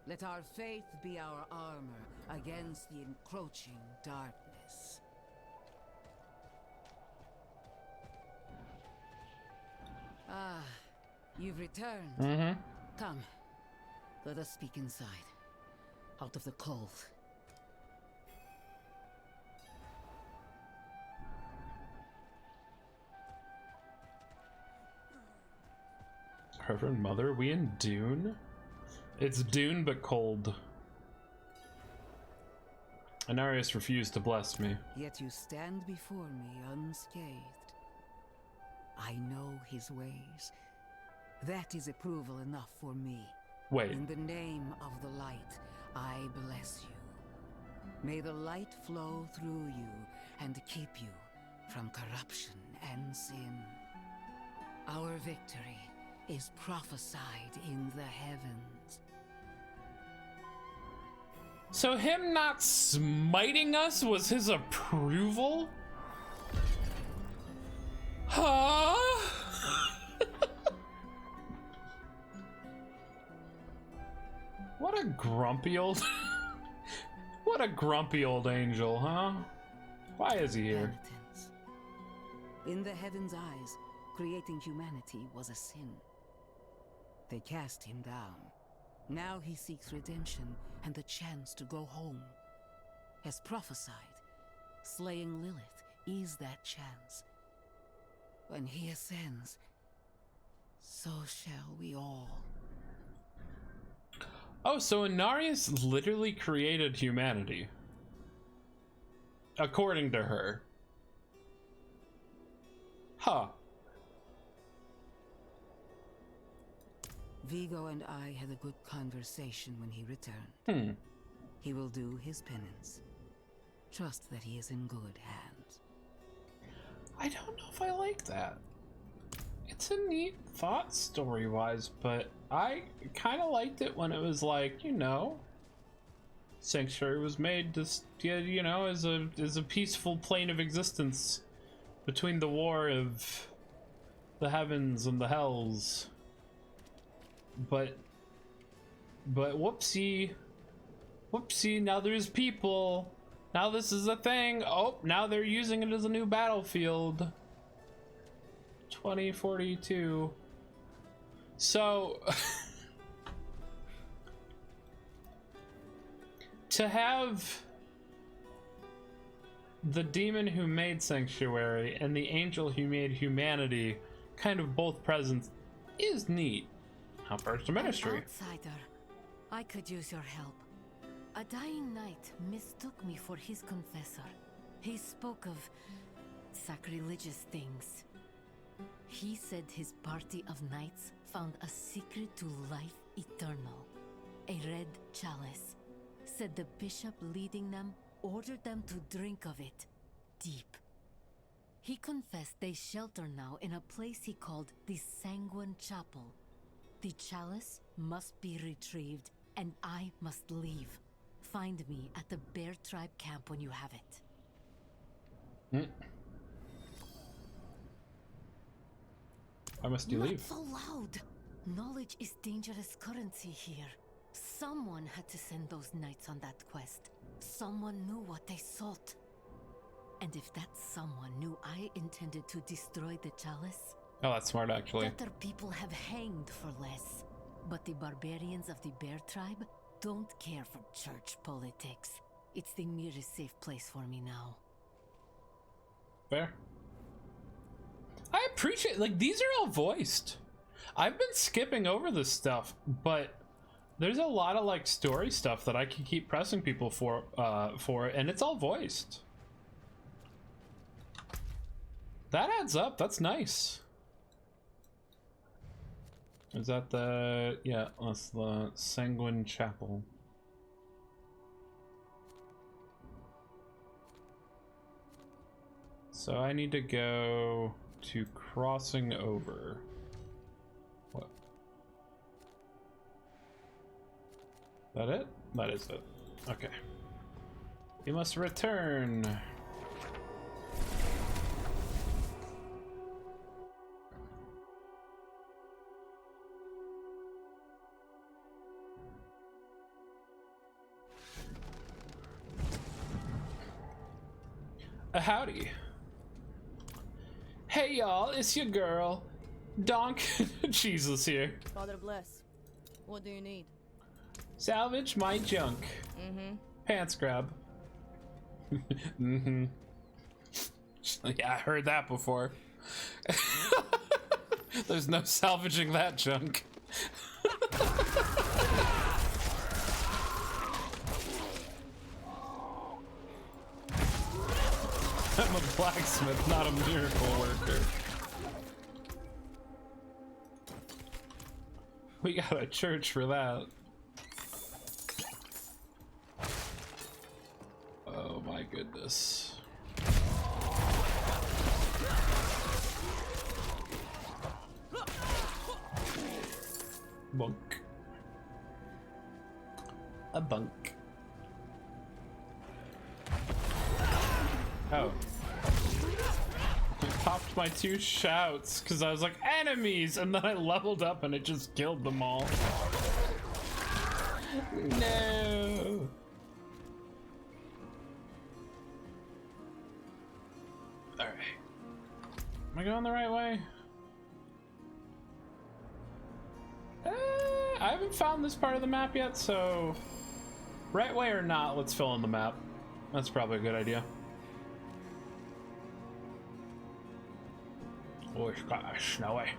Let our faith be our armor against the encroaching darkness. Ah, you've returned. Mm-hmm. Come, let us speak inside, out of the cold. Reverend Mother, we in Dune? It's Dune, but cold. Anarius refused to bless me. Yet you stand before me unscathed. I know his ways. That is approval enough for me. Wait. In the name of the light, I bless you. May the light flow through you and keep you from corruption and sin. Our victory is prophesied in the heavens. So him not smiting us was his approval? Huh? What a grumpy old... What a grumpy old angel, huh? Why is he here? Penitence. In the heavens' eyes, creating humanity was a sin. They cast him down. Now he seeks redemption and the chance to go home. As prophesied, slaying Lilith is that chance. When he ascends, so shall we all. Oh, so Inarius literally created humanity. According to her. Huh. Vigo and I had a good conversation when he returned. He will do his penance. Trust that he is in good hands. I don't know if I like that. It's a neat thought story-wise, but I kind of liked it when it was like, you know, Sanctuary was made to, you know, as a peaceful plane of existence between the war of the heavens and the hells. But whoopsie, now there's people. Now this is a thing. Oh, now they're using it as a new battlefield. 2042. So to have the demon who made Sanctuary and the angel who made humanity kind of both present is neat. How first to ministry? An outsider. I could use your help. A dying knight mistook me for his confessor. He spoke of sacrilegious things. He said his party of knights found a secret to life eternal. A red chalice. Said the bishop leading them ordered them to drink of it. Deep. He confessed they shelter now in a place he called the Sanguine Chapel. The chalice must be retrieved, and I must leave. Find me at the Bear Tribe camp when you have it. Why must you leave? Not so loud! Knowledge is dangerous currency here. Someone had to send those knights on that quest. Someone knew what they sought. And if that someone knew I intended to destroy the chalice... Oh, that's smart, actually. Better people have hanged for less. But the barbarians of the Bear Tribe don't care for church politics. It's the nearest safe place for me now. Fair. I appreciate, like, these are all voiced. I've been skipping over this stuff, but There's a lot of like story stuff that I can keep pressing people for, and it's all voiced. That adds up. That's nice. Is that the... yeah, that's the Sanguine Chapel. So I need to go to crossing over. What? That it? That is it. Okay. You must return. Howdy. Hey y'all, it's your girl, Donk Jesus here. Father bless. What do you need? Salvage my junk. Mm-hmm. Pants grab. Mm-hmm. Yeah, I heard that before. There's no salvaging that junk. I'm a blacksmith, not a miracle worker. We got a church for that. Oh my goodness. Bunk. A bunk. Oh. It popped my 2 shouts because I was like, enemies! And then I leveled up and it just killed them all. No! Alright. Am I going the right way? I haven't found this part of the map yet, so... right way or not, let's fill in the map. That's probably a good idea. Oh, it's got snowy.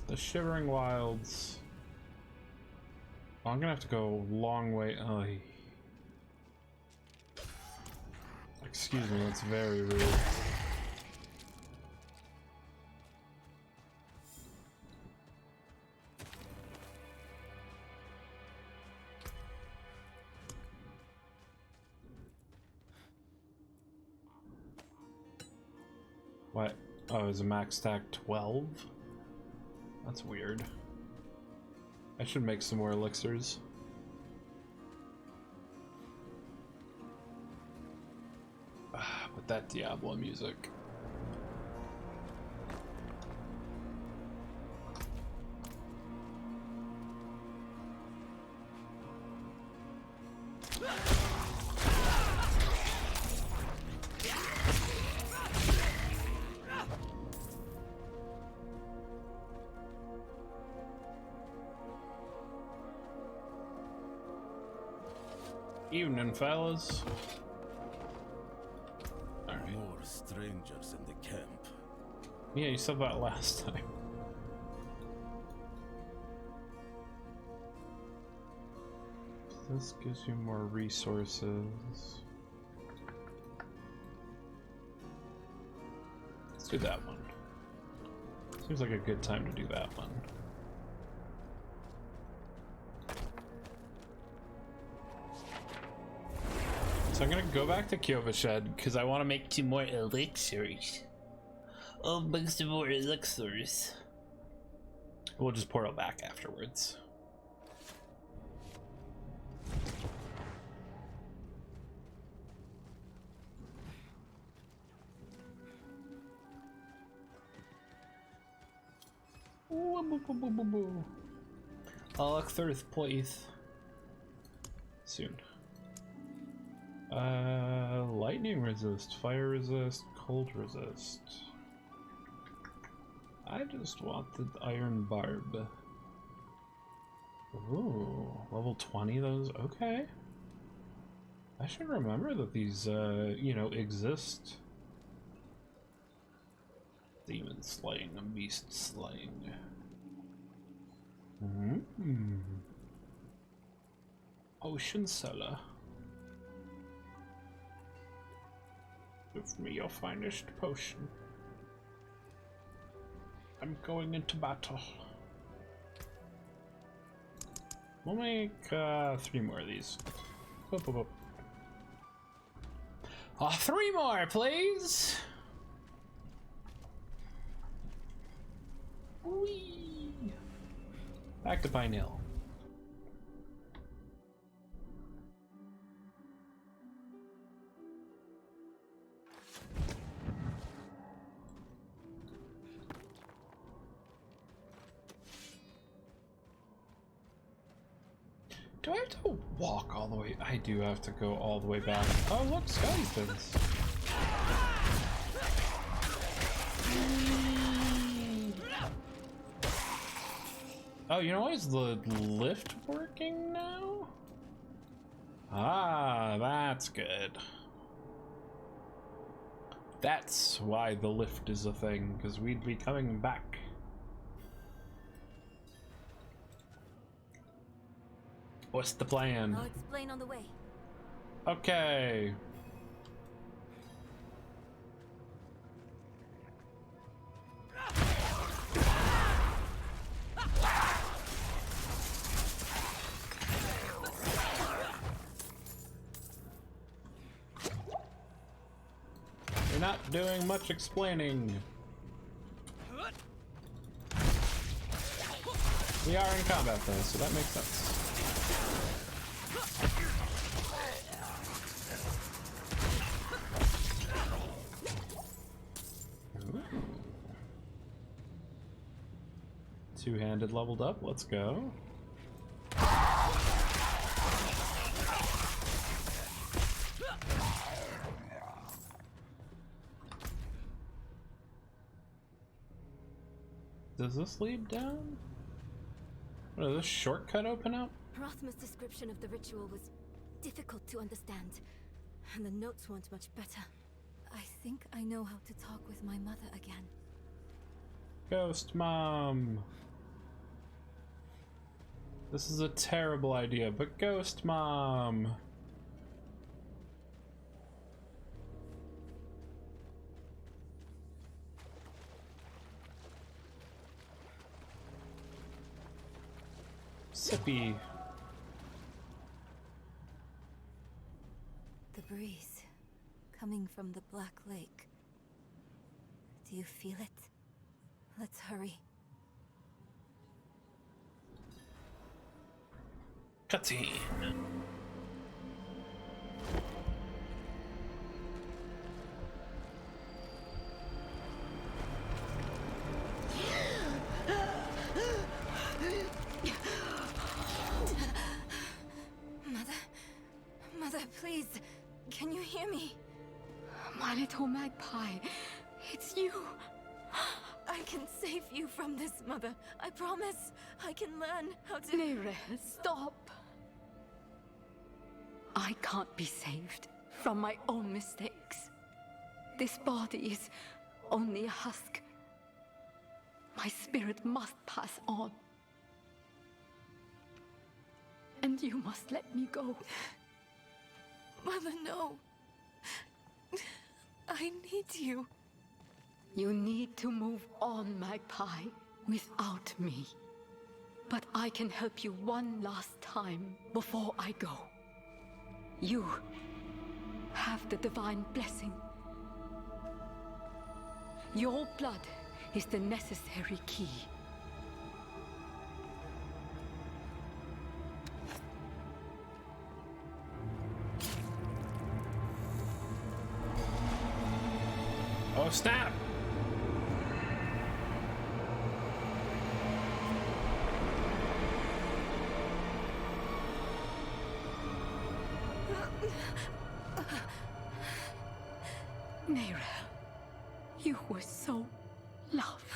The Shivering Wilds. Oh, I'm gonna have to go a long way. Oh, excuse me, that's very rude. What? Oh, is a max stack 12? That's weird. I should make some more elixirs. But that Diablo music. Evening, fellas. Alright. More strangers in the camp. Yeah, you said that last time. This gives you more resources. Let's do that one. Seems like a good time to do that one. So I'm gonna go back to Kyovashed because I want to make 2 more elixirs. Oh, make some more elixirs. We'll just portal back afterwards. Elixirs, please. Soon. Lightning resist, fire resist, cold resist. I just want the iron barb. Ooh, level 20 those, okay. I should remember that these, you know, exist. Demon slaying, beast slaying. Ocean cellar. Give me your finest potion. I'm going into battle. We'll make 3 more of these. Boop, boop, boop. Oh, 3 more, please. Whee! Back to Pine Hill. Do I have to walk all the way? I do have to go all the way back. Oh, look, skeletons. Oh, you know what? Is the lift working now? Ah, that's good. That's why the lift is a thing, because we'd be coming back. What's the plan? I'll explain on the way. Okay. You're not doing much explaining. We are in combat though, so that makes sense. Two-handed leveled up, let's go. Does this lead down? What, does this shortcut open up? Rothma's description of the ritual was difficult to understand, and the notes weren't much better. I think I know how to talk with my mother again. Ghost Mom. This is a terrible idea, but Ghost Mom. Sippy. The breeze coming from the Black Lake. Do you feel it? Let's hurry. Cutscene. Mother, please, can you hear me? My little magpie, it's you. I can save you from this, Mother. I promise. I can learn how to... Nere, stop. I can't be saved from my own mistakes. This body is only a husk. My spirit must pass on. And you must let me go. Mother, no. I need you. You need to move on, Magpie, without me. But I can help you one last time before I go. You have the divine blessing. Your blood is the necessary key. Oh, snap! Nere, you were so loved.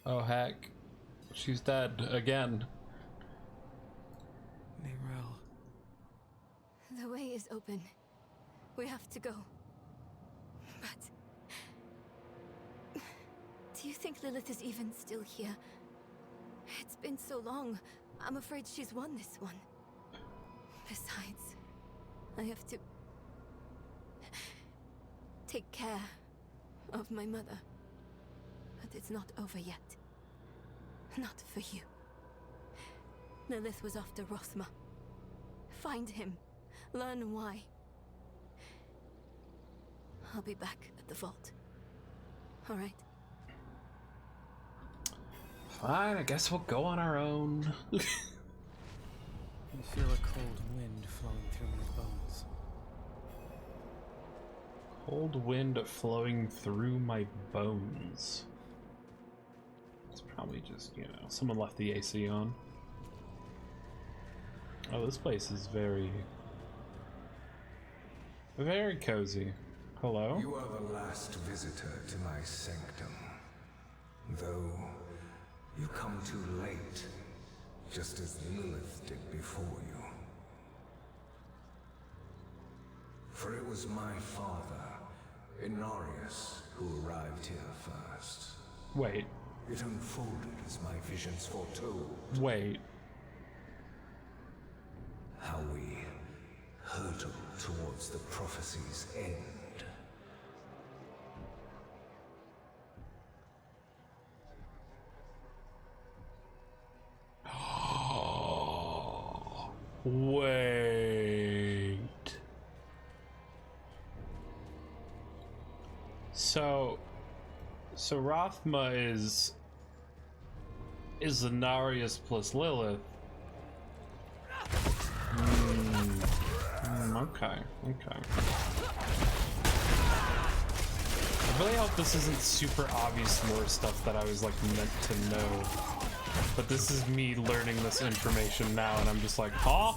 Oh, heck. She's dead again. The way is open. We have to go. Do you think Lilith is even still here? It's been so long. I'm afraid she's won this one. Besides, I have to take care of my mother. But it's not over yet. Not for you. Lilith was after Rothma. Find him. Learn why. I'll be back at the vault. All right? Fine, I guess we'll go on our own. You feel a cold wind flowing through my bones. Cold wind flowing through my bones. It's probably just, you know, someone left the AC on. Oh, this place is very cozy. Hello? You are the last visitor to my sanctum. Though you come too late, just as Lilith did before you. For it was my father, Inarius, who arrived here first. Wait. It unfolded as my visions foretold. Wait. How we hurtled towards the prophecy's end. Wait. So Rothma is Inarius plus Lilith. Okay. I really hope this isn't super obvious lore stuff that I was like meant to know. But this is me learning this information now and I'm just like, huh?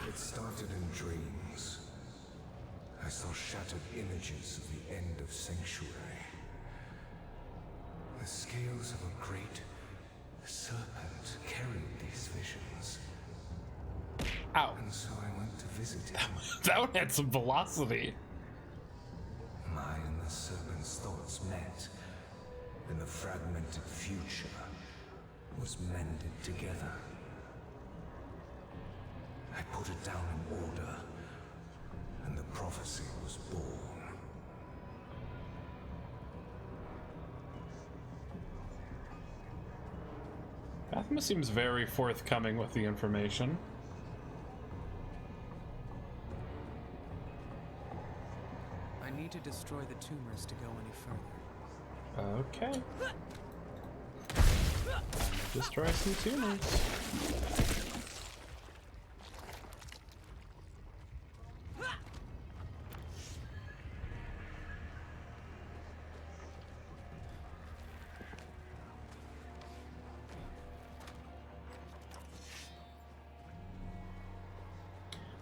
It started in dreams. I saw shattered images of the end of Sanctuary. The scales of a great serpent carried these visions. Ow. And so I went to visit him. That one had some velocity. Mine and the serpent's thoughts met, and the fragmented future was mended together. I put it down in order, and the prophecy was born. Athma seems very forthcoming with the information. I need to destroy the tumors to go any further. Okay. Destroy some tumors.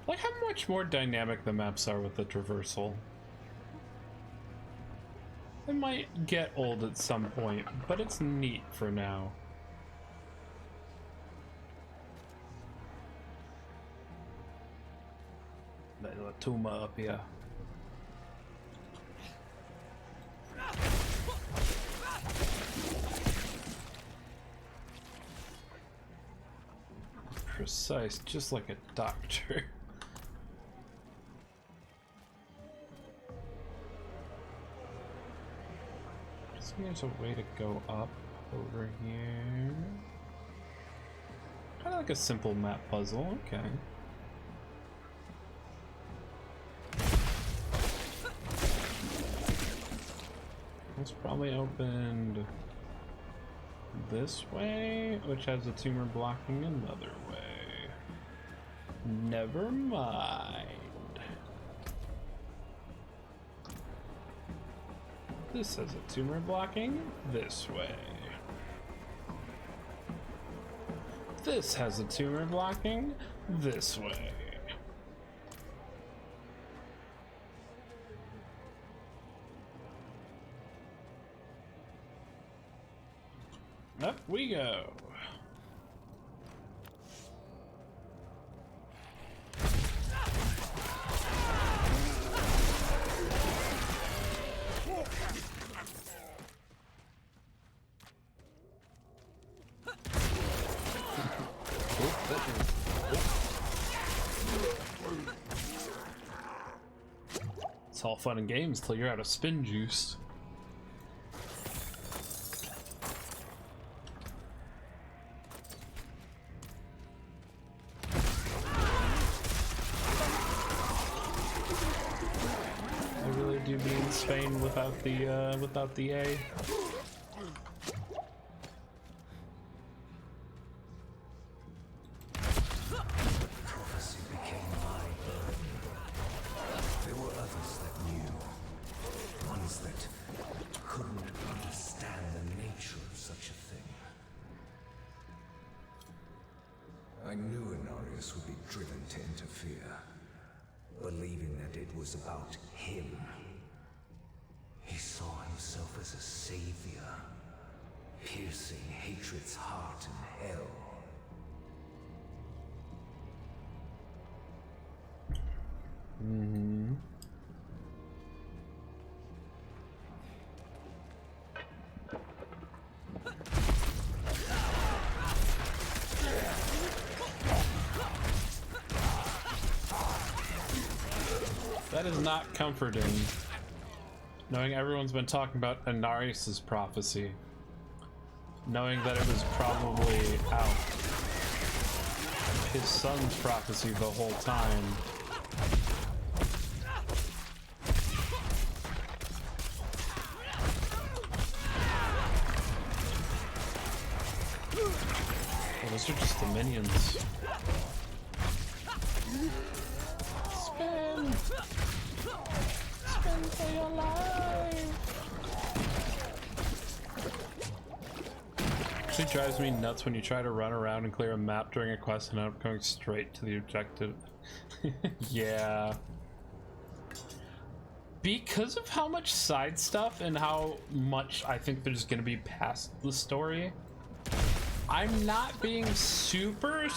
Like how much more dynamic the maps are with the traversal. It might get old at some point, but it's neat for now. There's a tumor up here. Precise, just like a doctor. There's a way to go up over here. Kind of like a simple map puzzle, okay. It's probably opened this way, which has a tumor blocking another way. Never mind. This has a tumor blocking this way. This has a tumor blocking this way. Up we go. It's all fun and games till you're out of spin juice. I really do be in Spain without the A. About him. He saw himself as a savior, piercing hatred's heart in hell. Mm-hmm. That is not comforting, knowing everyone's been talking about Inarius' prophecy, knowing that it was probably out his son's prophecy the whole time. Oh, those are just the minions. Spin! Spin for your life! Actually drives me nuts when you try to run around and clear a map during a quest and end up going straight to the objective. Yeah. Because of how much side stuff and how much I think there's gonna be past the story, I'm not being super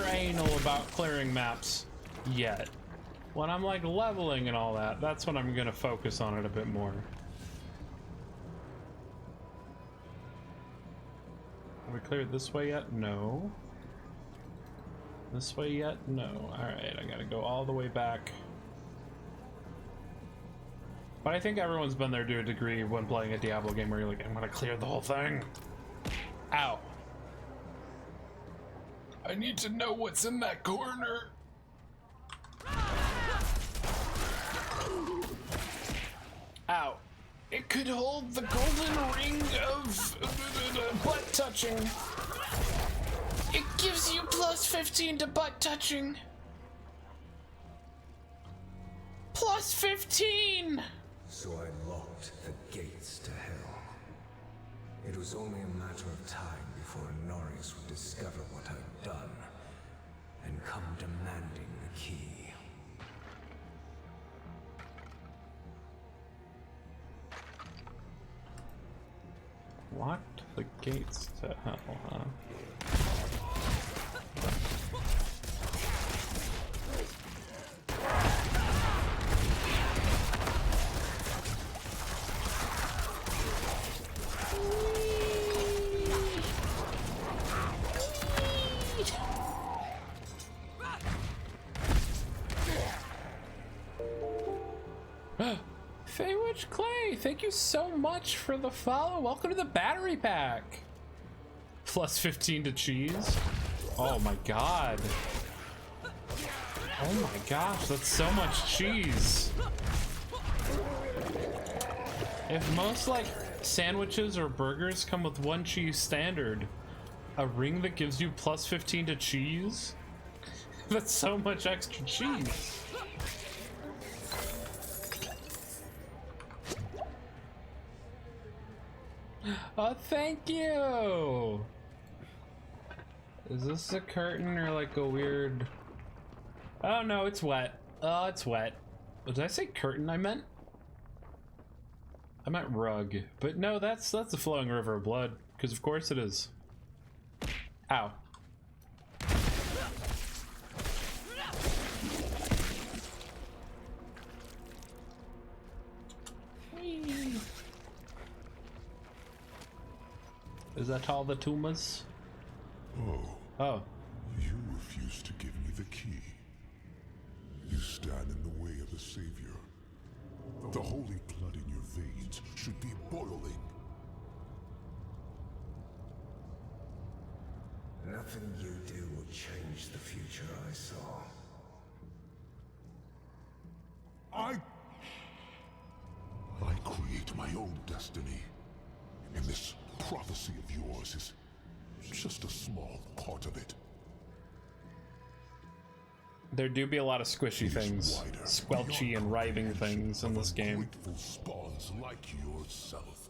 anal about clearing maps yet. When I'm like leveling and all that, that's when I'm gonna focus on it a bit more. Have we cleared this way yet? No. This way yet? No. Alright, I gotta go all the way back. But I think everyone's been there to a degree when playing a Diablo game where you're like, I'm gonna clear the whole thing. Ow. I need to know what's in that corner. Ow. It could hold the golden ring of butt touching. It gives you plus 15 to butt touching. Plus 15! So I locked the gates to hell. It was only a matter of time before Inarius would discover what I'd done and come demanding the key. Locked the gates to hell, huh? Faywitch Clay, thank you so much for the follow. Welcome to the battery pack. Plus 15 to cheese. Oh my god. Oh my gosh, that's so much cheese. If most like sandwiches or burgers come with one cheese standard, a ring that gives you plus 15 to cheese? That's so much extra cheese. Oh, thank you. Is this a curtain or like a weird... Oh no, it's wet. Oh, it's wet. Did I say curtain? I meant rug. But no, that's a flowing river of blood. Because of course it is. Ow. Is that all the tumors? Oh. You refuse to give me the key. You stand in the way of the Savior. The holy blood in your veins should be boiling. Nothing you do will change the future I saw. I create my own destiny. And this prophecy of yours is just a small part of it. There do be a lot of squishy things, squelchy and writhing things in this game. Spawns like yourself.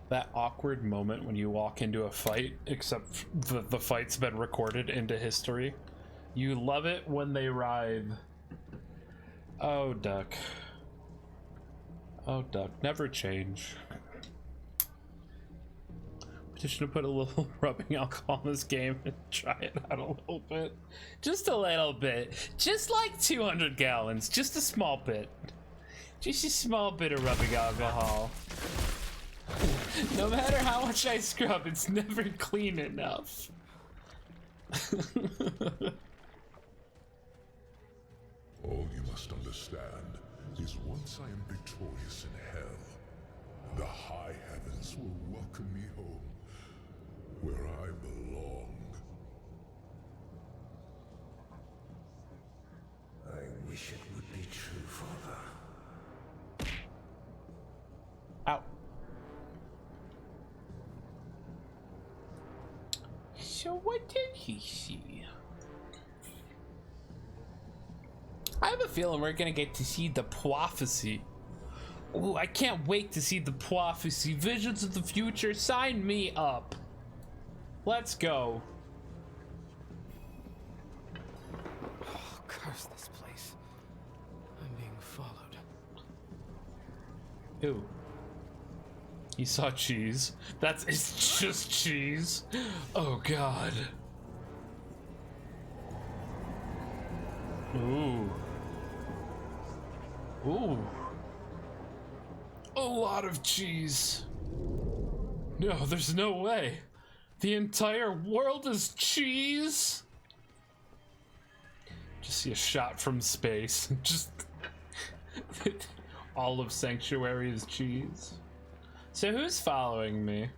That awkward moment when you walk into a fight, except the fight's been recorded into history. You love it when they writhe. Oh, duck. Oh, duck. Never change. Petition to put a little rubbing alcohol in this game and try it out a little bit. Just a little bit. Just like 200 gallons. Just a small bit. Just a small bit of rubbing alcohol. No matter how much I scrub, it's never clean enough. All you must understand is once I am victorious in hell, the high heavens will welcome me home, where I belong. I wish it would be true, Father. Ow. So what did he see? I have a feeling we're gonna get to see the prophecy. Ooh, I can't wait to see the prophecy. Visions of the future, sign me up. Let's go. Oh, curse this place. I'm being followed. Ew. He saw cheese. It's just cheese. Oh god. Ooh. Ooh. A lot of cheese. No, there's no way. The entire world is cheese? Just see a shot from space. Just all of Sanctuary is cheese. So who's following me?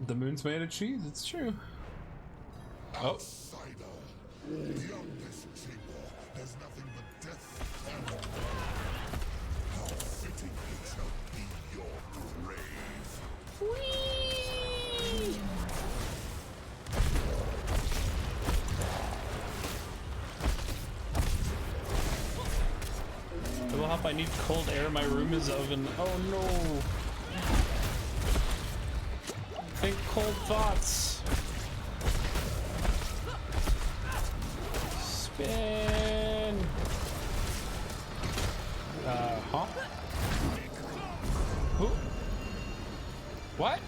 The moon's made of cheese, it's true. Oh. Beyond this chamber, there's nothing but death and how fitting it shall be your grave. Whee! Well, if I need cold air, my room is oven. Oh no! Think cold thoughts. Spin. Huh? Who? What?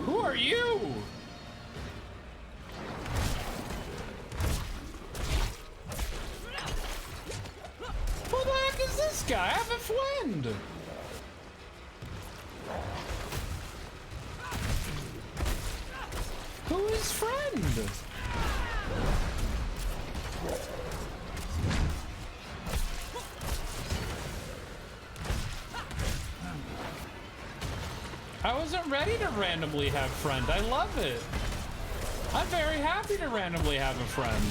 Who are you? Who the heck is this guy? I have a friend. Who is friend? I wasn't ready to randomly have friend. I love it. I'm very happy to randomly have a friend.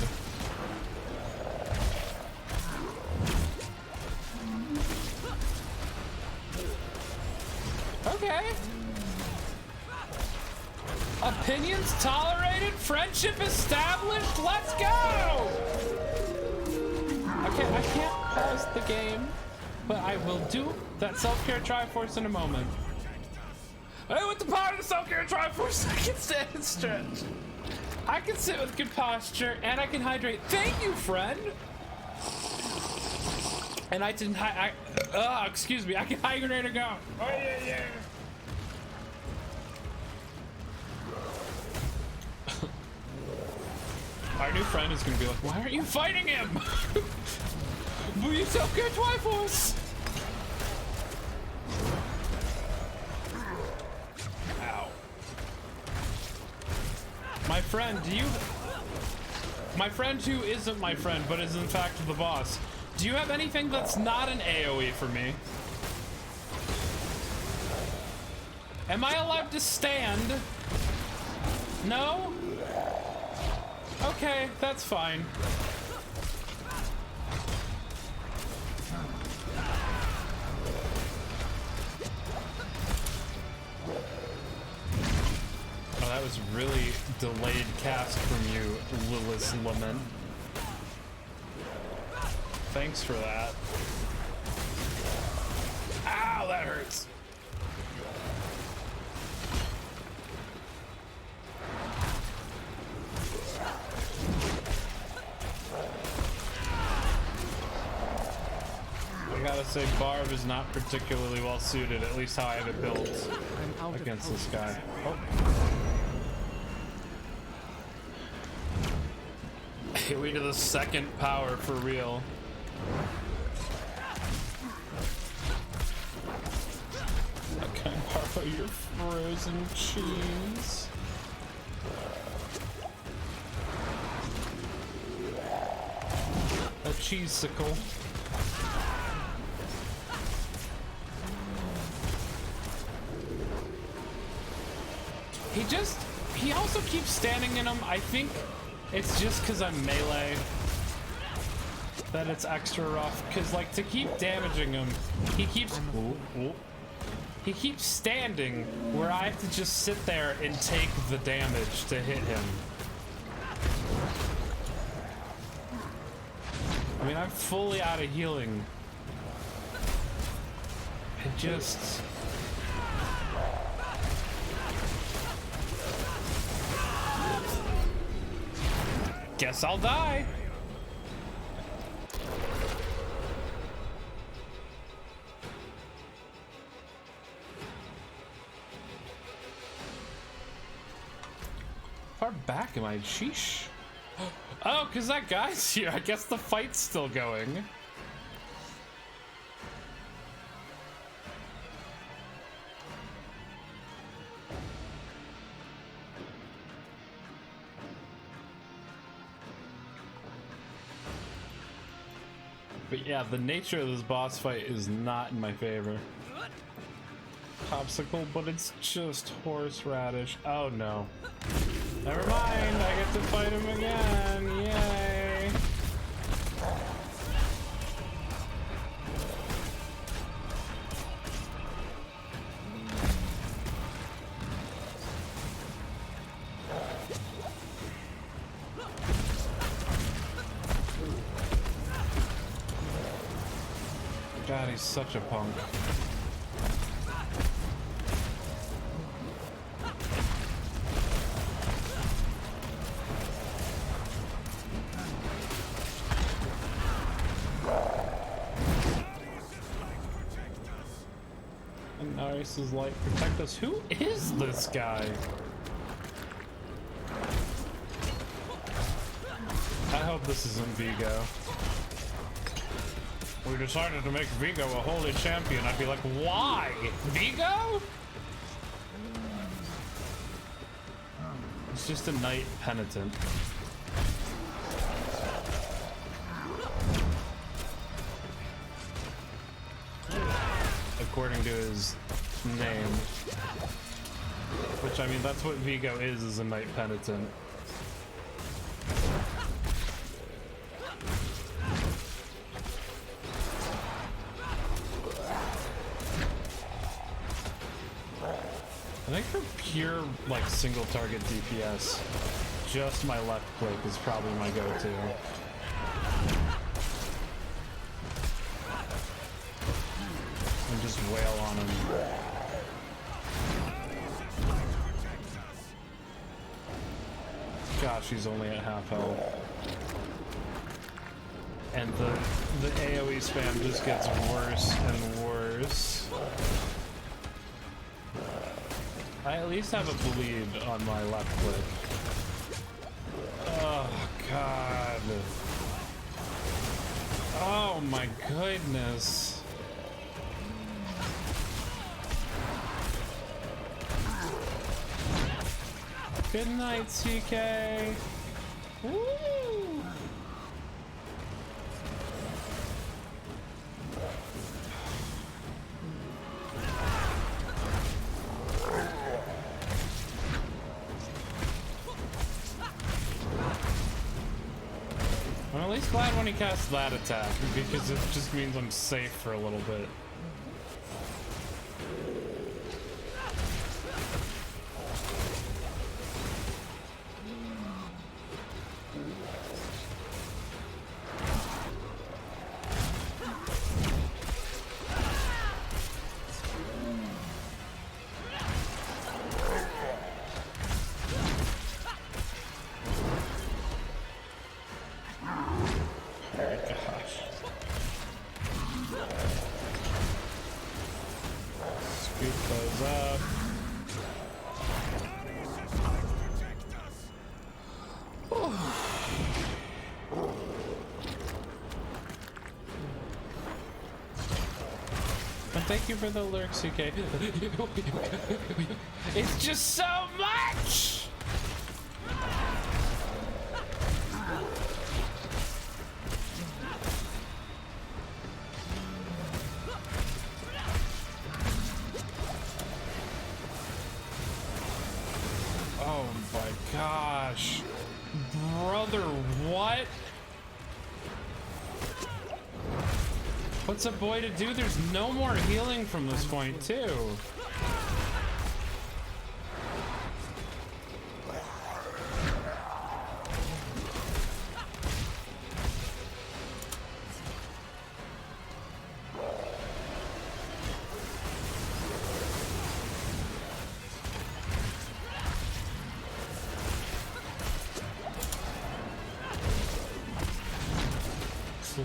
Okay. Opinions tolerated, friendship established, let's go! Okay, I can't pause the game, but I will do that self-care Triforce in a moment. Hey, with the power of the self-care Triforce, I can stand and stretch. I can sit with good posture, and I can hydrate. Thank you, friend! And I didn't, excuse me, I can hydrate and go. Oh, yeah. Our new friend is gonna be like, why aren't you fighting him? Will you self-care Triforce? Ow. My friend, my friend who isn't my friend, but is in fact the boss, do you have anything that's not an AoE for me? Am I allowed to stand? No? Okay, that's fine. Oh, that was really delayed cast from you, Lilith's Lament. Thanks for that. Ow, that hurts. I gotta say, Barb is not particularly well suited, at least how I have it built against this guy. Oh. We to the second power for real. Can I borrow your frozen cheese? A cheese-sicle. He also keeps standing in them. I think it's just because I'm melee that it's extra rough. Because, like, to keep damaging him, he keeps standing where I have to just sit there and take the damage to hit him. I mean, I'm fully out of healing. It just... Guess I'll die. Far back am I? Sheesh. Oh, because that guy's here. I guess the fight's still going. But yeah, the nature of this boss fight is not in my favor. Popsicle, but it's just horseradish. Oh no. Never mind, I get to fight him again. Yay. God, he's such a punk. And Naris's light protect us. Who is this guy? I hope this isn't Vigo. We decided to make Vigo a holy champion. I'd be like, why? Vigo? It's just a knight penitent. According to his name. Which, I mean, that's what Vigo is a knight penitent. I think for pure like single target DPS, just my left click is probably my go-to. And just wail on him. Gosh, he's only at half health. And the AoE spam just gets worse and worse. I at least have a bleed on my left click. Oh, God. Oh, my goodness. Good night, CK. Woo! I'm at least glad when he casts that attack, because it just means I'm safe for a little bit. Thank you for the lurks, CK. It's just so much! Oh my gosh. Brother, what? What's a boy to do? There's no more healing from this point, too.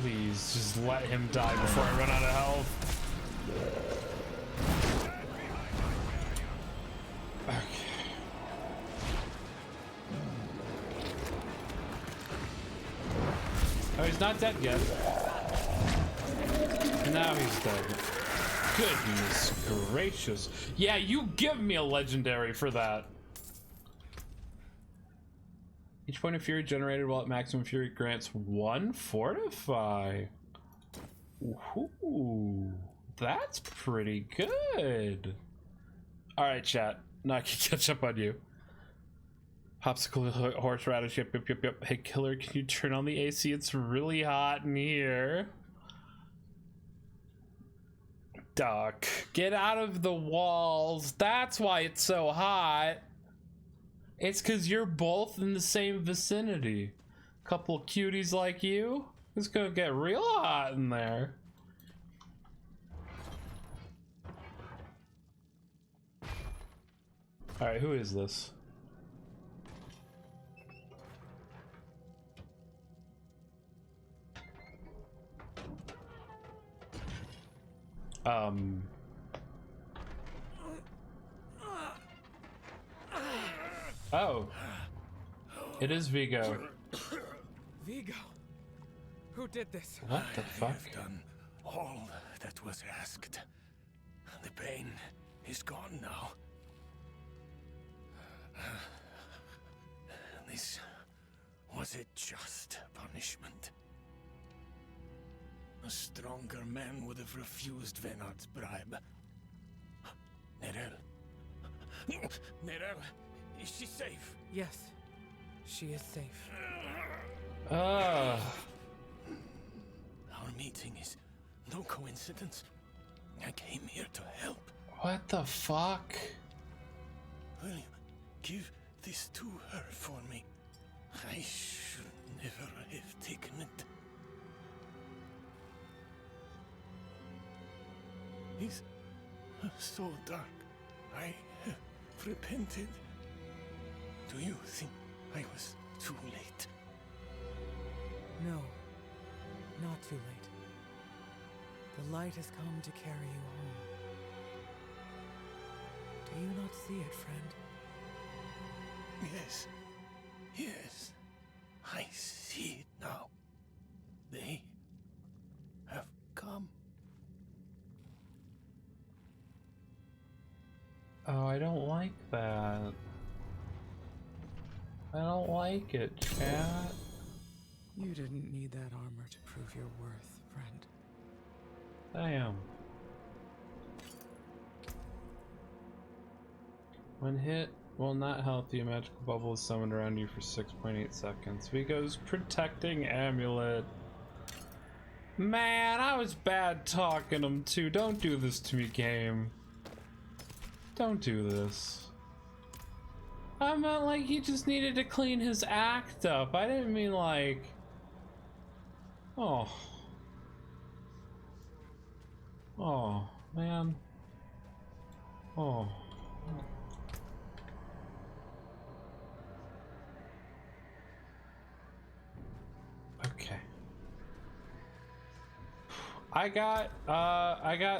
Please, just let him die before I run out of health. Okay. Oh, he's not dead yet. Now he's dead. Goodness gracious. Yeah, you give me a legendary for that. Each point of fury generated while at maximum fury grants 1 fortify. Ooh, that's pretty good. All right, chat. Now I can catch up on you. Popsicle horseradish. Yep. Hey, killer, can you turn on the AC? It's really hot in here. Duck, get out of the walls. That's why it's so hot. It's because you're both in the same vicinity. Couple cuties like you. It's gonna get real hot in there. Alright, who is this? Oh. It is Vigo. Vigo? Who did this? What the fuck? I've done all that was asked. The pain is gone now. This was a just punishment. A stronger man would have refused Venard's bribe. Nerel. Nerel, is she safe? Yes, she is safe. Our meeting is no coincidence. I came here to help. What the fuck? William, give this to her for me. I should never have taken it. It's so dark. I have repented. Do you think I was too late? No, not too late. The light has come to carry you home. Do you not see it, friend? Yes. Yes. I see it now. They have come. Oh, I don't like that. I don't like it, chat. You didn't need that armor to prove your worth, friend. Damn. When hit, will not healthy, a magical bubble is summoned around you for 6.8 seconds. Vigo's protecting amulet. Man, I was bad talking him too. Don't do this to me, game. Don't do this. I meant like he just needed to clean his act up. I didn't mean like... Oh. Oh, man. Oh. Okay. I got,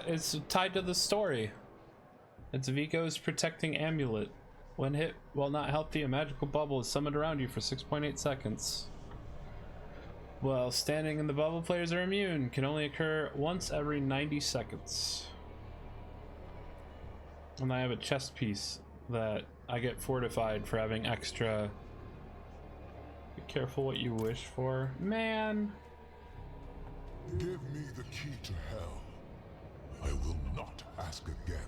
it's tied to the story. It's Vigo's protecting amulet. When hit, while not healthy, a magical bubble is summoned around you for 6.8 seconds. While standing in the bubble, players are immune. Can only occur once every 90 seconds. And I have a chest piece that I get fortified for having extra. Be careful what you wish for. Man. Give me the key to hell. I will not ask again.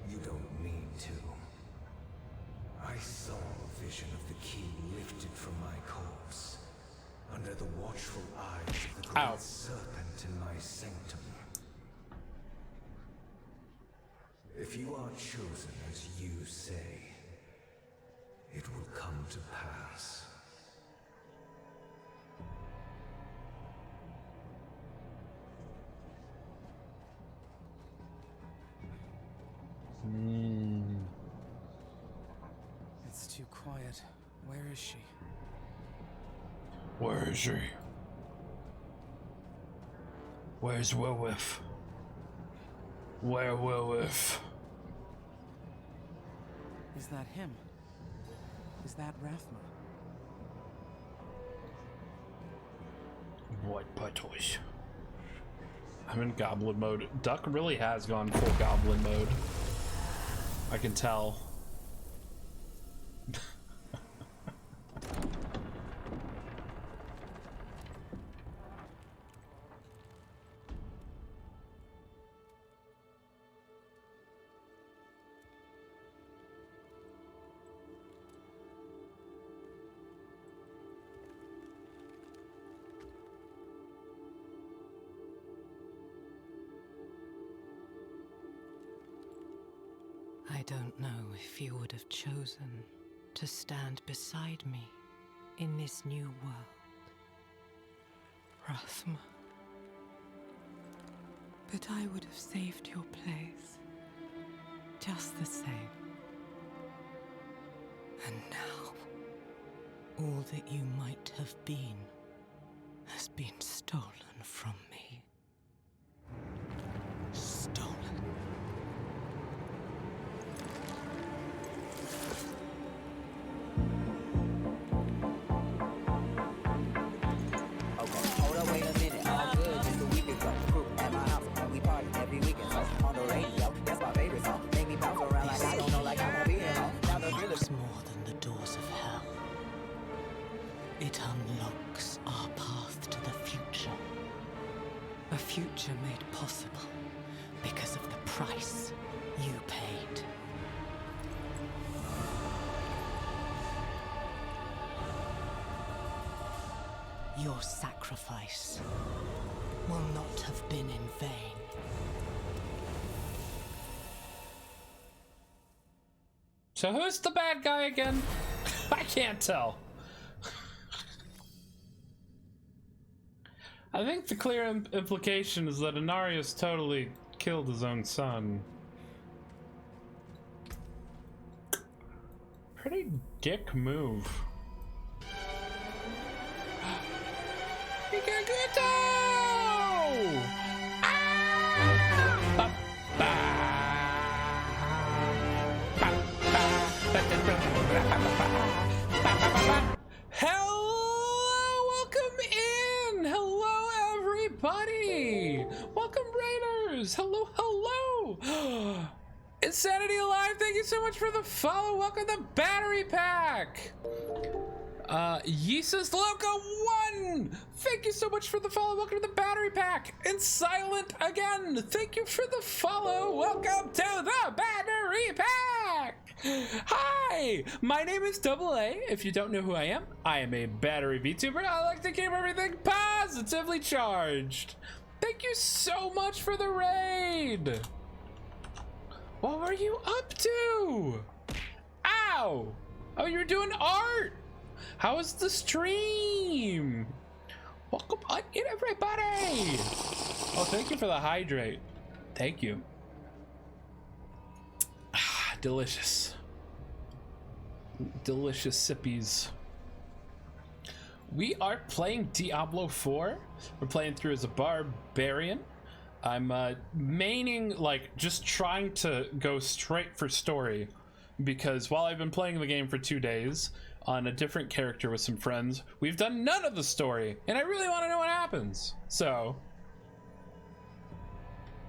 You don't need to. I saw a vision of the key lifted from my corpse, under the watchful eyes of the great serpent in my sanctum. If you are chosen as you say, it will come to pass. It's too quiet. Where is she? Where is she? Where's Wilwith? Where Wilwith? Is that him? Is that Rathma? White petals. I'm in goblin mode. Duck really has gone full goblin mode. I can tell. I don't know if you would have chosen to stand beside me in this new world, Rathma. But I would have saved your place, just the same. And now, all that you might have been has been stolen from me. Stolen. More than the doors of hell. It unlocks our path to the future. A future made possible because of the price you paid. Your sacrifice will not have been in vain. So who's the bad guy again? I can't tell. I think the clear implication is that Inarius totally killed his own son. Pretty dick move. Hello, welcome in. Hello, everybody. Welcome, Raiders. Hello, hello. Insanity Alive, thank you so much for the follow. Welcome to Battery Pack. Yeesus Loco 1, thank you so much for the follow. Welcome to the Battery Pack. And Silent again, thank you for the follow. Welcome to the Battery Pack. Hi, my name is Double A. If you don't know who I am a battery VTuber. I like to keep everything positively charged. Thank you so much for the raid. What were you up to? Ow! Oh, you're doing art. How was the stream? Welcome on in, everybody. Oh, thank you for the hydrate. Thank you. Delicious. Delicious sippies. We are playing Diablo 4. We're playing through as a barbarian. I'm maining, like, just trying to go straight for story, because while I've been playing the game for 2 days on a different character with some friends, we've done none of the story, and I really want to know what happens. So,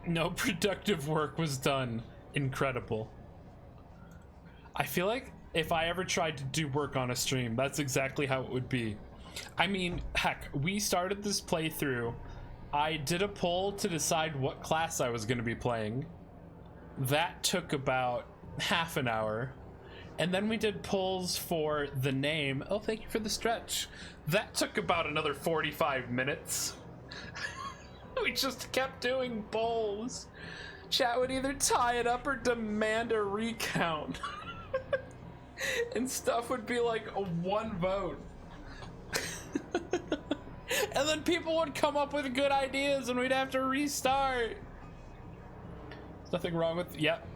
no productive work was done. Incredible. I feel like if I ever tried to do work on a stream, that's exactly how it would be. I mean, heck, we started this playthrough. I did a poll to decide what class I was going to be playing. That took about half an hour. And then we did polls for the name. Oh, thank you for the stretch. That took about another 45 minutes. We just kept doing polls. Chat would either tie it up or demand a recount. And stuff would be like a 1 vote. And then people would come up with good ideas and we'd have to restart. There's nothing wrong with... Yep.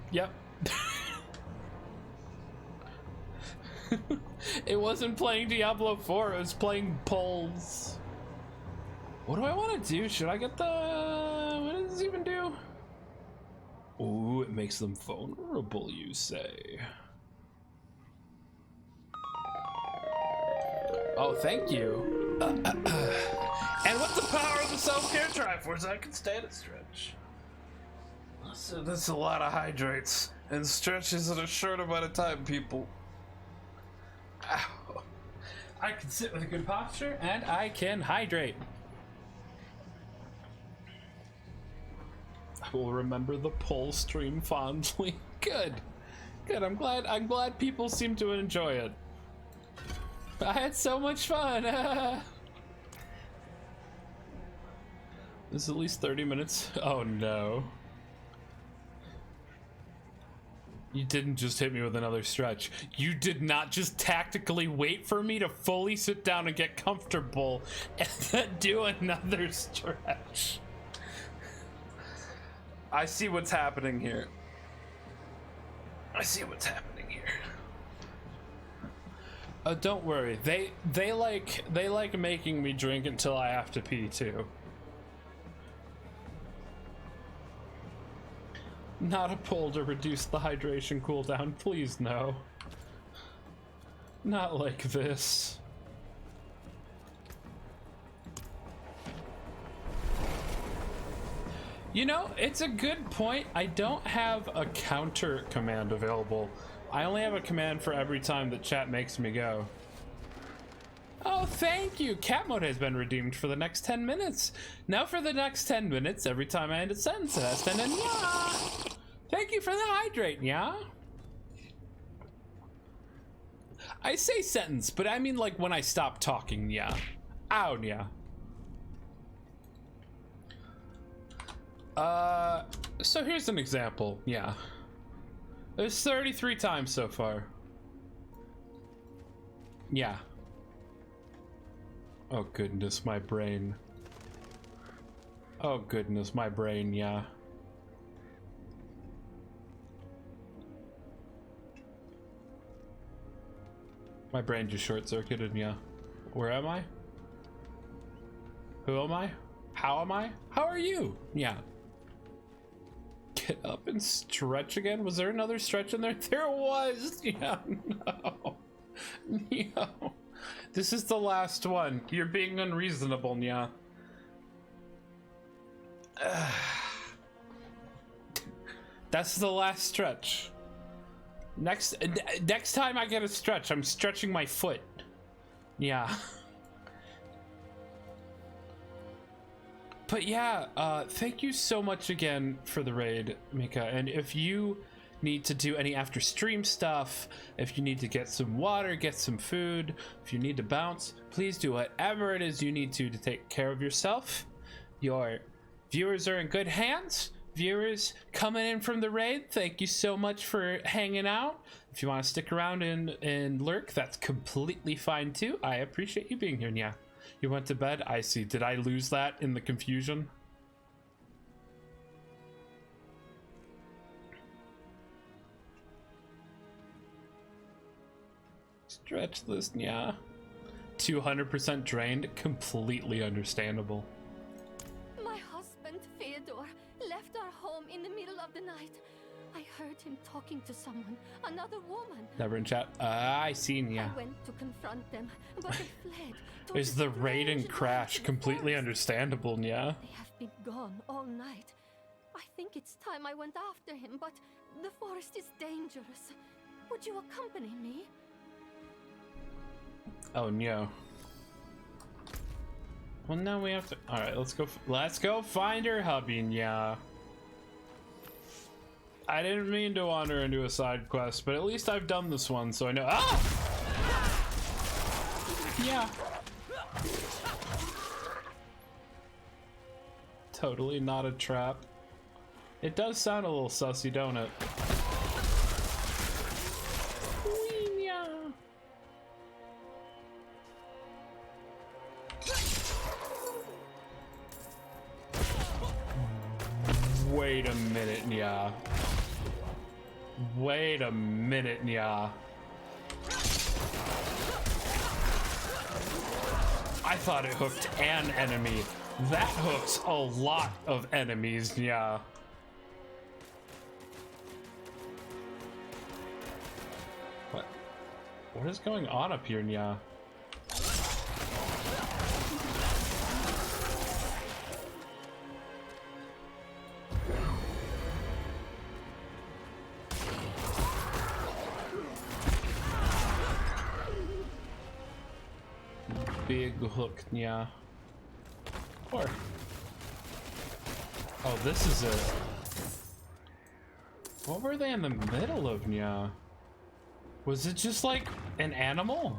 It wasn't playing Diablo 4, it was playing polls. What do I want to do? Should I get the... What does this even do? Ooh, it makes them vulnerable, you say. Oh, thank you. And with the power of the self-care Triforce, I can stand a stretch. So that's a lot of hydrates and stretches in a short amount of time, people. Ow. I can sit with a good posture and I can hydrate. I will remember the poll stream fondly. Good. I'm glad people seem to enjoy it. I had so much fun. This is at least 30 minutes. Oh no. You didn't just hit me with another stretch. You did not just tactically wait for me to fully sit down and get comfortable and then do another stretch. I see what's happening here. Don't worry. They like making me drink until I have to pee too. Not a poll to reduce the hydration cooldown, please no. Not like this. You know, it's a good point. I don't have a counter command available. I only have a command for every time that chat makes me go. Oh, thank you. Cat mode has been redeemed for the next 10 minutes. Now for the next 10 minutes, every time I end a sentence, it has to end in yeah. Thank you for the hydrate, yeah? I say sentence, but I mean like when I stop talking, yeah. Ow, yeah. So here's an example, yeah. There's 33 times so far. Yeah. Oh goodness, my brain. Oh goodness, my brain, yeah. My brain just short-circuited, yeah. Where am I? Who am I? How am I? How are you? Yeah. Get up and stretch again? Was there another stretch in there? There was! Yeah, no. No. This is the last one. You're being unreasonable, yeah. That's the last stretch. Next time I get a stretch, I'm stretching my foot. Yeah. But yeah, thank you so much again for the raid, Mika. And if you need to do any after stream stuff, if you need to get some water, get some food, if you need to bounce, please do whatever it is you need to take care of yourself. Your viewers are in good hands. Viewers coming in from the raid, thank you so much for hanging out. If you want to stick around and lurk, that's completely fine too. I appreciate you being here. Yeah, you went to bed. I see. Did I lose that in the confusion? Stretch list, yeah. 200% drained, completely understandable. My husband, Fyodor, left our home in the middle of the night. I heard him talking to someone, another woman. Never in chat. I seen, yeah. I went to confront them, but they fled. Is the raid and crash completely understable, yeah? They have been gone all night. I think it's time I went after him, but the forest is dangerous. Would you accompany me? Oh no. Well, now we have to. All right, let's go find her hubby. Yeah. I didn't mean to wander into a side quest, but at least I've done this one, so I know. Ah! Yeah. Totally not a trap. It does sound a little sussy, don't it? Wait a minute, yeah. Wait a minute, yeah. I thought it hooked an enemy. That hooks a lot of enemies, yeah. What is going on up here, Nya? Big hook, Nya. Or oh, this is it. What were they in the middle of, Nya? Was it just like an animal?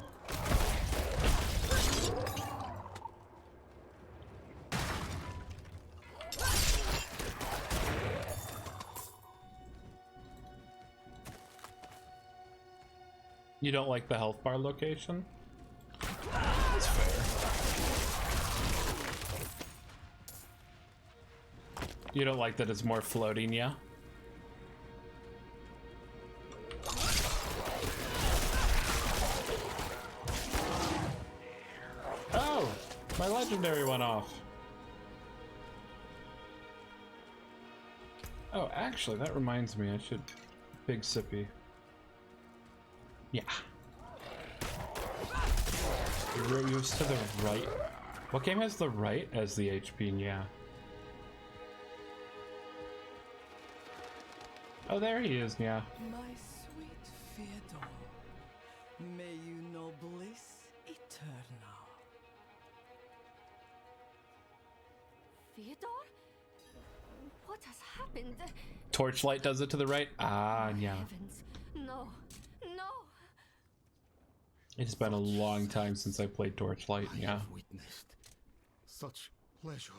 You don't like the health bar location? That's fair. You don't like that it's more floating, yeah? Oh, my legendary went off. Oh, actually, that reminds me, I should... Big sippy. Yeah. You're used to the right. What game has the right as the HP? Yeah. Oh, there he is, yeah. My sweet Fyodor, may you know bliss eternal. Fyodor? What has happened? Torchlight does it to the right? Ah, yeah. Heavens. No. No. It's been a long time since I played Torchlight, yeah. I've witnessed such pleasure,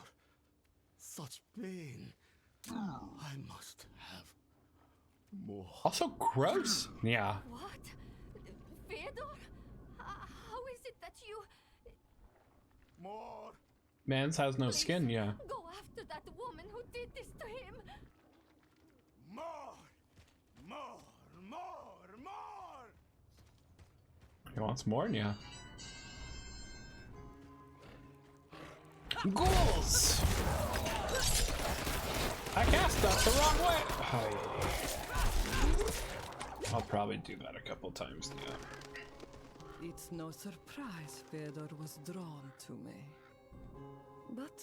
such pain. I must have more. Also gross. Yeah. What? Fyodor? How is it that you... More. Mans has no skin, yeah. Go after that woman who did this to him. More. More. More. More. He wants more, yeah. Ghouls! I cast that the wrong way! Oh, yeah. I'll probably do that a couple times, yeah. It's no surprise Fyodor was drawn to me. But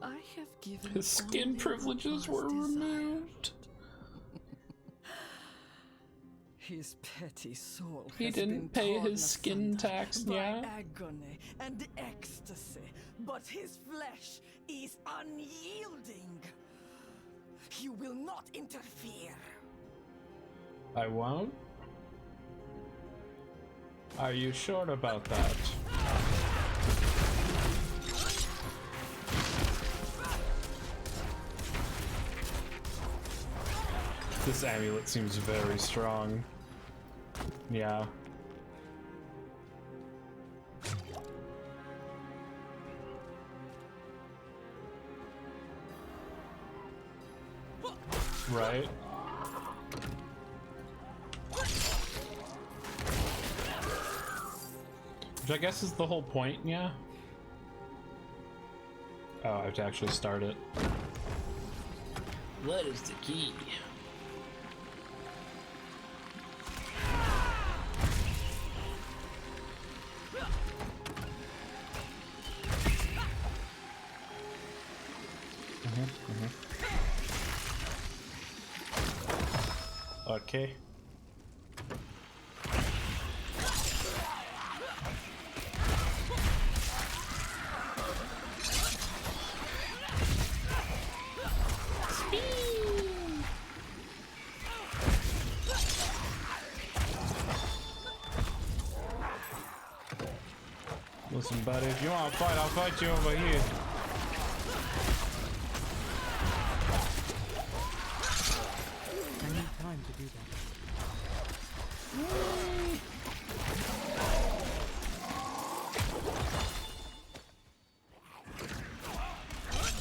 I have given His skin privileges were removed. His petty soul He has didn't been pay torn his skin asunder tax, by yeah. agony and ecstasy, but his flesh is unyielding. You will not interfere. I won't? Are you sure about that? This amulet seems very strong. Yeah. Right. Which I guess is the whole point, yeah? Oh, I have to actually start it. What is the key? Okay. Listen, buddy, if you want to fight, I'll fight you over here. I need time to do that.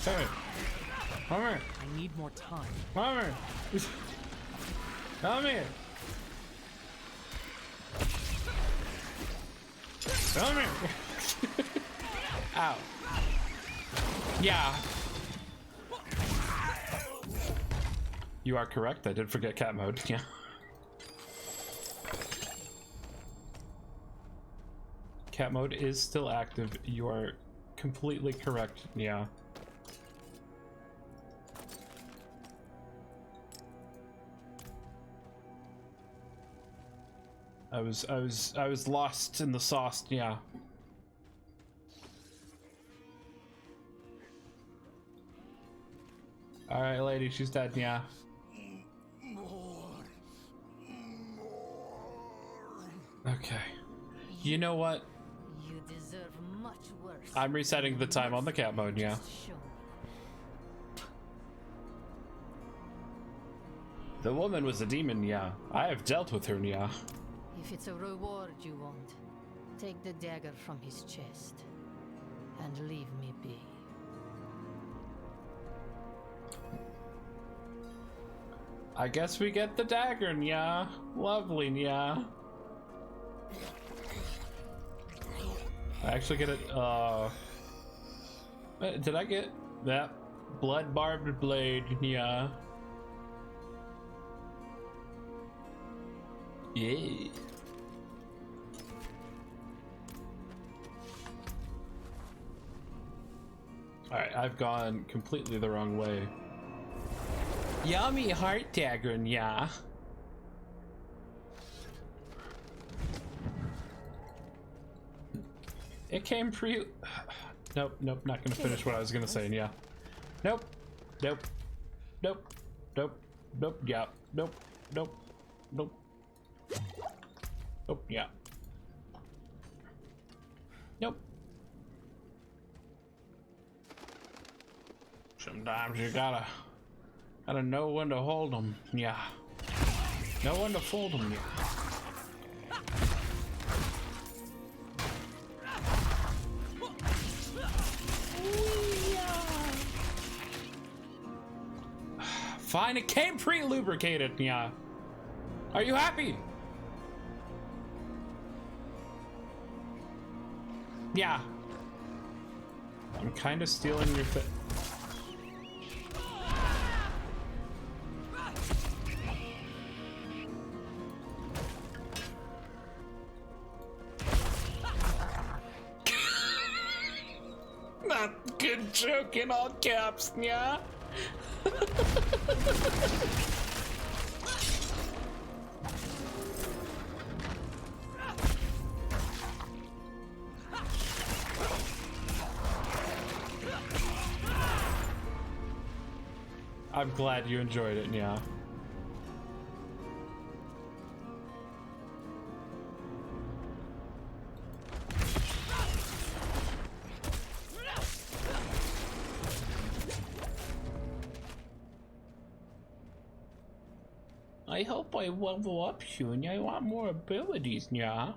Hey, come here. I need more time. Come here. Come here. Come here. Ow. Yeah. You are correct. I did forget cat mode. Yeah. Cat mode is still active. You are completely correct. Yeah. I was lost in the sauce. Yeah. All right, lady, she's dead. Yeah. Okay. You know what? You deserve much worse. I'm resetting the time on the cat mode. Yeah. The woman was a demon. Yeah. I have dealt with her. Yeah. If it's a reward you want, take the dagger from his chest and leave me be. I guess we get the dagger, yeah. Lovely, yeah. I actually get it, did I get that? Blood barbed blade, yeah. Yeah. Alright, I've gone completely the wrong way. Yummy heart dagger, yeah. It came pre. Nope, nope, not gonna finish what I was gonna say, yeah. Nope, nope, nope, nope, nope, yeah, nope, nope, nope. Nope, yeah. Nope. Sometimes you gotta know when to hold them, yeah. No one to fold him yet. Fine, it came pre-lubricated, yeah. Are you happy? Yeah. I'm kind of stealing your thing. Not good joke in all caps, yeah. I'm glad you enjoyed it, yeah. I hope I level up soon. I want more abilities, yeah.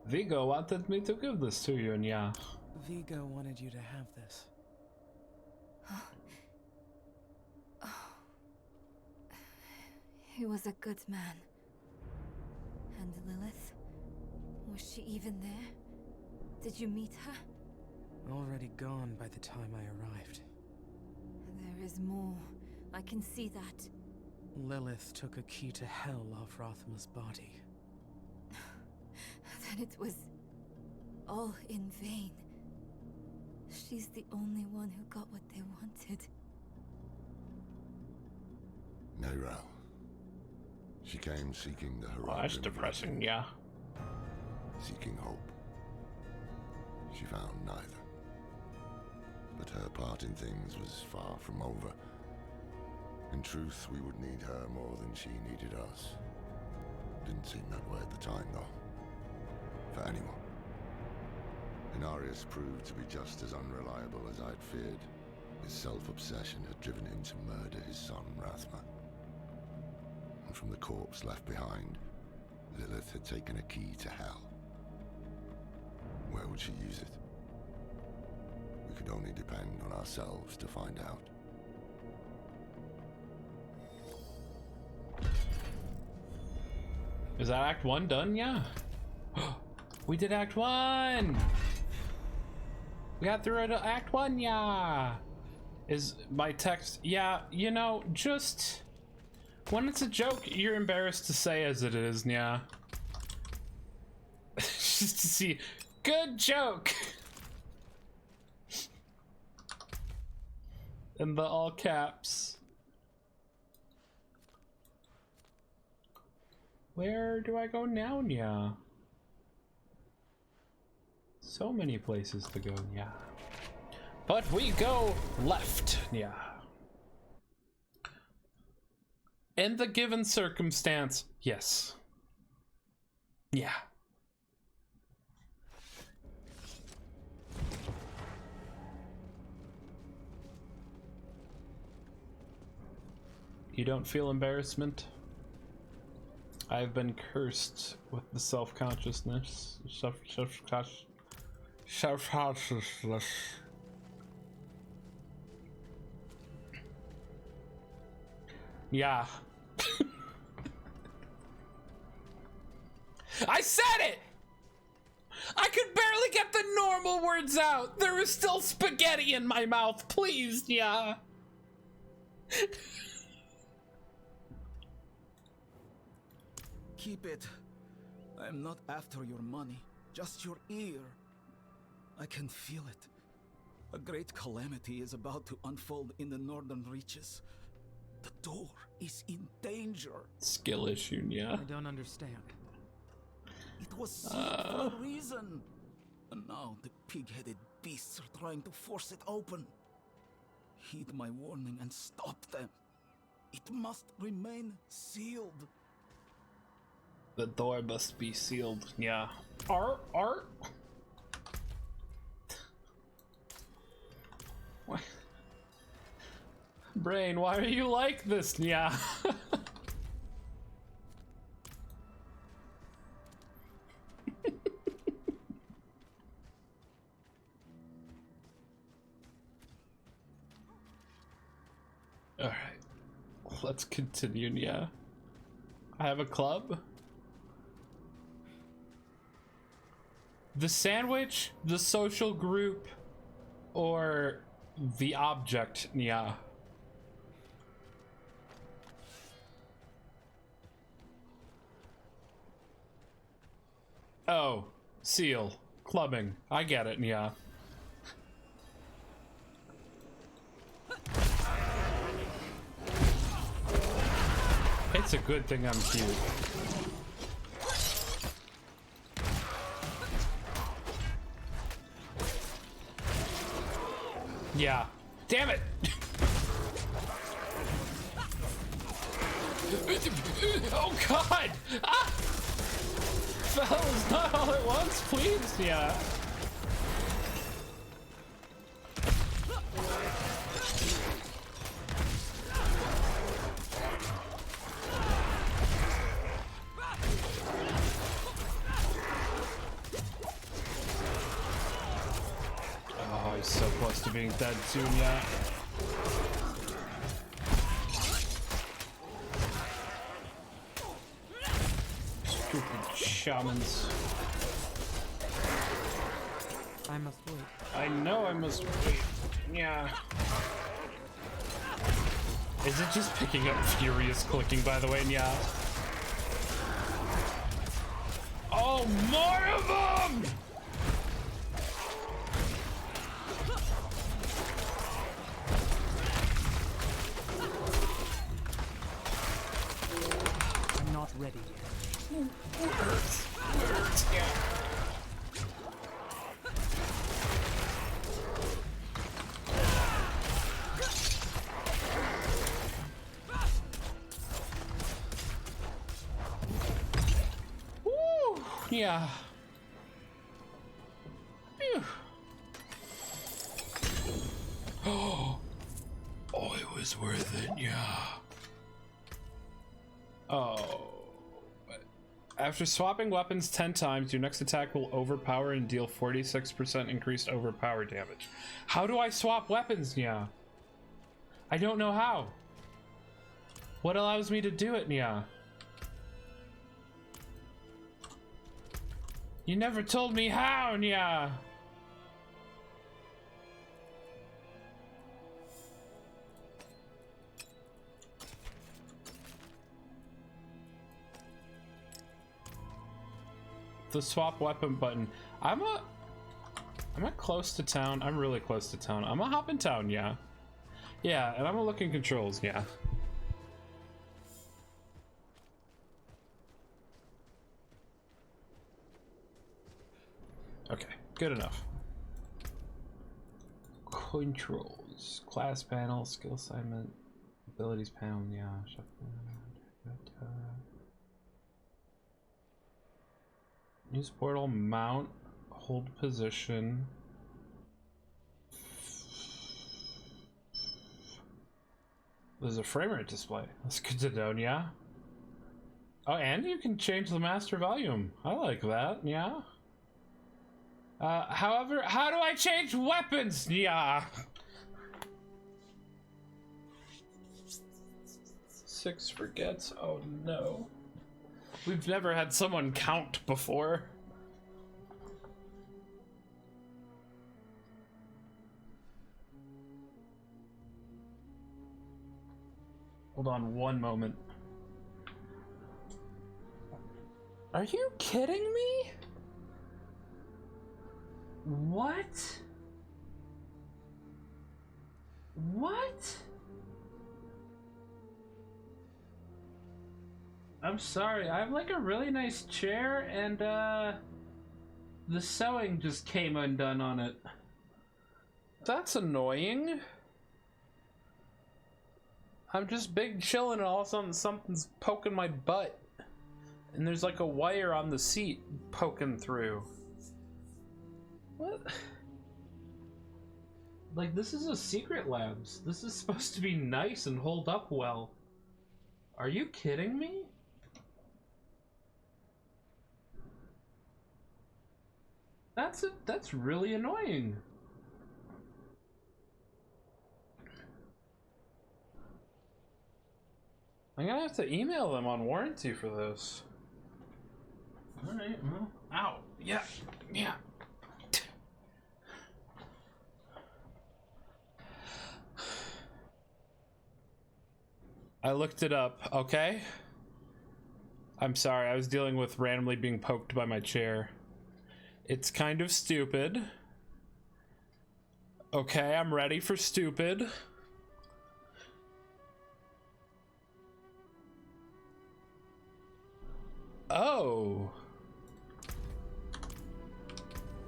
Vigo wanted me to give this to you, yeah. Vigo wanted you to have this. He was a good man. And Lilith? Was she even there? Did you meet her? Already gone by the time I arrived. There is more. I can see that. Lilith took a key to hell off Rothma's body. Then it was all in vain. She's the only one who got what they wanted. Neyrel. She came seeking the horizon. Oh, that's depressing, yeah. Seeking hope. She found neither. But her part in things was far from over. In truth, we would need her more than she needed us. Didn't seem that way at the time, though. For anyone. Inarius proved to be just as unreliable as I'd feared. His self-obsession had driven him to murder his son, Rathma. And from the corpse left behind, Lilith had taken a key to hell. Where would she use it? We could only depend on ourselves to find out. Is that Act 1 done? Yeah. We did Act 1! We got through to Act 1, yeah! Is my text... Yeah, you know, just... When it's a joke, you're embarrassed to say as it is, yeah. Just to see... Good joke! In the all caps. Where do I go now, yeah? So many places to go, yeah. But we go left, yeah. In the given circumstance, yes. Yeah. You don't feel embarrassment? I've been cursed with the self-consciousness. Self-consciousness. Yeah. I said it! I could barely get the normal words out. There is still spaghetti in my mouth. Please, yeah. Keep it. I am not after your money, just your ear. I can feel it. A great calamity is about to unfold in the northern reaches. The door is in danger. Skill issue, yeah. I don't understand. It was sealed for a reason. And now the pig-headed beasts are trying to force it open. Heed my warning and stop them. It must remain sealed. The door must be sealed, yeah. Art? What? Brain, why are you like this? Yeah. All right, let's continue. Yeah, I have a club. The sandwich, the social group, or the object. Yeah. Oh, seal, clubbing. I get it. Yeah. It's a good thing I'm cute. Yeah. Damn it! Oh god! Ah! Fellas, not all at once, please. Yeah. Oh, he's so close to being dead soon, yeah. Stupid shamans. I must wait. I know I must wait. Yeah. Is it just picking up furious clicking, by the way? Yeah. Oh, more of them! I'm not ready yet. Words, yeah. Woo! Yeah. Phew. Oh, it was worth it, yeah. Oh. After swapping weapons 10 times, your next attack will overpower and deal 46% increased overpower damage. How do I swap weapons, Nya? I don't know how. What allows me to do it, Nya? You never told me how, Nya! The swap weapon button. I'm not close to town. I'm really close to town. I'm gonna hop in town, yeah. Yeah, and I'm gonna look in controls, yeah. Okay, good enough. Controls. Class panel, skill assignment, abilities panel, yeah. Use portal, mount, hold position. There's a frame rate display. That's good to know, yeah. Oh, and you can change the master volume. I like that, yeah. However, how do I change weapons? Yeah. 6 forgets. Oh no. We've never had someone count before. Hold on one moment. Are you kidding me? What? What? I'm sorry, I have like a really nice chair and the sewing just came undone on it. That's annoying. I'm just big chilling and all of a sudden something's poking my butt. And there's like a wire on the seat poking through. What? Like, this is a secret labs. This is supposed to be nice and hold up well. Are you kidding me? That's really annoying. I'm gonna have to email them on warranty for this. Alright, well, ow. Yeah, yeah. I looked it up, okay? I'm sorry, I was dealing with randomly being poked by my chair. It's kind of stupid. Okay, I'm ready for stupid. Oh.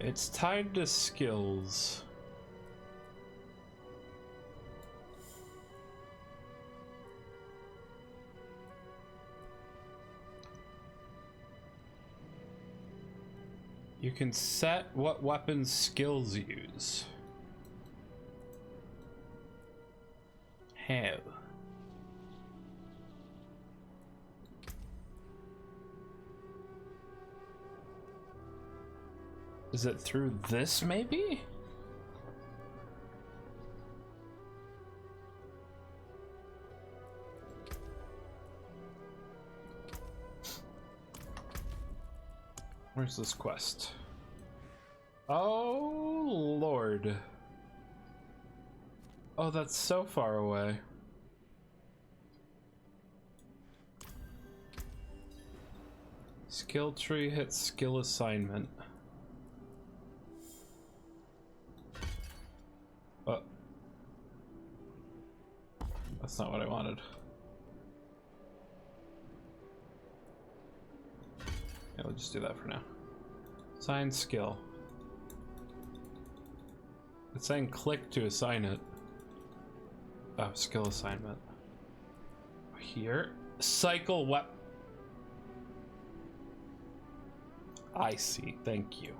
It's tied to skills. You can set what weapons skills use. How? Is it through this, maybe? Where's this quest? Oh, Lord. Oh, that's so far away. Skill tree hits skill assignment. Oh. That's not what I wanted. Yeah, we'll just do that for now. Assign skill. It's saying click to assign it. Oh, skill assignment. Here. Cycle what? I see. Thank you.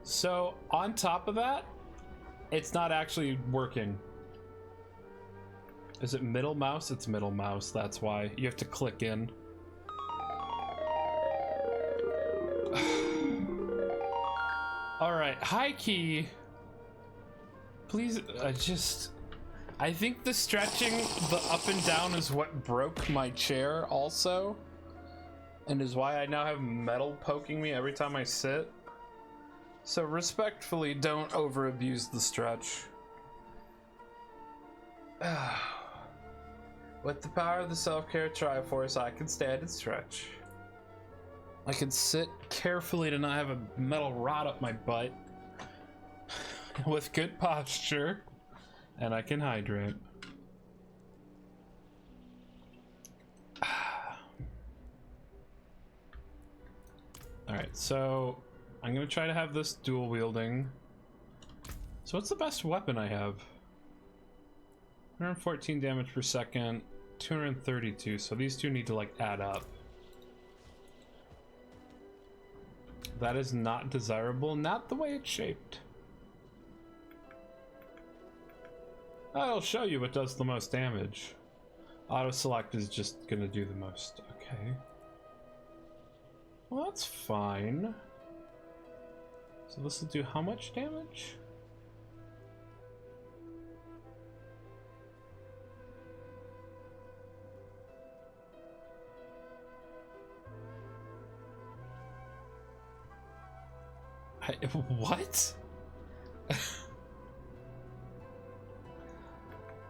So, on top of that, it's not actually working. Is it middle mouse? It's middle mouse, that's why. You have to click in. Alright, high key. Please, I think the stretching, the up and down is what broke my chair also. And is why I now have metal poking me every time I sit. So respectfully, don't over abuse the stretch. With the power of the self-care Triforce, I can stand and stretch. I can sit carefully to not have a metal rod up my butt. With good posture. And I can hydrate. Alright, so I'm gonna try to have this dual wielding. So what's the best weapon I have? 114 damage per second, 232, so these two need to like add up. That is not desirable, not the way it's shaped. I'll show you what does the most damage. Auto select is just gonna do the most, okay. Well, that's fine. So this will do how much damage? What?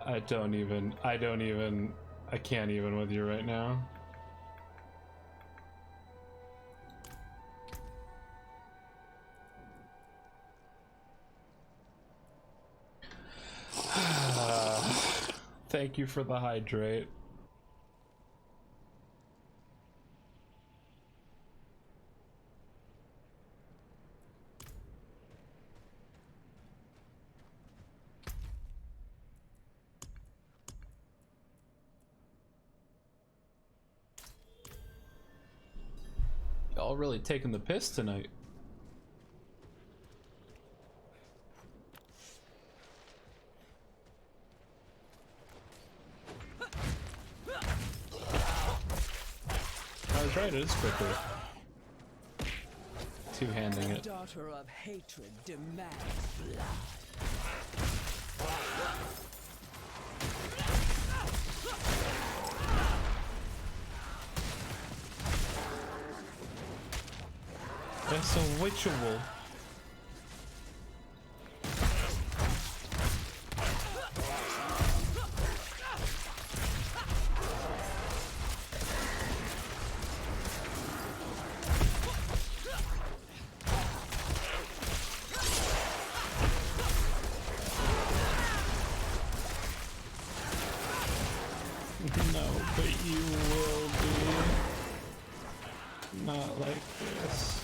I can't even with you right now. Thank you for the hydrate. Y'all really taking the piss tonight. I was right, it is quicker. Two-handing it. Daughter of hatred demands blood. That's a ritual. No, but you will be. Not like this.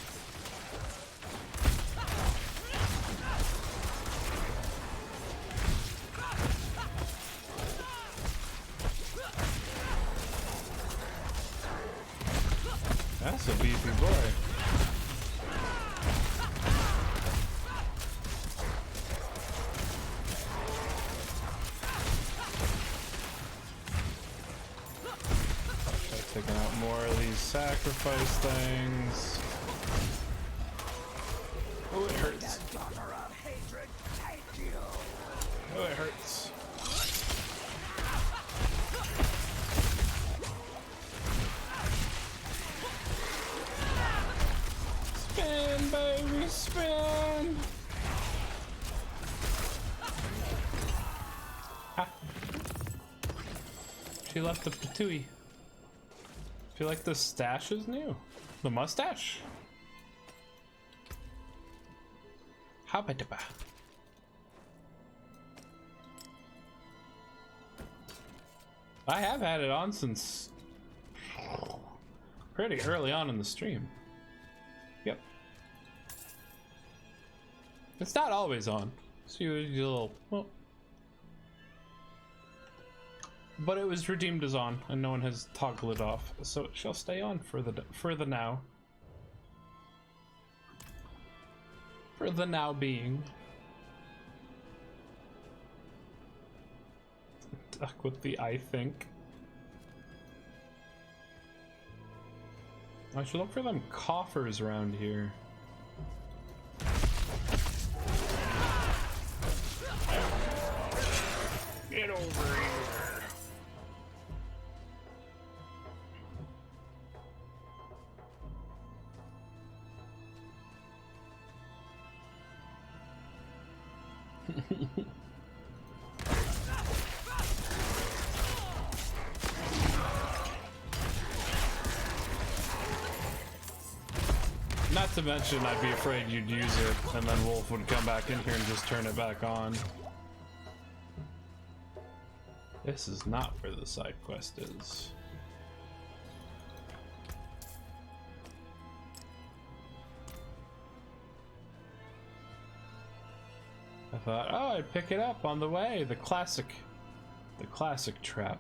That's a beefy boy. Taking out more of these sacrifice things. Oh, it hurts. Oh, it hurts. Spin, baby, spin! Ha. She left the patooey. Feel like the stash is new. The mustache. Habadaba. I have had it on since pretty early on in the stream. Yep. It's not always on. So you a little, well, but it was redeemed as on, and no one has toggled it off, so it shall stay on for the now. For the now being. Duck with the I think. I should look for them coffers around here. Get over here. Not to mention, I'd be afraid you'd use it, and then Wolf would come back in here and just turn it back on. This is not where the side quest is. I thought, oh, I'd pick it up on the way. The classic trap.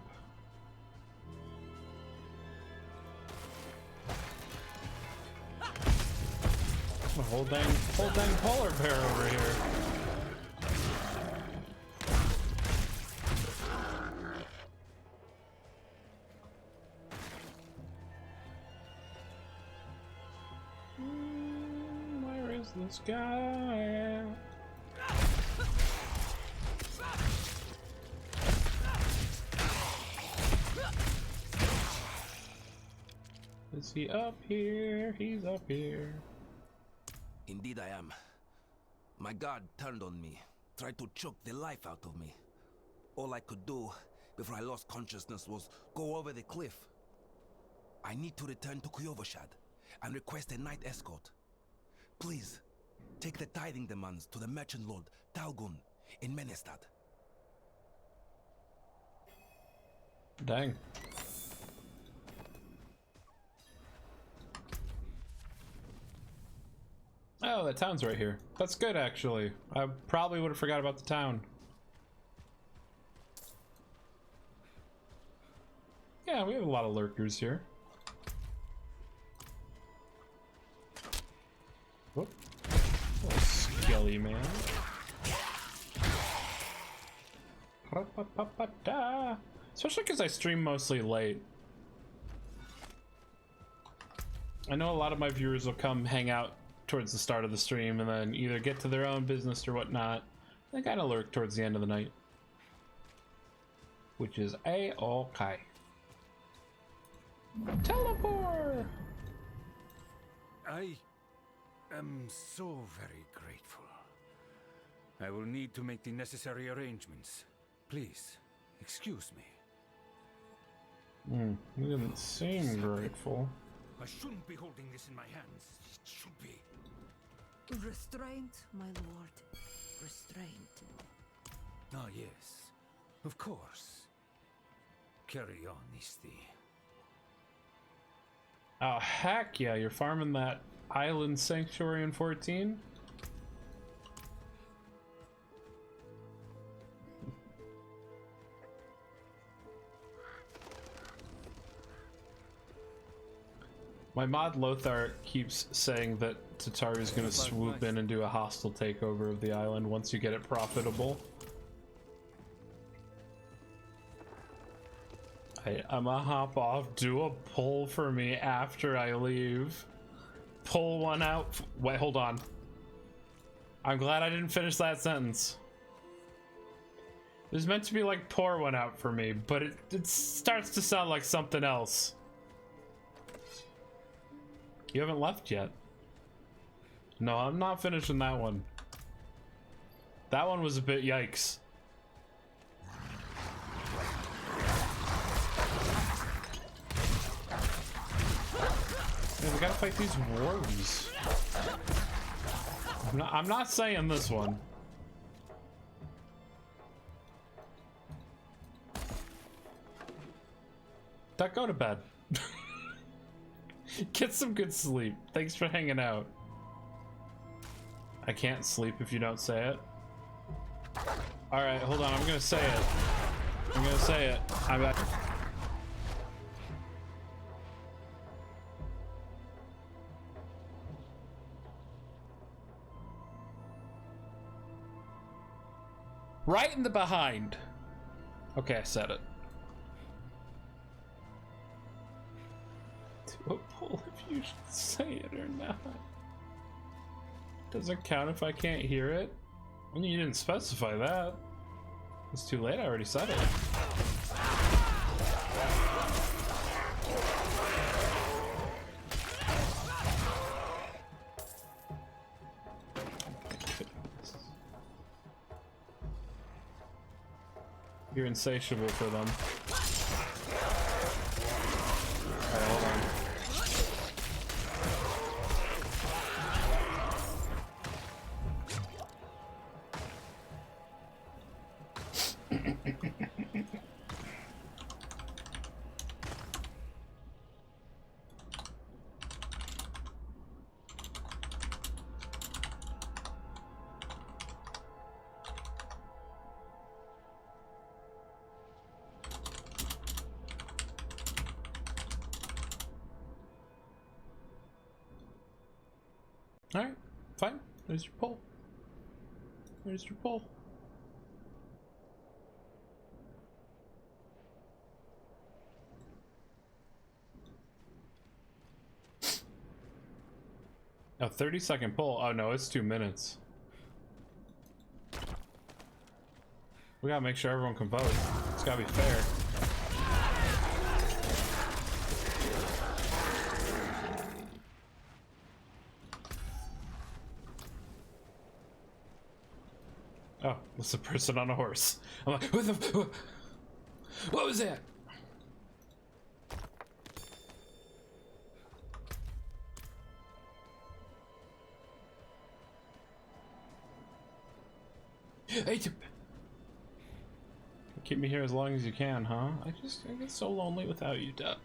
A whole dang polar bear over here. Where is this guy? Is he up here? He's up here. Indeed I am. My god turned on me, tried to choke the life out of me. All I could do before I lost consciousness was go over the cliff. I need to return to Kuyovashad and request a night escort. Please, take the tithing demands to the merchant lord Talgun in Menestad. Dang. Oh, that town's right here. That's good, actually. I probably would have forgot about the town. Yeah, we have a lot of lurkers here. Whoop. Oh, skelly man. Especially because I stream mostly late. I know a lot of my viewers will come hang out towards the start of the stream and then either get to their own business or whatnot. They kind of lurk towards the end of the night. Which is A-okay. Teleport! I am so very grateful. I will need to make the necessary arrangements. Please, excuse me. You didn't seem grateful. I shouldn't be holding this in my hands. It should be. Restraint, my lord. Restraint. Ah, yes. Of course. Carry on, Isti. Oh, heck yeah, you're farming that island sanctuary in 14? My mod Lothar keeps saying that Tataru's gonna swoop in and do a hostile takeover of the island once you get it profitable. I'm gonna hop off, do a pull for me after I leave. Pull one out. Wait, hold on. I'm glad I didn't finish that sentence. It was meant to be like pour one out for me, but it starts to sound like something else. You haven't left yet. No, I'm not finishing that one. That one was a bit yikes. Man, we gotta fight these worms. I'm not saying this one. Duck, go to bed. Get some good sleep. Thanks for hanging out. I can't sleep if you don't say it. Alright, hold on. I'm gonna say it. I'm gonna say it. I'm back. Right in the behind. Okay, I said it. Do a pull if you should say it or not. Does it count if I can't hear it? Well, you didn't specify that. It's too late, I already said it. You're insatiable for them. Alright, hold on. Alright, fine. There's your pull. There's your pull. A 30-second pull? Oh no, it's 2 minutes. We gotta make sure everyone can vote. It's gotta be fair. Oh, it's a person on a horse. I'm like, what was that? Hey, keep me here as long as you can, huh? I get so lonely without you, Duck.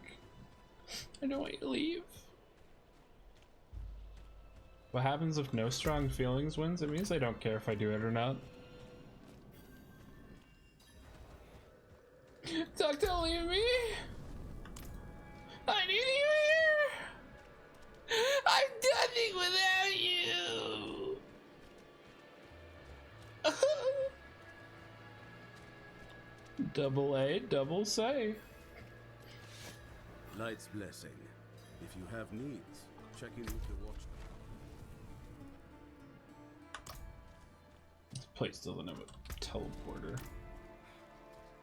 I don't want you to leave. What happens if no strong feelings wins? It means they don't care if I do it or not. Duck, don't leave me! I need you here! I'm nothing without you! Double A, double say. Light's blessing. If you have needs, check in with the watch. This place doesn't have a teleporter.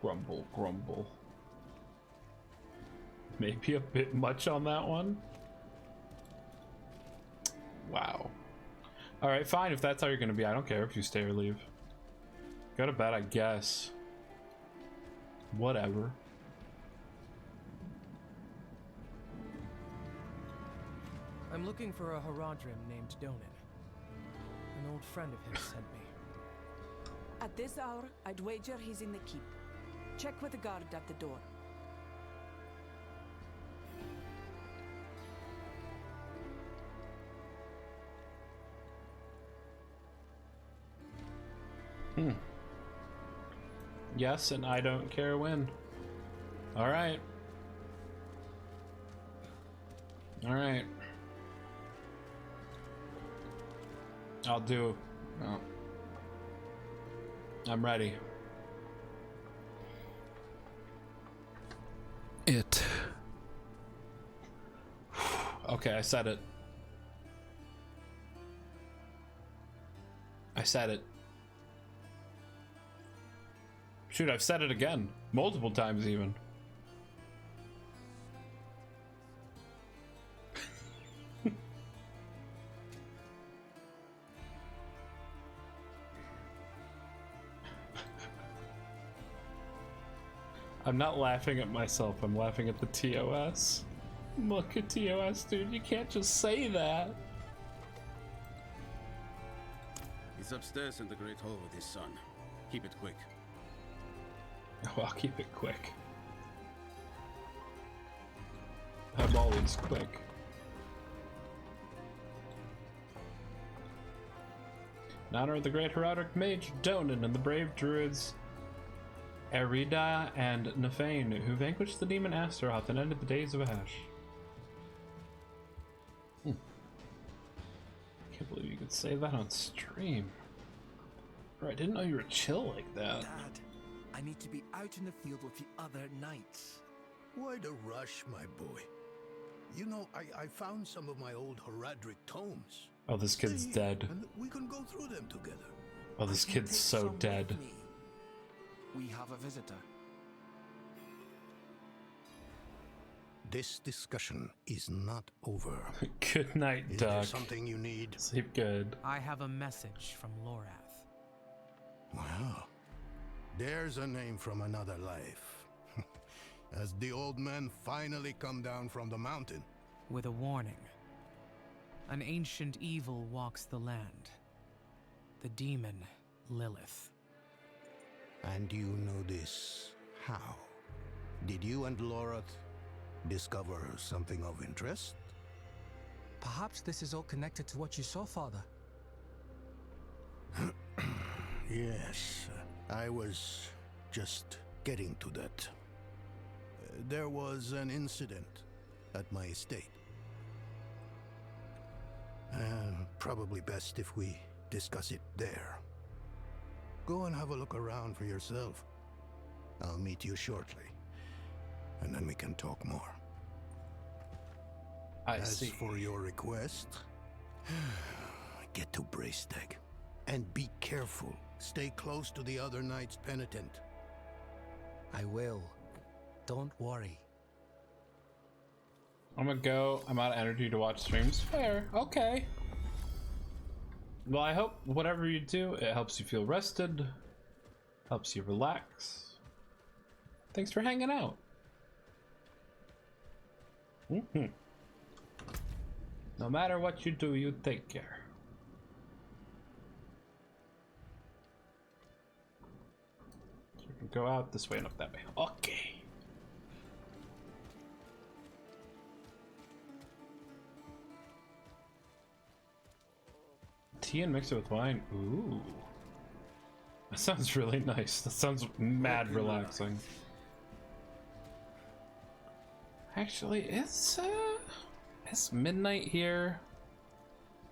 Grumble, grumble. Maybe a bit much on that one. Wow. Alright, fine. If that's how you're gonna be, I don't care if you stay or leave. Go to bed, I guess. Whatever. I'm looking for a Haradrim named Donan. An old friend of his sent me. At this hour, I'd wager he's in the keep. Check with the guard at the door. Yes, and I don't care when. Alright. Alright. I'll do. Oh. I'm ready. It. Okay, I said it. I said it. Shoot, I've said it again. Multiple times even. I'm not laughing at myself, I'm laughing at the TOS. Look at TOS, dude, you can't just say that. He's upstairs in the Great Hall with his son. Keep it quick. Oh, I'll keep it quick. I'm always quick. In honor of the great heraldic mage Donan and the brave druids Erida and Nefane, who vanquished the demon Astaroth and ended the days of Ash. Can't believe you could say that on stream. Bro, I didn't know you were chill like that. Dad, I need to be out in the field with the other knights. Why the rush, my boy? You know, I found some of my old Haradric tomes. Oh, this kid's dead. And we can go through them together. Oh, this kid's so dead. We have a visitor. This discussion is not over. Good night, Is Duck. there something you need? Sleep good. I have a message from Lorath. Well, there's a name from another life. Has the old man finally come down from the mountain? With a warning. An ancient evil walks the land. The demon, Lilith. And you know this how? Did you and Lorath discover something of interest? Perhaps this is all connected to what you saw, Father. Yes, I was just getting to that. There was an incident at my estate. Probably best if we discuss it there. Go and have a look around for yourself. I'll meet you shortly, and then we can talk more. As for your request, get to Braystag. And be careful. Stay close to the other knight's penitent. I will. Don't worry. I'm gonna go. I'm out of energy to watch streams. Fair. Okay. Well, I hope whatever you do, it helps you feel rested, helps you relax. Thanks for hanging out. No matter what you do, you take care. So we can go out this way and up that way. Okay. Tea and mix it with wine. Ooh. That sounds really nice. That sounds mad relaxing. Actually, it's midnight here.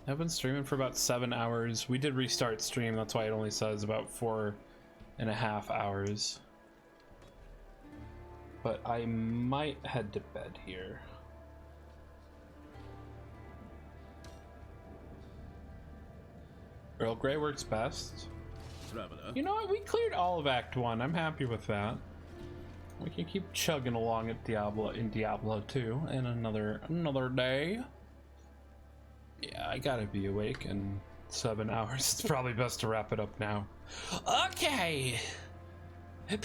I've been streaming for about 7 hours. We did restart stream, that's why it only says about 4.5 hours. but I might head to bed here. Earl Grey works best. Traveler. You know what? We cleared all of Act 1. I'm happy with that. We can keep chugging along at Diablo 2 in another day. Yeah, I gotta be awake in 7 hours. It's probably best to wrap it up now. Okay. I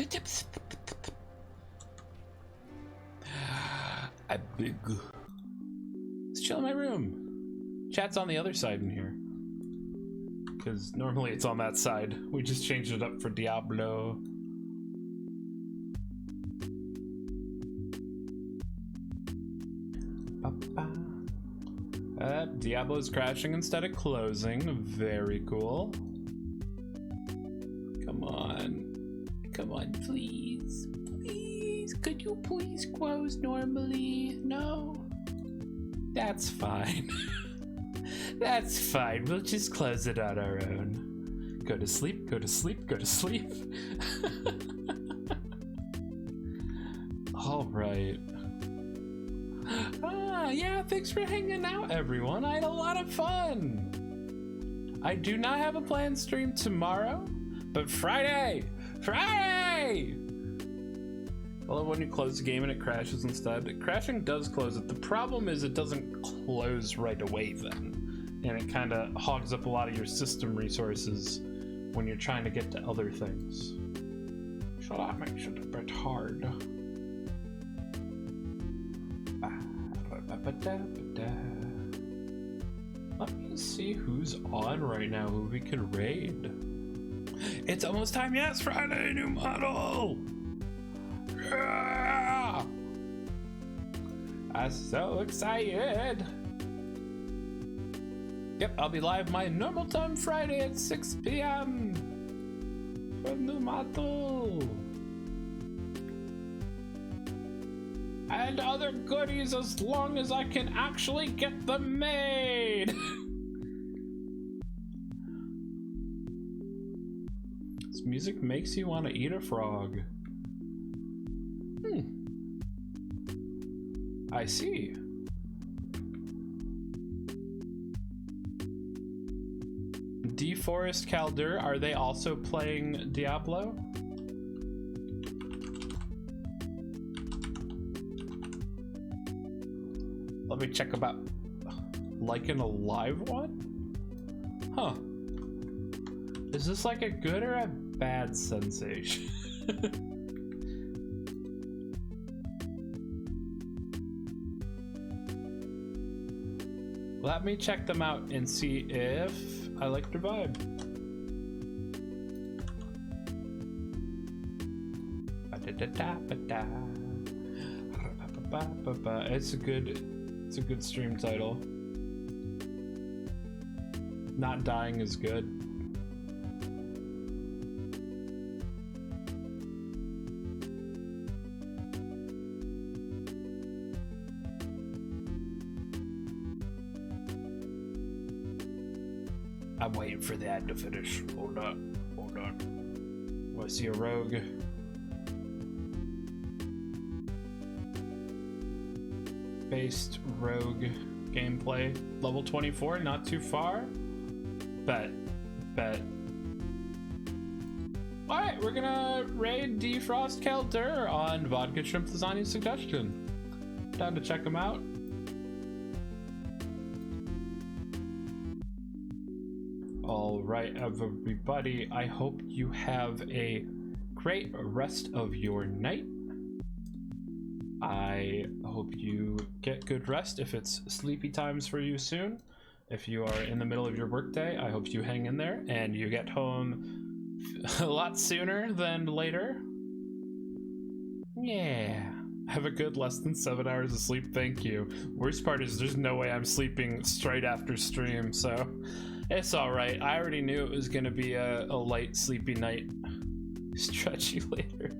big. Let's chill in my room. Chat's on the other side in here. Because normally it's on that side. We just changed it up for Diablo. Diablo's crashing instead of closing. Very cool. Come on. Come on, please. Please. Could you please close normally? No? That's fine. That's fine. We'll just close it on our own. Go to sleep, go to sleep, go to sleep. All right. Yeah, thanks for hanging out, everyone. I had a lot of fun. I do not have a planned stream tomorrow, but Friday! I love when you close the game and it crashes instead. Crashing does close it. The problem is it doesn't close right away then. And it kind of hogs up a lot of your system resources when you're trying to get to other things. So that makes it a bit hard. Let me see who's on right now, who we can raid. It's almost time. Yes, Friday, new model. Yeah! I'm so excited. Yep, I'll be live my normal time Friday at 6 p.m. for new model. And other goodies as long as I can actually get them made. This music makes you want to eat a frog. I see. Deforest Calder, are they also playing Diablo? Let me check about liking a live one? Huh. Is this like a good or a bad sensation? Let me check them out and see if I like their vibe. It's a good stream title. Not dying is good. I'm waiting for the ad to finish. Hold on. I see a rogue. Based rogue gameplay. Level 24, not too far. Bet. Alright, we're gonna raid Defrost Kelter on Vodka Shrimp Lasagna's suggestion. Time to check them out. Alright, everybody, I hope you have a great rest of your night. I hope you get good rest if it's sleepy times for you soon. If you are in the middle of your workday, I hope you hang in there and you get home a lot sooner than later. Yeah. Have a good less than 7 hours of sleep, thank you. Worst part is there's no way I'm sleeping straight after stream, so it's alright. I already knew it was gonna be a light, sleepy night. Stretch you later.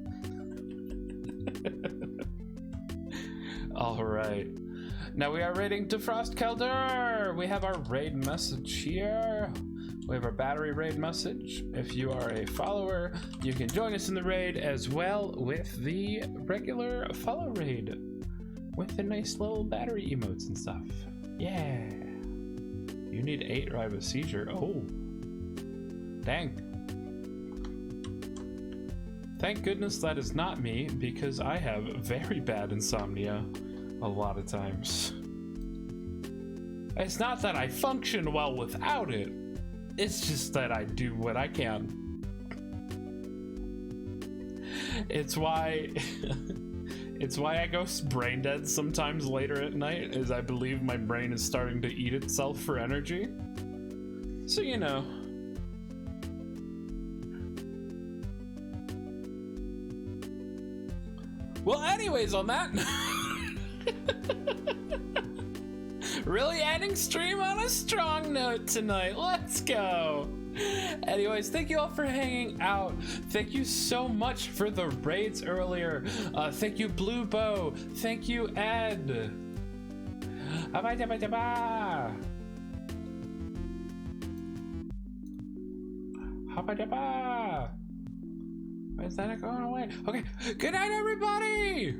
Alright. Now we are raiding Defrost Kelder! We have our raid message here. We have our battery raid message. If you are a follower, you can join us in the raid as well with the regular follow raid with the nice little battery emotes and stuff. Yeah. You need 8 or I have a seizure. Oh. Dang. Thank goodness that is not me, because I have very bad insomnia a lot of times. It's not that I function well without it. It's just that I do what I can. It's why it's why I go brain dead sometimes later at night, as I believe my brain is starting to eat itself for energy. So, you know. Well, anyways, on that really ending stream on a strong note tonight. Let's go. Anyways, thank you all for hanging out. Thank you so much for the raids earlier. Thank you, Blue Bow. Thank you, Ed. Why is that going away? Okay, good night, everybody!